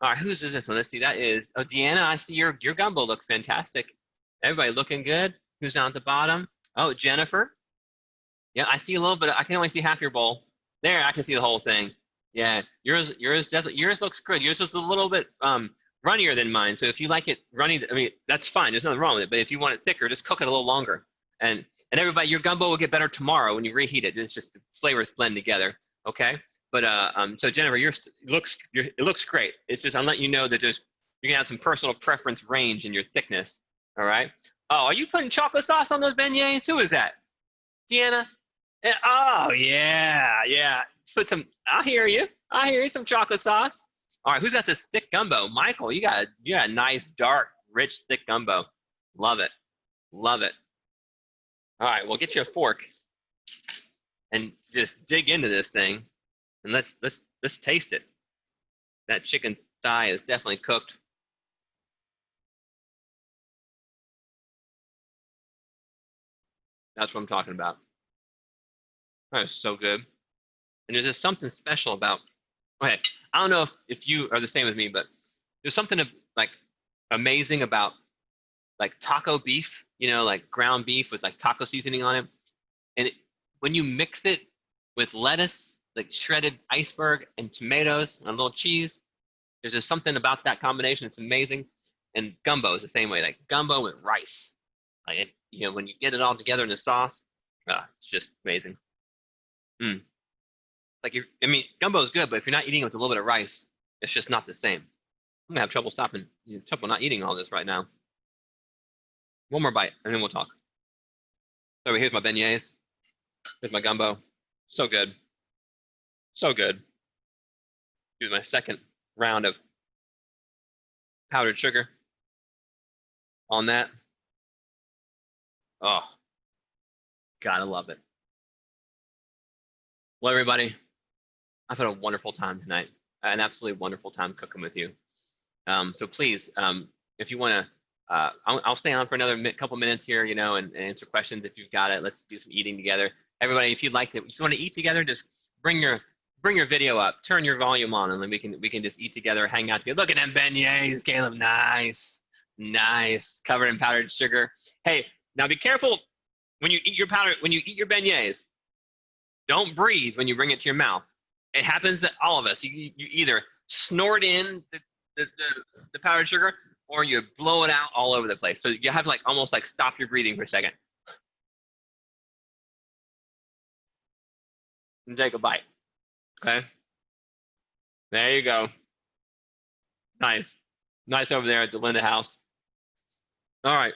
All right, whose is this one? Let's see. That is, oh, Deanna, I see your gumbo looks fantastic. Everybody looking good. Who's down at the bottom? Oh, Jennifer. Yeah, I see a little bit. I can only see half your bowl. There, I can see the whole thing. Yeah, yours definitely. Yours looks good. Yours is a little bit runnier than mine. So if you like it runny, I mean, that's fine. There's nothing wrong with it. But if you want it thicker, just cook it a little longer. And everybody, your gumbo will get better tomorrow when you reheat it. It's just the flavors blend together. Okay. But so Jennifer, it looks great. It's just I'm letting you know that you're gonna have some personal preference range in your thickness. All right. Oh, are you putting chocolate sauce on those beignets? Who is that? Deanna? Oh yeah. Put some. I hear you. Some chocolate sauce. All right. Who's got this thick gumbo? Michael, you got a nice, dark, rich, thick gumbo. Love it. All right. Well, get you a fork and just dig into this thing, and let's taste it. That chicken thigh is definitely cooked. That's what I'm talking about. That is so good. And there's just something special about, okay, I don't know if you are the same as me, but there's something like amazing about like taco beef, you know, like ground beef with like taco seasoning on it. And when you mix it with lettuce, like shredded iceberg and tomatoes and a little cheese, there's just something about that combination. It's amazing. And gumbo is the same way, like gumbo with rice. Like, you know, when you get it all together in the sauce, it's just amazing. Like, gumbo is good, but if you're not eating it with a little bit of rice, it's just not the same. I'm gonna have trouble not eating all this right now. One more bite, and then we'll talk. So here's my beignets. Here's my gumbo. So good. Here's my second round of powdered sugar on that. Oh, gotta love it. Well, everybody, I've had a wonderful time tonight, an absolutely wonderful time cooking with you. So please, if you want to, I'll stay on for another couple minutes here, you know, and answer questions if you've got it. Let's do some eating together. Everybody, if you want to eat together, just bring your video up, turn your volume on, and then we can just eat together, hang out together. Look at them beignets, Caleb. Nice, covered in powdered sugar. Hey, now be careful when you eat your beignets. Don't breathe when you bring it to your mouth. It happens to all of us. You either snort in the powdered sugar or you blow it out all over the place. So you have to almost stop your breathing for a second. And take a bite. Okay? There you go. Nice over there at the Linda house. All right.